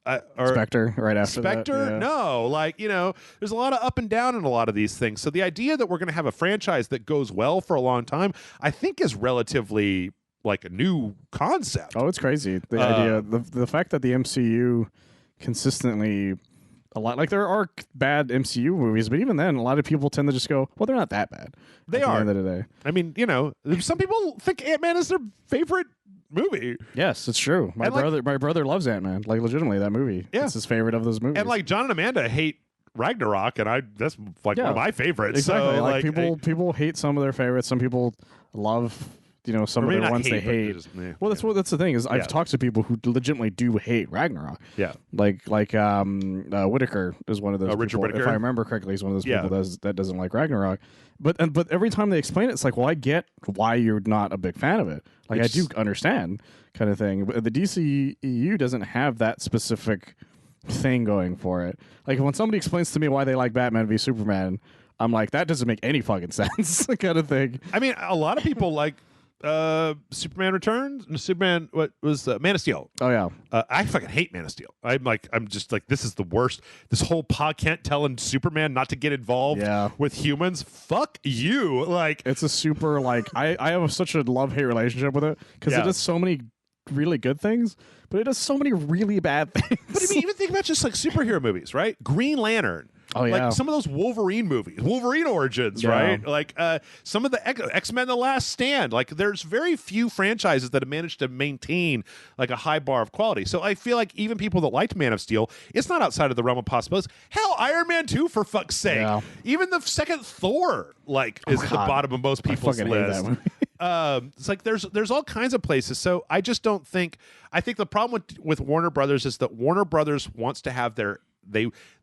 A: or
B: Spectre right after
A: Spectre,
B: that,
A: no, like there's a lot of up and down in a lot of these things. So the idea that we're going to have a franchise that goes well for a long time, I think, is relatively like a new concept.
B: Oh, it's crazy. The idea, the fact that the MCU consistently, a lot like there are bad MCU movies, but even then, a lot of people tend to just go, "Well, they're not that bad."
A: They
B: at
A: are.
B: the end of the day.
A: I mean, some people think Ant-Man is their favorite movie.
B: Yes, it's true. My brother loves Ant-Man. Like legitimately, that movie.
A: Yeah.
B: It's his favorite of those movies.
A: And like John and Amanda hate Ragnarok, and that's like one of my favorites.
B: Exactly.
A: So,
B: like people hate some of their favorites. Some people love some of the ones they hate. That's the thing is I've talked to people who legitimately do hate Ragnarok.
A: Yeah.
B: Like Whitaker is one of those
A: Richard
B: people.
A: Whitaker?
B: If I remember correctly, he's one of those people that doesn't like Ragnarok. But every time they explain it, it's like, well, I get why you're not a big fan of it. Like I do understand, kind of thing. But the DCEU doesn't have that specific thing going for it. Like when somebody explains to me why they like Batman v Superman, I'm like, that doesn't make any fucking sense, kind of thing.
A: I mean, a lot of people like Superman Returns, Superman. What was Man of Steel?
B: Oh yeah,
A: I fucking hate Man of Steel. I'm just like, this is the worst. This whole Pa Kent telling Superman not to get involved with humans. Fuck you. Like
B: it's a super like I have such a love-hate relationship with it because it does so many really good things, but it does so many really bad things.
A: But I mean, even think about just like superhero movies, right? Green Lantern.
B: Oh, yeah.
A: Like some of those Wolverine movies, Wolverine Origins, right? Like some of the X-Men The Last Stand. Like there's very few franchises that have managed to maintain like a high bar of quality. So I feel like even people that liked Man of Steel, it's not outside of the realm of possibilities. Hell, Iron Man 2, for fuck's sake. Yeah. Even the second Thor is at the bottom of most people's list. It's like there's all kinds of places. So I just don't think, I think the problem with Warner Brothers is that Warner Brothers wants to have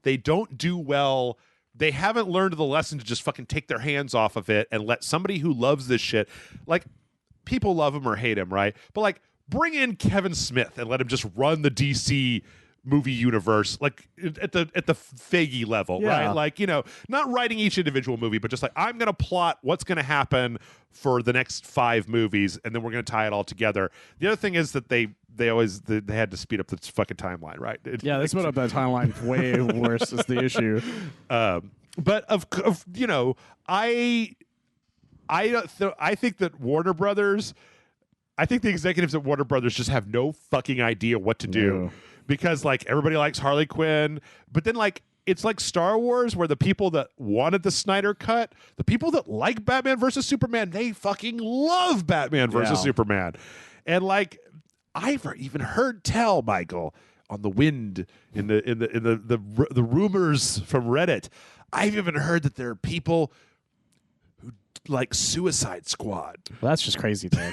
A: they don't do well. They haven't learned the lesson to just fucking take their hands off of it and let somebody who loves this shit, like people love him or hate him, right? But like bring in Kevin Smith and let him just run the DC movie universe, like at the Feige level, right? Like, not writing each individual movie, but just like, I'm going to plot what's going to happen for the next 5 movies, and then we're going to tie it all together. The other thing is that they had to speed up the fucking timeline, right?
B: They sped up that timeline way worse is the issue.
A: But I think that Warner Brothers, I think the executives at Warner Brothers just have no fucking idea what to do.
B: No.
A: Because like everybody likes Harley Quinn, but then like it's like Star Wars where the people that wanted the Snyder cut, the people that like Batman versus Superman, they fucking love Batman versus Superman. And like I've even heard tell, Michael, on the wind in the rumors from Reddit, I've even heard that there are people who like Suicide Squad.
B: Well, that's just crazy, Ted.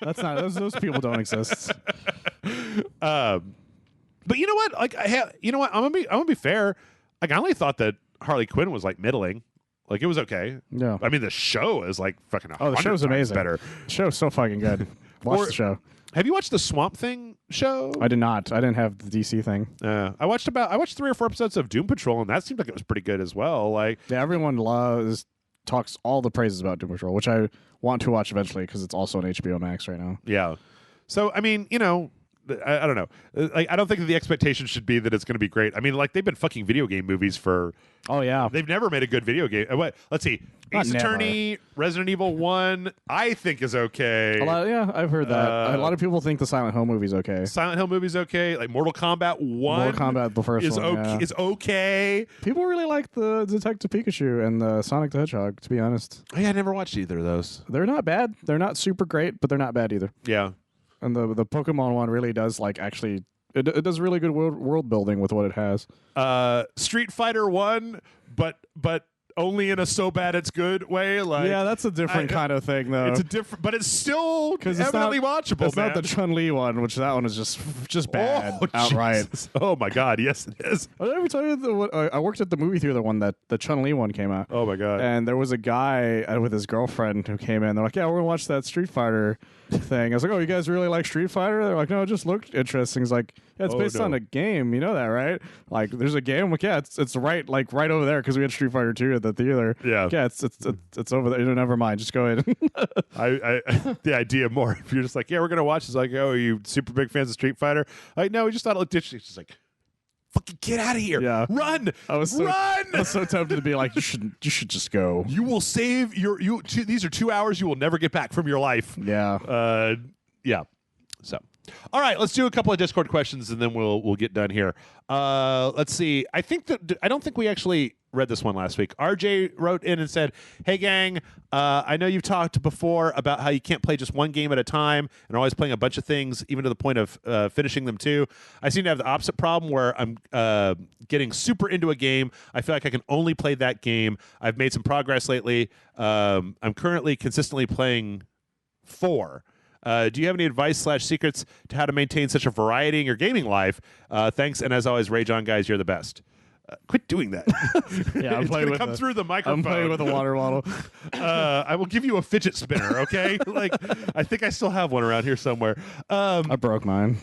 B: That's not those people don't exist.
A: But you know what? Like, I'm gonna be fair. Like, I only thought that Harley Quinn was like middling. Like, it was okay.
B: Yeah.
A: I mean, the show is like fucking.
B: The show's amazing.
A: Better.
B: The show's so fucking good. Watch the show.
A: Have you watched the Swamp Thing show?
B: I did not. I didn't have the DC thing.
A: I watched 3 or 4 episodes of Doom Patrol, and that seemed like it was pretty good as well. Like,
B: everyone talks all the praises about Doom Patrol, which I want to watch eventually because it's also on HBO Max right now.
A: Yeah. So I mean, I don't know. Like, I don't think that the expectation should be that it's going to be great. I mean, like, they've been fucking video game movies for.
B: Oh yeah,
A: They've never made a good video game. What? Let's see.
B: Not
A: Ace Attorney, Resident Evil 1, I think is okay.
B: yeah, I've heard that. A lot of people think the Silent Hill movie's okay.
A: Silent Hill movie's okay. Like Mortal Kombat 1.
B: Mortal Kombat, the first
A: is
B: one,
A: okay.
B: yeah.
A: Is okay.
B: People really like the Detective Pikachu and the Sonic the Hedgehog, to be honest.
A: Oh, yeah, I never watched either of those.
B: They're not bad. They're not super great, but they're not bad either.
A: Yeah.
B: And the Pokemon one really does like actually it does really good world building with what it has.
A: Street Fighter 1, but only in a so bad it's good way. Like,
B: yeah, that's a different kind of thing, though.
A: It's a different, but it's still evidently watchable.
B: It's not the Chun-Li one, which that one is just bad outright.
A: Jesus. Oh my god, yes it is.
B: Did I ever tell you I worked at the movie theater when the Chun-Li one came out?
A: Oh my god.
B: And there was a guy with his girlfriend who came in. They're like, "Yeah, we're gonna watch that Street Fighter thing." I was like, "Oh, you guys really like Street Fighter?" They're like, "No, it just looked interesting." He's like, "Yeah, it's based on a game. You know that, right? Like, there's a game. Like, yeah, it's right over there because we had Street Fighter 2 at the theater. Yeah, it's over there. Never mind. Just go ahead."
A: I the idea more if you're just like, yeah, we're gonna watch. It's like, oh, are you super big fans of Street Fighter? Like, no, we just thought it looked interesting. It's just like, fucking get out of here.
B: Yeah.
A: Run.
B: I was so tempted to be like, you should just go.
A: You will save these are 2 hours you will never get back from your life.
B: Yeah.
A: Yeah. So, all right, let's do a couple of Discord questions and then we'll get done here. Let's see. I don't think we actually read this one last week. RJ wrote in and said, "Hey gang, I know you've talked before about how you can't play just one game at a time and are always playing a bunch of things, even to the point of finishing them too. I seem to have the opposite problem where I'm getting super into a game. I feel like I can only play that game. I've made some progress lately. I'm currently consistently playing 4. Do you have any advice / secrets to how to maintain such a variety in your gaming life? Thanks, and as always, Rage On, guys, you're the best." Quit doing that.
B: Yeah, I'm
A: it's
B: playing
A: gonna come through the microphone.
B: I'm playing with a water bottle.
A: I will give you a fidget spinner, okay? Like, I think I still have one around here somewhere.
B: I broke mine.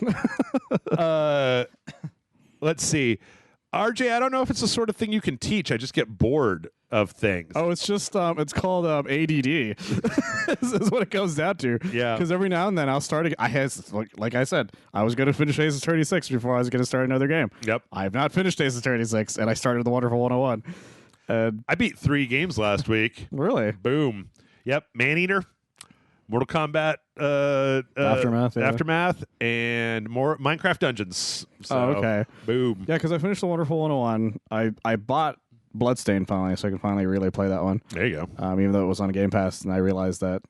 A: Let's see. RJ, I don't know if it's the sort of thing you can teach. I just get bored of things.
B: Oh, it's just it's called ADD. This is what it comes down to.
A: Yeah.
B: Because every now and then I'll start. Like I said, I was going to finish Ace Attorney 6 before I was going to start another game.
A: Yep.
B: I have not finished Ace Attorney 6, and I started The Wonderful 101.
A: I beat 3 games last week.
B: Really?
A: Boom. Yep. Maneater, Mortal Kombat, Aftermath, and more Minecraft Dungeons. So,
B: okay.
A: Boom.
B: Yeah, because I finished The Wonderful 101. I bought Bloodstained finally, so I can finally really play that one.
A: There you go.
B: Even though it was on Game Pass, and I realized that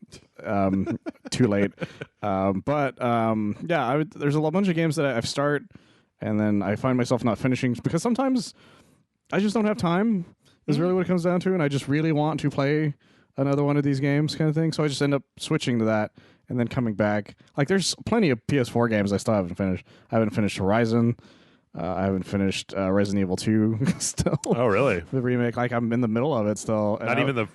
B: too late. There's a bunch of games that I've start, and then I find myself not finishing because sometimes I just don't have time. Is really what it comes down to, and I just really want to play another one of these games, kind of thing. So I just end up switching to that and then coming back. Like, there's plenty of PS4 games I still haven't finished. I haven't finished Horizon. I haven't finished Resident Evil 2 still.
A: Oh, really?
B: The remake. Like, I'm in the middle of it still.
A: Not even the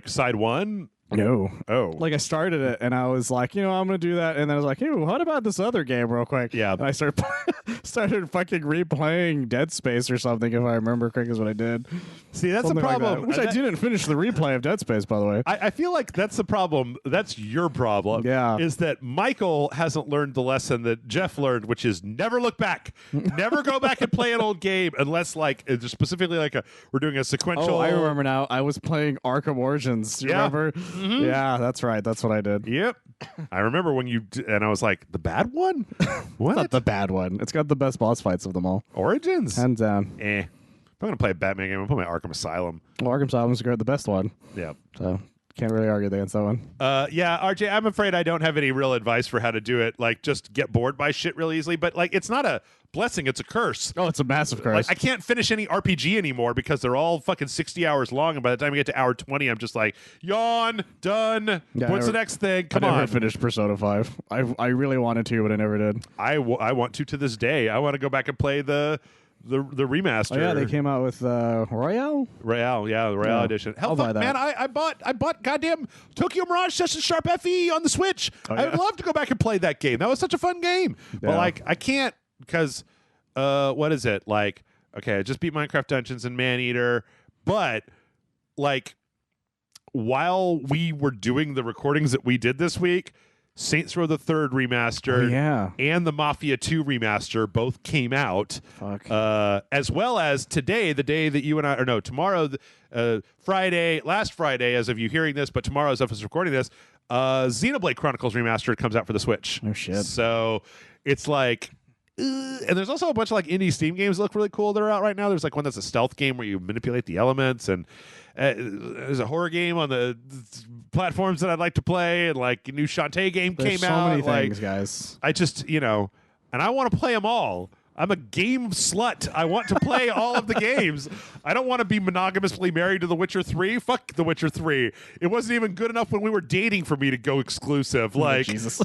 A: side one?
B: No.
A: Oh.
B: Like, I started it, and I was like, I'm going to do that. And then I was like, what about this other game real quick?
A: Yeah.
B: And I started fucking replaying Dead Space or something, if I remember correctly is what I did.
A: See, that's
B: Something
A: the problem.
B: Like Which I didn't finish the replay of Dead Space, by the way.
A: I feel like that's the problem. That's your problem.
B: Yeah.
A: Is that Michael hasn't learned the lesson that Jeff learned, which is never look back. Never go back and play an old game unless, like, it's specifically like we're doing a sequential.
B: Oh, I remember now. I was playing Arkham Origins. Do you remember?
A: Mm-hmm.
B: Yeah, that's right. That's what I did.
A: Yep. I remember when and I was like, the bad one? What?
B: Not the bad one. It's got the best boss fights of them all.
A: Origins?
B: Hands down.
A: If I'm going to play a Batman game, I'm going to play Arkham Asylum.
B: Well, Arkham Asylum's the best one.
A: Yeah.
B: So can't really argue against that one.
A: Yeah, RJ, I'm afraid I don't have any real advice for how to do it. Like, just get bored by shit really easily. But, like, it's not a blessing, it's a curse.
B: Oh, it's a massive curse.
A: Like, I can't finish any RPG anymore because they're all fucking 60 hours long. And by the time we get to hour 20, I'm just like, yawn, done.
B: Yeah,
A: What's the next thing? Come
B: I
A: on.
B: never finished Persona 5. I really wanted to, but I never did.
A: I want to this day. I want to go back and play the remaster.
B: Oh yeah, they came out with Royale.
A: Royale, yeah, the Royale edition. Hell,
B: I'll buy that.
A: Man, I bought goddamn Tokyo Mirage Session Sharp FE on the Switch. I would love to go back and play that game. That was such a fun game. But like, I can't because what is it? Like, okay, I just beat Minecraft Dungeons and Maneater, but like while we were doing the recordings that we did this week, Saints Row the Third Remastered, and the Mafia 2 Remaster both came out.
B: Fuck.
A: As well as today, the day that you and I, or no, tomorrow, Friday, last Friday, as of you hearing this, but tomorrow as of us recording this, Xenoblade Chronicles Remastered comes out for the Switch.
B: Oh shit.
A: So it's like, and there's also a bunch of like indie Steam games that look really cool that are out right now. There's like one that's a stealth game where you manipulate the elements, and there's a horror game on the platforms that I'd like to play, and like a new Shantae game came out.
B: There's so many
A: like,
B: things, guys.
A: I just, and I want to play them all. I'm a game slut. I want to play all of the games. I don't want to be monogamously married to The Witcher 3. Fuck The Witcher 3. It wasn't even good enough when we were dating for me to go exclusive. Like,
B: Jesus.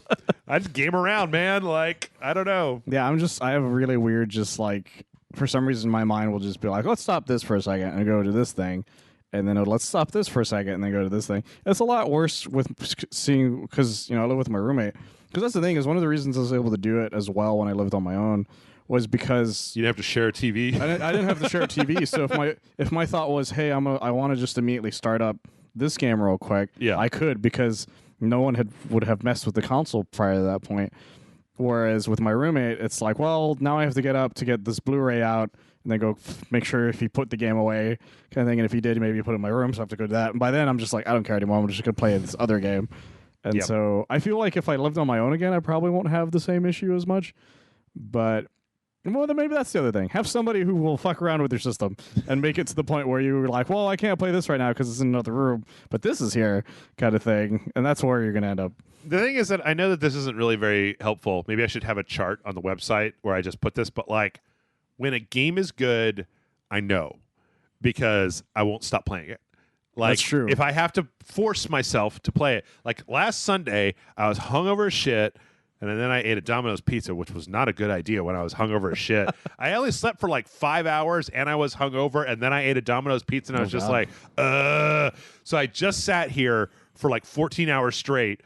A: I just game around, man. Like, I don't know.
B: Yeah, I have a really weird, just like, for some reason my mind will just be like, let's stop this for a second and go to this thing. And then let's stop this for a second and then go to this thing. It's a lot worse with seeing, because, I live with my roommate. Because that's the thing, is one of the reasons I was able to do it as well when I lived on my own was because
A: you didn't have to share a TV.
B: I didn't have to share a TV. So if my thought was, hey, I want to just immediately start up this game real quick, I could, because no one would have messed with the console prior to that point. Whereas with my roommate, it's like, well, now I have to get up to get this Blu-ray out and then go make sure if he put the game away, kind of thing. And if he did, maybe put it in my room, so I have to go do that. And by then, I'm just like, I don't care anymore. I'm just going to play this other game. And so I feel like if I lived on my own again, I probably won't have the same issue as much. But well, then maybe that's the other thing. Have somebody who will fuck around with your system and make it to the point where you're like, well, I can't play this right now because it's in another room, but this is here, kind of thing. And that's where you're going to end up.
A: The thing is that I know that this isn't really very helpful. Maybe I should have a chart on the website where I just put this, but like when a game is good, I know because I won't stop playing it. Like,
B: that's true.
A: If I have to force myself to play it, like last Sunday, I was hungover as shit. And then I ate a Domino's pizza, which was not a good idea when I was hungover as shit. I only slept for like 5 hours, and I was hungover, and then I ate a Domino's pizza, and I was just like, So I just sat here for like 14 hours straight,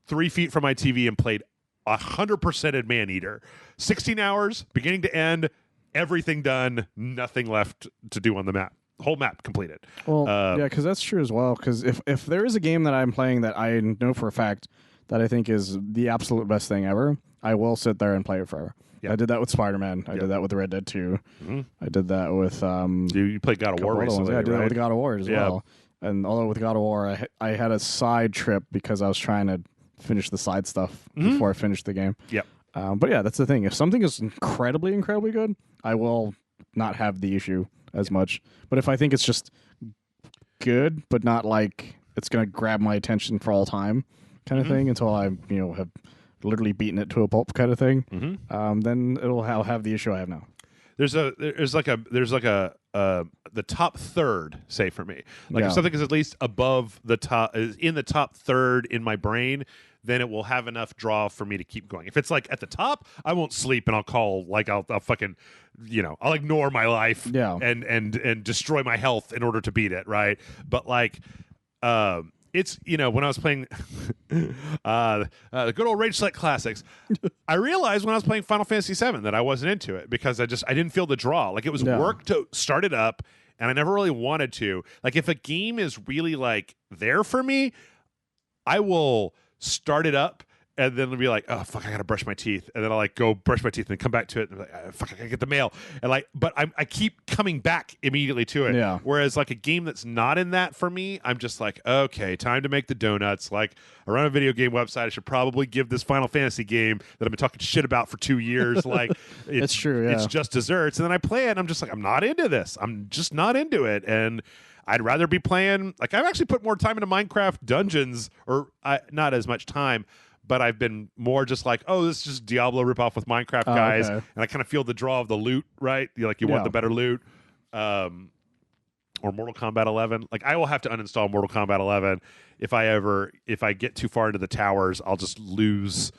A: 3 feet from my TV, and played 100%ed Maneater. 16 hours, beginning to end, everything done, nothing left to do on the map. Whole map completed.
B: Well, yeah, because that's true as well. Because if there is a game that I'm playing that I know for a fact that I think is the absolute best thing ever, I will sit there and play it forever. Yep. I did that with Spider-Man. I did that with Red Dead 2. Mm-hmm. I did that with...
A: you played God of War recently,
B: I did
A: right?
B: that with God of War as well. And although with God of War, I had a side trip because I was trying to finish the side stuff before I finished the game.
A: Yep.
B: But yeah, that's the thing. If something is incredibly, incredibly good, I will not have the issue as much. But if I think it's just good, but not like it's going to grab my attention for all time, kind of thing, until I have literally beaten it to a pulp, kind of thing, then I'll have the issue I have now.
A: There's the top third, say for me, like if something is at least above the top, is in the top third in my brain, then it will have enough draw for me to keep going. If it's like at the top, I won't sleep and I'll call, like I'll fucking, I'll ignore my life and destroy my health in order to beat it, right? But like, it's, when I was playing the good old Rage Select Classics, I realized when I was playing Final Fantasy VII that I wasn't into it because I didn't feel the draw. Like it was work to start it up, and I never really wanted to. Like if a game is really like there for me, I will start it up and then be like, oh fuck, I gotta brush my teeth, and then I'll like go brush my teeth and then come back to it and be like, oh, fuck, I gotta get the mail, and like, but I keep coming back immediately to it.
B: Yeah.
A: Whereas like a game that's not in that for me, I'm just like, okay, time to make the donuts. Like I run a video game website, I should probably give this Final Fantasy game that I've been talking shit about for 2 years. Like
B: it's true. Yeah.
A: It's just desserts, and then I play it, and I'm just like, I'm not into this. I'm just not into it, and I'd rather be playing. Like I've actually put more time into Minecraft Dungeons, or not as much time. But I've been more just like, oh, this is just Diablo ripoff with Minecraft guys.
B: Okay.
A: And I kind of feel the draw of the loot, right? You want the better loot. Or Mortal Kombat 11. Like, I will have to uninstall Mortal Kombat 11 if I get too far into the towers. I'll just lose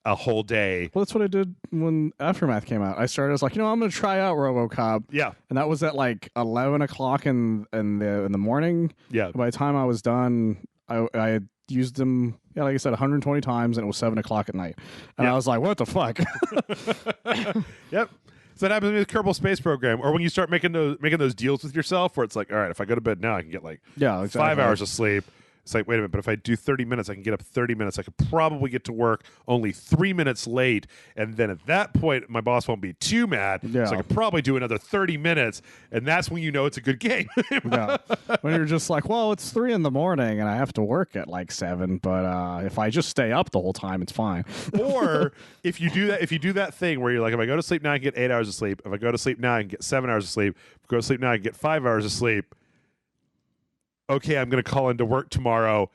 A: a whole day.
B: Well, that's what I did when Aftermath came out. I was like, I'm going to try out Robocop.
A: Yeah.
B: And that was at like 11 o'clock in the morning.
A: Yeah.
B: By the time I was done, I had used them, like I said, 120 times, and it was 7 o'clock at night. And I was like, what the fuck?
A: Yep. So that happens to me with Kerbal Space Program, or when you start making those deals with yourself, where it's like, all right, if I go to bed now, I can get like 5 hours of sleep. It's like, wait a minute, but if I do 30 minutes, I can get up 30 minutes. I could probably get to work only 3 minutes late. And then at that point, my boss won't be too mad.
B: Yeah.
A: So I could probably do another 30 minutes. And that's when you know it's a good game.
B: Yeah. When you're just like, well, it's 3 a.m. and I have to work at like 7, but if I just stay up the whole time, it's fine.
A: Or if you do that thing where you're like, if I go to sleep now, I can get 8 hours of sleep. If I go to sleep now, I can get 7 hours of sleep. If I go to sleep now, I can get 5 hours of sleep. Okay, I'm going to call into work tomorrow.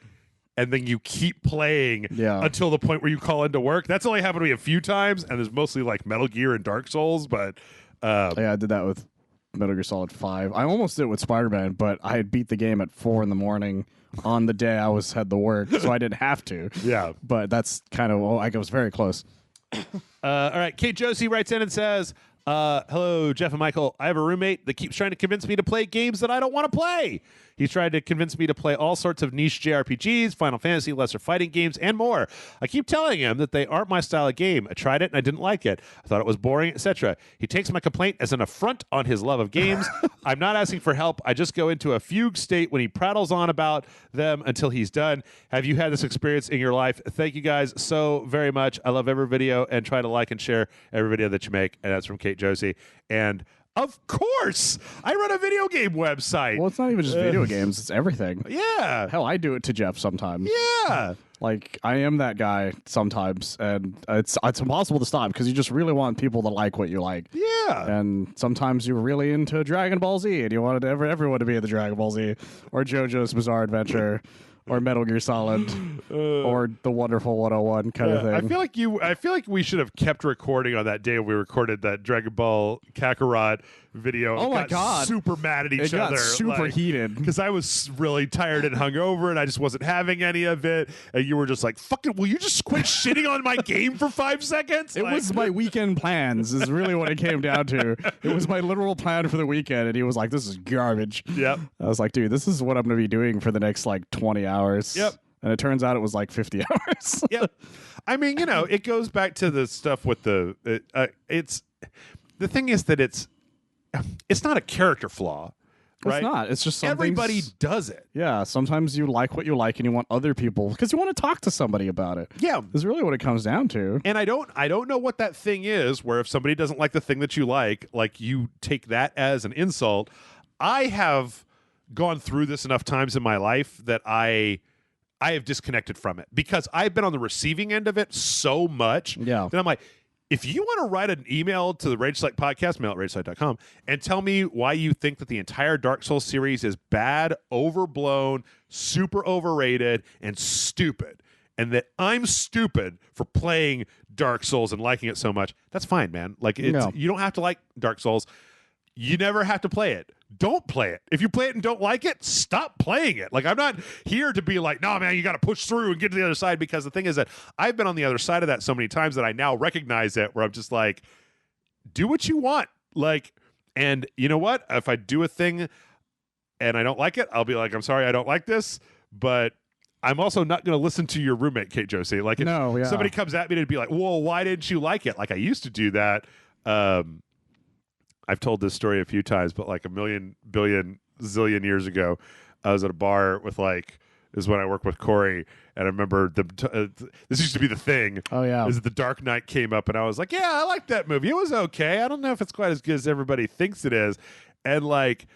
A: And then you keep playing until the point where you call into work. That's only happened to me a few times, and it's mostly like Metal Gear and Dark Souls. But
B: yeah, I did that with Metal Gear Solid 5. I almost did it with Spider-Man, but I had beat the game at 4 a.m. on the day I had the work, so I didn't have to.
A: Yeah,
B: but that's kind of I was very close.
A: All right, Kate Josie writes in and says, hello, Jeff and Michael. I have a roommate that keeps trying to convince me to play games that I don't want to play. He's tried to convince me to play all sorts of niche JRPGs, Final Fantasy, lesser fighting games, and more. I keep telling him that they aren't my style of game. I tried it and I didn't like it. I thought it was boring, etc. He takes my complaint as an affront on his love of games. I'm not asking for help. I just go into a fugue state when he prattles on about them until he's done. Have you had this experience in your life? Thank you guys so very much. I love every video and try to like and share every video that you make. And that's from Kate Josie. And of course, I run a video game website.
B: Well, it's not even just video games; it's everything.
A: Yeah.
B: Hell, I do it to Jeff sometimes.
A: Yeah.
B: Like I am that guy sometimes, and it's impossible to stop because you just really want people to like what you like.
A: Yeah.
B: And sometimes you're really into Dragon Ball Z, and you wanted everyone to be in the Dragon Ball Z, or JoJo's Bizarre Adventure, or Metal Gear Solid, or the Wonderful 101 kind of thing.
A: I feel like we should have kept recording on that day when we recorded that Dragon Ball Kakarot video.
B: Oh my God.
A: Super mad at each other.
B: It got super heated.
A: Because I was really tired and hungover and I just wasn't having any of it. And you were just like, fucking, will you just quit shitting on my game for 5 seconds?
B: It was my weekend plans is really what it came down to. It was my literal plan for the weekend. And he was like, this is garbage.
A: Yep.
B: I was like, dude, this is what I'm going to be doing for the next like 20 hours.
A: Yep.
B: And it turns out it was like 50 hours.
A: Yep. I mean, it goes back to the stuff with the thing is that it's not a character flaw, right?
B: It's not. It's just something.
A: Everybody does it.
B: Yeah. Sometimes you like what you like and you want other people because you want to talk to somebody about it.
A: Yeah.
B: Is really what it comes down to.
A: And I don't know what that thing is where if somebody doesn't like the thing that you like you take that as an insult. I have gone through this enough times in my life that I have disconnected from it because I've been on the receiving end of it so much that I'm like, if you want to write an email to the Rage Select podcast, mail at rageselect.com, and tell me why you think that the entire Dark Souls series is bad, overblown, super overrated, and stupid, and that I'm stupid for playing Dark Souls and liking it so much, that's fine, man. Like, you don't have to like Dark Souls. You never have to play it. Don't play it. If you play it and don't like it, stop playing it. Like, I'm not here to be like, no, man, you got to push through and get to the other side, because the thing is that I've been on the other side of that so many times that I now recognize it, where I'm just like, do what you want. Like, and you know what? If I do a thing and I don't like it, I'll be like, I'm sorry, I don't like this, but I'm also not going to listen to your roommate, Kate Josie. Like, if somebody comes at me to be like, whoa, why didn't you like it? Like, I used to do that. I've told this story a few times, but like a million, billion, zillion years ago, I was at a bar with this is when I worked with Corey, and I remember this used to be the thing.
B: Oh yeah,
A: is that The Dark Knight came up, and I was like, yeah, I like that movie. It was okay. I don't know if it's quite as good as everybody thinks it is. And like,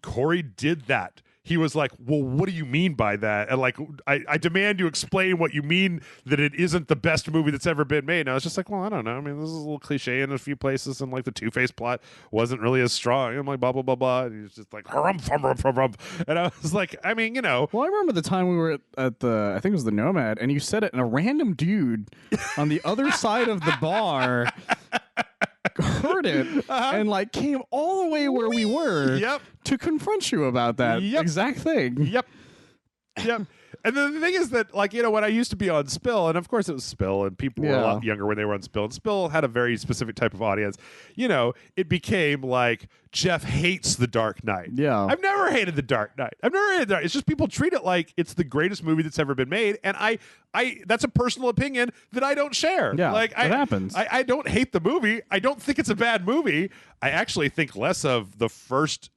A: Corey did that. He was like, well, what do you mean by that? And like, I demand you explain what you mean that it isn't the best movie that's ever been made. And I was just like, well, I don't know. I mean, this is a little cliche in a few places, and like the Two-Face plot wasn't really as strong. I'm like, blah, blah, blah, blah. And he's just like, harumph, harumph, harumph. And I was like, I mean,
B: Well, I remember the time we were at the, I think it was the Nomad, and you said it, and a random dude on the other side of the bar heard it and like came all the way where we were to confront you about that exact thing.
A: Yep. And then the thing is that, like, when I used to be on Spill, and of course it was Spill, and people were a lot younger when they were on Spill, and Spill had a very specific type of audience, it became like, Jeff hates The Dark Knight.
B: Yeah.
A: I've never hated The Dark Knight. It's just people treat it like it's the greatest movie that's ever been made, and I that's a personal opinion that I don't share.
B: Yeah,
A: like,
B: it happens.
A: I don't hate the movie. I don't think it's a bad movie. I actually think less of the first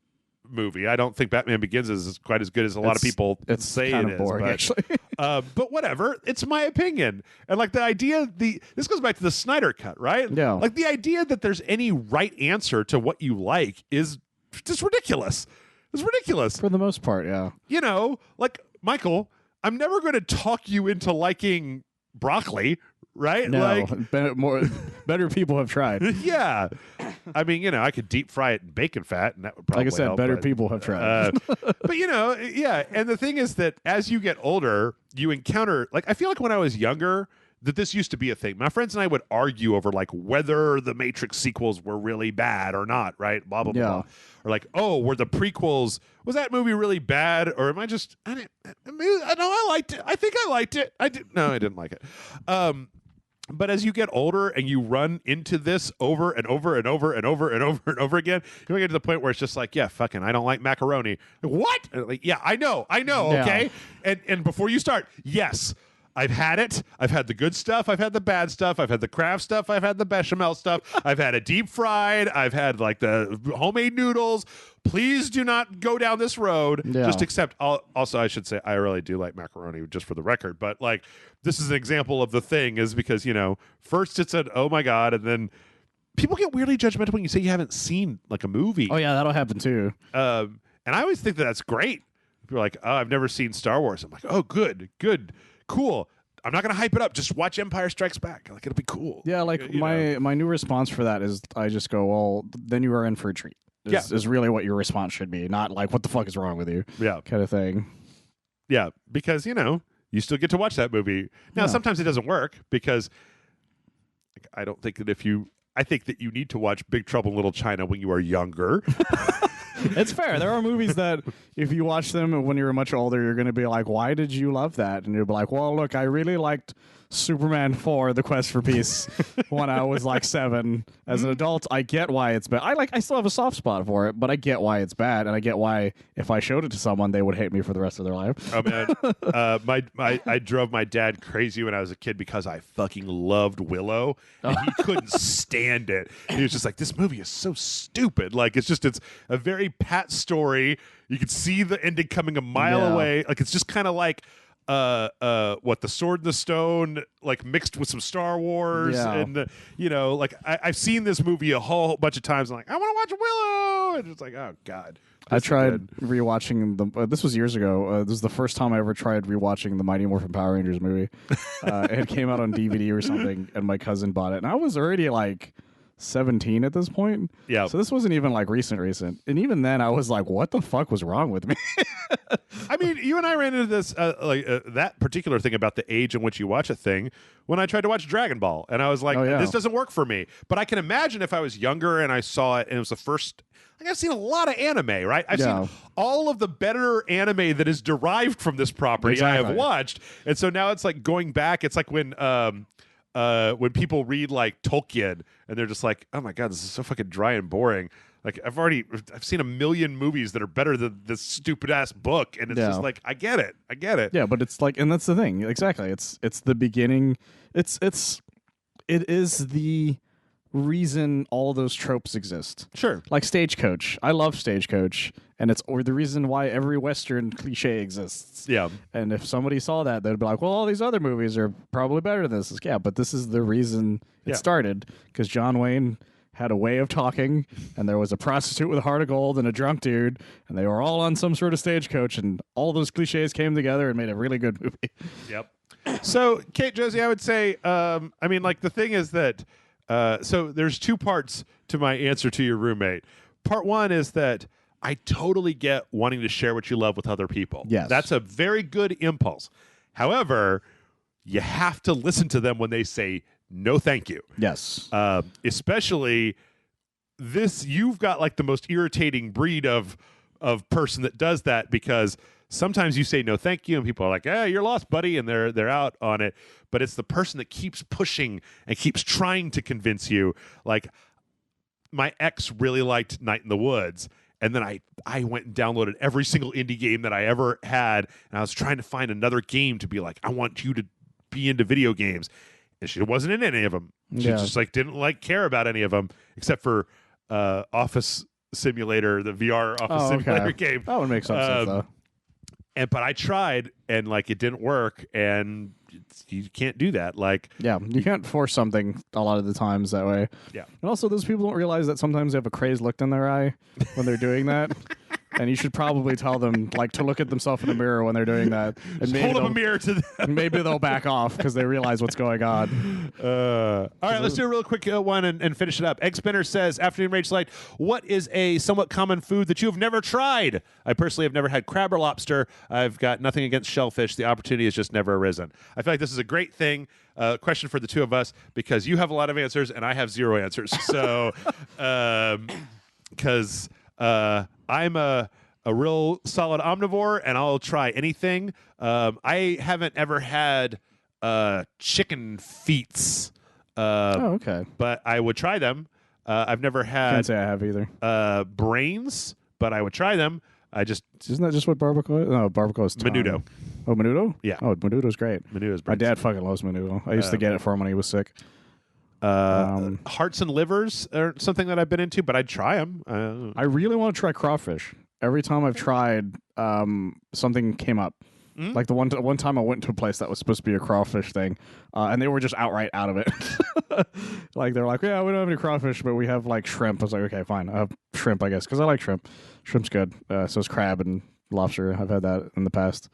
A: movie. I don't think Batman Begins is quite as good as a lot of people say
B: kind
A: it
B: of
A: is.
B: boring, actually.
A: But whatever, it's my opinion. And like the idea, this goes back to the Snyder Cut, right?
B: Yeah.
A: Like the idea that there's any right answer to what you like is just ridiculous. It's ridiculous.
B: For the most part, yeah.
A: You know, like Michael, I'm never going to talk you into liking broccoli, right?
B: No,
A: Like,
B: better people have tried.
A: yeah. I mean, you know, I could deep fry it in bacon fat, and that would probably
B: Like I said,
A: help,
B: better
A: but,
B: people have tried.
A: but you know, yeah. And the thing is that as you get older, you encounter, like, I feel like when I was younger, that this used to be a thing. My friends and I would argue over like whether the Matrix sequels were really bad or not, right? Blah blah blah. Or like, oh, were the prequels, was that movie really bad, or am I just? I know I liked it. I think I liked it. I didn't like it. But as you get older and you run into this over and over and over and over and over and over again, you're get to the point where it's just like, yeah, fucking, I don't like macaroni. Like, what? Like, yeah, I know, okay. And before you start, yes. I've had it. I've had the good stuff. I've had the bad stuff. I've had the Kraft stuff. I've had the bechamel stuff. I've had it deep fried. I've had like the homemade noodles. Please do not go down this road.
B: Yeah.
A: Just accept. Also, I should say I really do like macaroni, just for the record. But like, this is an example of the thing, is because, you know, first it's an oh my god, and then people get weirdly judgmental when you say you haven't seen like a movie.
B: Oh yeah, that'll happen too.
A: And I always think that that's great. People are like, oh, I've never seen Star Wars. I'm like, oh, good. Cool. I'm not going to hype it up. Just watch Empire Strikes Back. Like, it'll be cool.
B: Yeah, like my new response for that is I just go, well, then you are in for a treat. Is really what your response should be, not like what the fuck is wrong with you.
A: Yeah,
B: kind of thing.
A: Yeah, because you know you still get to watch that movie. Now sometimes it doesn't work because like, I don't think that I think that you need to watch Big Trouble in Little China when you are younger.
B: It's fair. There are movies that if you watch them when you're much older, you're going to be like, why did you love that? And you'll be like, well, look, I really liked Superman 4, The Quest for Peace when I was like 7. As an adult, I get why it's bad. I still have a soft spot for it, but I get why it's bad. And I get why if I showed it to someone, they would hate me for the rest of their life.
A: Oh, man. I drove my dad crazy when I was a kid because I fucking loved Willow. And he couldn't stand it. He was just like, this movie is so stupid. Like, it's a very pat story. You could see the ending coming a mile away. Like, it's just kind of like the Sword and the Stone, like mixed with some Star Wars, and you know, like I've seen this movie a whole bunch of times. I'm like, I want to watch Willow, and it's like, oh god.
B: I tried rewatching the. This was years ago. This was the first time I ever tried rewatching the Mighty Morphin Power Rangers movie. It came out on DVD or something, and my cousin bought it, and I was already like 17 at this point.
A: Yeah.
B: So this wasn't even like recent. And even then I was like, what the fuck was wrong with me?
A: I mean, you and I ran into this, that particular thing about the age in which you watch a thing when I tried to watch Dragon Ball. And I was like, this doesn't work for me. But I can imagine if I was younger and I saw it and it was the first, like I've seen a lot of anime, right? I've seen all of the better anime that is derived from this property I have watched. And so now it's like going back. It's like when people read like Tolkien and they're just like, oh my god, this is so fucking dry and boring. Like I've seen a million movies that are better than this stupid ass book, and it's just like, I get it.
B: Yeah, but it's like, and that's the thing. Exactly. It's the beginning. It is the reason all those tropes exist.
A: Sure.
B: Like Stagecoach. I love Stagecoach, and it's the reason why every Western cliche exists.
A: Yeah.
B: And if somebody saw that, they'd be like, well, all these other movies are probably better than this. Yeah, but this is the reason it started, because John Wayne had a way of talking, and there was a prostitute with a heart of gold and a drunk dude, and they were all on some sort of stagecoach, and all those cliches came together and made a really good movie.
A: Yep. So, Kate, Josie, I would say, I mean, like, the thing is that, so there's two parts to my answer to your roommate. Part one is that I totally get wanting to share what you love with other people.
B: Yes.
A: That's a very good impulse. However, you have to listen to them when they say no thank you.
B: Yes.
A: Especially this, you've got like the most irritating breed of person that does that, because sometimes you say no thank you and people are like, hey, you're lost, buddy, and they're out on it. But it's the person that keeps pushing and keeps trying to convince you. Like, my ex really liked Night in the Woods, and then I went and downloaded every single indie game that I ever had, and I was trying to find another game to be like, I want you to be into video games. And she wasn't in any of them. She just like didn't care about any of them except for Office simulator, the VR office simulator game.
B: That would make some sense though.
A: But I tried, and like it didn't work, and you can't do that. Like,
B: yeah, you can't force something a lot of the times that way.
A: Yeah,
B: and also those people don't realize that sometimes they have a crazed look in their eye when they're doing that. And you should probably tell them like to look at themselves in the mirror when they're doing that. And
A: just hold up a mirror to them.
B: Maybe they'll back off because they realize what's going on.
A: All right, let's do a real quick one and finish it up. Egg Spinner says, Afternoon Rage Light, what is a somewhat common food that you have never tried? I personally have never had crab or lobster. I've got nothing against shellfish. The opportunity has just never arisen. I feel like this is a great thing. Question for the two of us because you have a lot of answers and I have zero answers. So, because I'm a real solid omnivore, and I'll try anything. I haven't ever had chicken feets.
B: Okay.
A: But I would try them. I've never had.
B: Can't say I have either.
A: Brains, but I would try them.
B: Isn't that just what barbacoa is? No, barbacoa is tongue.
A: Menudo.
B: Oh, menudo?
A: Yeah.
B: Oh, menudo's great.
A: Menudo's
B: My
A: brains.
B: dad fucking loves menudo. I used to get it for him when he was sick.
A: Hearts and livers are something that I've been into, but I'd try them.
B: I really want to try crawfish. Every time I've tried, something came up.
A: Mm-hmm.
B: Like the one time I went to a place that was supposed to be a crawfish thing, and they were just outright out of it. Like they're like, yeah, we don't have any crawfish, but we have like shrimp. I was like, okay, fine, I have shrimp, I guess, because I like shrimp. Shrimp's good. So is crab and lobster. I've had that in the past.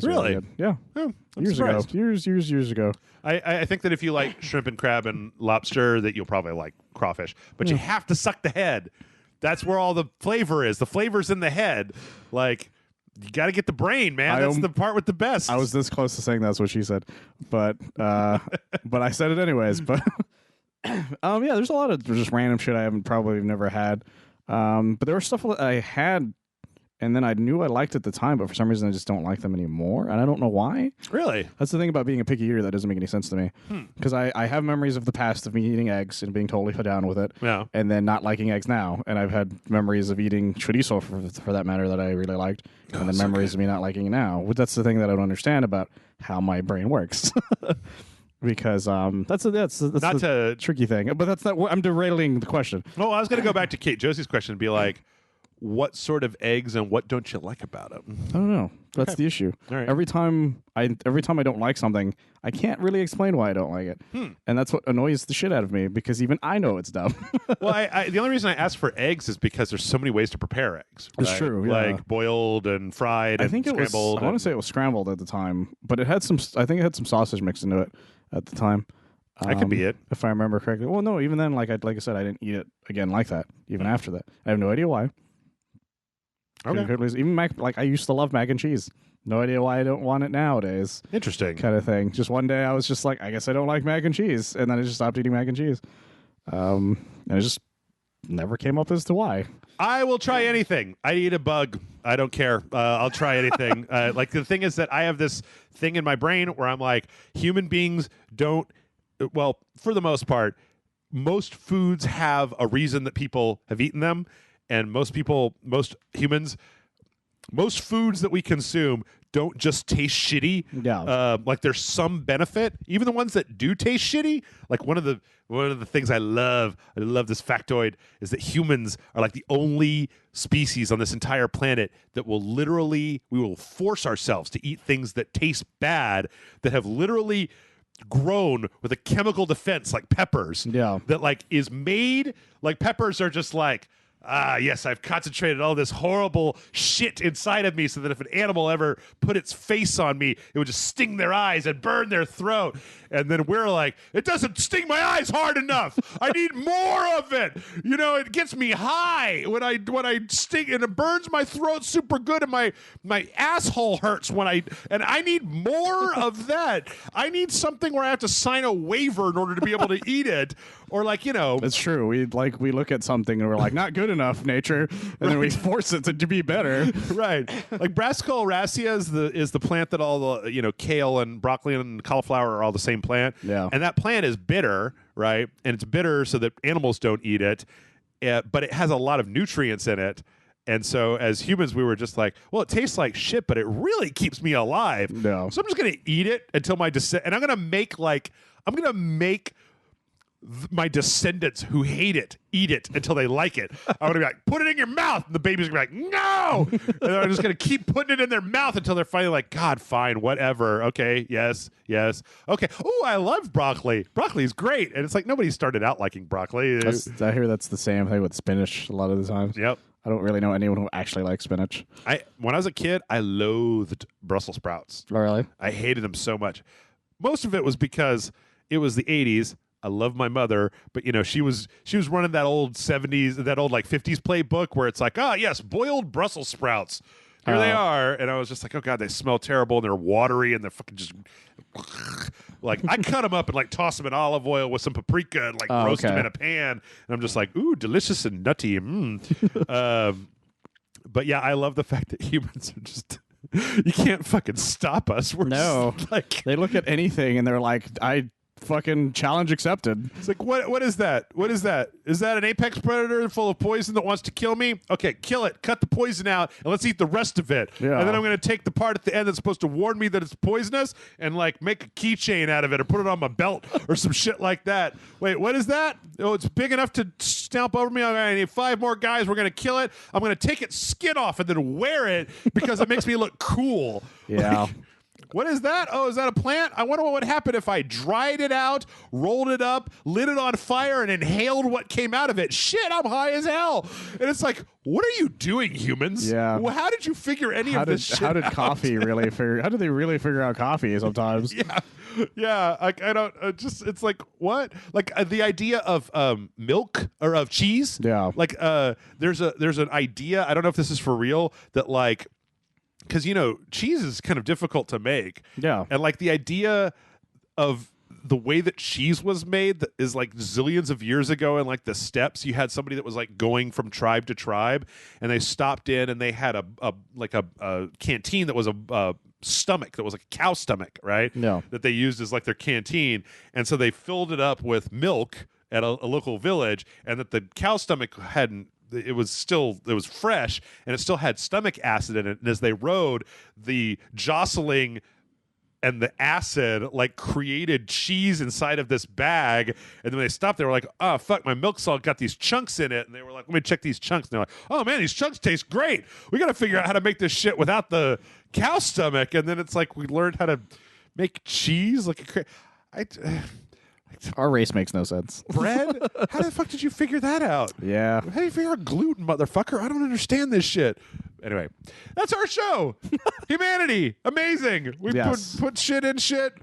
A: Really?
B: Good. Yeah.
A: Oh,
B: years ago. Years ago.
A: I think that if you like shrimp and crab and lobster, that you'll probably like crawfish. But you have to suck the head. That's where all the flavor is. The flavor's in the head. Like, you got to get the brain, man. That's the part with the best.
B: I was this close to saying that's what she said, but I said it anyways. But yeah, there's a lot of just random shit I haven't probably never had. But there was stuff that I had, and then I knew I liked at the time, but for some reason I just don't like them anymore, and I don't know why.
A: Really?
B: That's the thing about being a picky eater that doesn't make any sense to me. Because I have memories of the past of me eating eggs and being totally down with it, and then not liking eggs now. And I've had memories of eating chorizo, for that matter, that I really liked, and then memories of me not liking it now. That's the thing that I don't understand about how my brain works. Because that's not the tricky thing. But that's not. I'm derailing the question.
A: Well, I was going to go back to Kate Josie's question and be like, what sort of eggs and what don't you like about them?
B: I don't know. That's the issue.
A: Right.
B: Every time I don't like something, I can't really explain why I don't like it, and that's what annoys the shit out of me. Because even I know it's dumb.
A: Well, the only reason I ask for eggs is because there's so many ways to prepare eggs. Right?
B: It's true. Yeah.
A: Like boiled and fried.
B: I think
A: and
B: it was.
A: scrambled.
B: I want to say it was scrambled at the time, but it had some. I think it had some sausage mixed into it at the time.
A: That could be it,
B: if I remember correctly. Well, no, even then, like I said, I didn't eat it again like that. Even after that, I have no idea why.
A: Okay.
B: Even I used to love mac and cheese. No idea why I don't want it nowadays.
A: Interesting.
B: Kind of thing. Just one day I was just like, I guess I don't like mac and cheese, and then I just stopped eating mac and cheese. And it just never came up as to why.
A: I will try anything. I eat a bug. I don't care. I'll try anything. Like the thing is that I have this thing in my brain where I'm like, human beings don't. Well, for the most part, most foods have a reason that people have eaten them. And most humans, most foods that we consume don't just taste shitty.
B: Yeah.
A: Like there's some benefit. Even the ones that do taste shitty. Like one of the things I love this factoid, is that humans are like the only species on this entire planet that we will force ourselves to eat things that taste bad, that have literally grown with a chemical defense like peppers.
B: Yeah.
A: That like is made, like peppers are just like, yes, I've concentrated all this horrible shit inside of me so that if an animal ever put its face on me, it would just sting their eyes and burn their throat. And then we're like, it doesn't sting my eyes hard enough. I need more of it. You know, it gets me high when I sting, and it burns my throat super good, and my asshole hurts and I need more of that. I need something where I have to sign a waiver in order to be able to eat it. Or like, you know,
B: it's true. We look at something and we're like, not good enough, nature, and then we force it to be better.
A: Right. Like Brassica oleracea is the plant that all the kale and broccoli and cauliflower are all the same plant.
B: Yeah.
A: And that plant is bitter, right? And it's bitter so that animals don't eat it, but it has a lot of nutrients in it. And so as humans, we were just like, well, it tastes like shit, but it really keeps me alive.
B: No.
A: So I'm just gonna eat it until my descent, and I'm gonna make my descendants who hate it eat it until they like it. I'm gonna be like, put it in your mouth, and the baby's gonna be like, no, and I'm just gonna keep putting it in their mouth until they're finally like, God, fine, whatever, okay, yes, okay. Oh, I love broccoli. Broccoli's great, and it's like nobody started out liking broccoli.
B: I hear that's the same thing with spinach a lot of the times.
A: Yep.
B: I don't really know anyone who actually likes spinach.
A: When I was a kid, I loathed Brussels sprouts.
B: Oh, really?
A: I hated them so much. Most of it was because it was the 80s. I love my mother, but she was running that old 70s, that old like 50s playbook where it's like, yes, boiled Brussels sprouts. Here they are. And I was just like, oh God, they smell terrible and they're watery and they're fucking just like, I cut them up and like toss them in olive oil with some paprika and like roast them in a pan. And I'm just like, ooh, delicious and nutty. But yeah, I love the fact that humans are just, you can't fucking stop us.
B: No,
A: like,
B: they look at anything and they're like, fucking challenge accepted.
A: It's like, what is that? What is that? Is that an apex predator full of poison that wants to kill me? Okay, kill it. Cut the poison out, and let's eat the rest of it.
B: Yeah.
A: And then I'm going to take the part at the end that's supposed to warn me that it's poisonous and like make a keychain out of it or put it on my belt or some shit like that. Wait, what is that? Oh, it's big enough to stomp over me. I need 5 more guys. We're going to kill it. I'm going to take its skin off and then wear it because it makes me look cool.
B: Yeah.
A: Like, what is that? Oh, is that a plant? I wonder what would happen if I dried it out, rolled it up, lit it on fire, and inhaled what came out of it. Shit, I'm high as hell. And it's like, what are you doing, humans?
B: Yeah.
A: Well, how did you figure any of this shit
B: How did
A: out?
B: coffee really figure? How do they really figure out coffee sometimes?
A: Yeah. I don't. It's like what? Like the idea of milk or of cheese.
B: Yeah.
A: Like there's an idea. I don't know if this is for real. That like. Because, cheese is kind of difficult to make.
B: Yeah.
A: And, like, the idea of the way that cheese was made that is, like, zillions of years ago and, like, the steps, you had somebody that was, like, going from tribe to tribe, and they stopped in and they had a canteen that was a stomach, that was like a cow stomach, right?
B: No.
A: That they used as, like, their canteen. And so they filled it up with milk at a local village, and that the cow stomach hadn't, it was fresh and it still had stomach acid in it. And as they rode, the jostling and the acid like created cheese inside of this bag. And then when they stopped, they were like, oh, fuck, my milk salt got these chunks in it. And they were like, let me check these chunks. And they're like, oh, man, these chunks taste great. We got to figure out how to make this shit without the cow stomach. And then it's like we learned how to make cheese. Like
B: Our race makes no sense.
A: bread? How the fuck did you figure that out?
B: Yeah.
A: How do you figure out gluten, motherfucker? I don't understand this shit. Anyway, that's our show. Humanity. Amazing. We put shit in shit.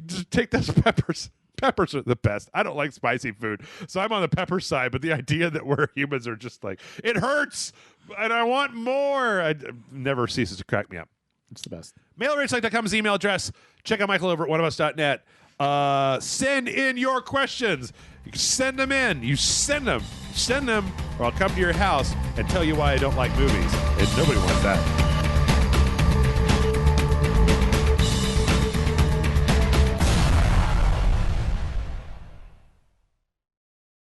A: Just take those peppers. Peppers are the best. I don't like spicy food, so I'm on the pepper side, but the idea that we're humans are just like, it hurts, and I want more, never ceases to crack me up.
B: It's the best.
A: Mail@rachelike.com is the email address. Check out Michael over at oneofus.net. Send in your questions. You can send them in. You send them, or I'll come to your house and tell you why I don't like movies. And nobody wants that.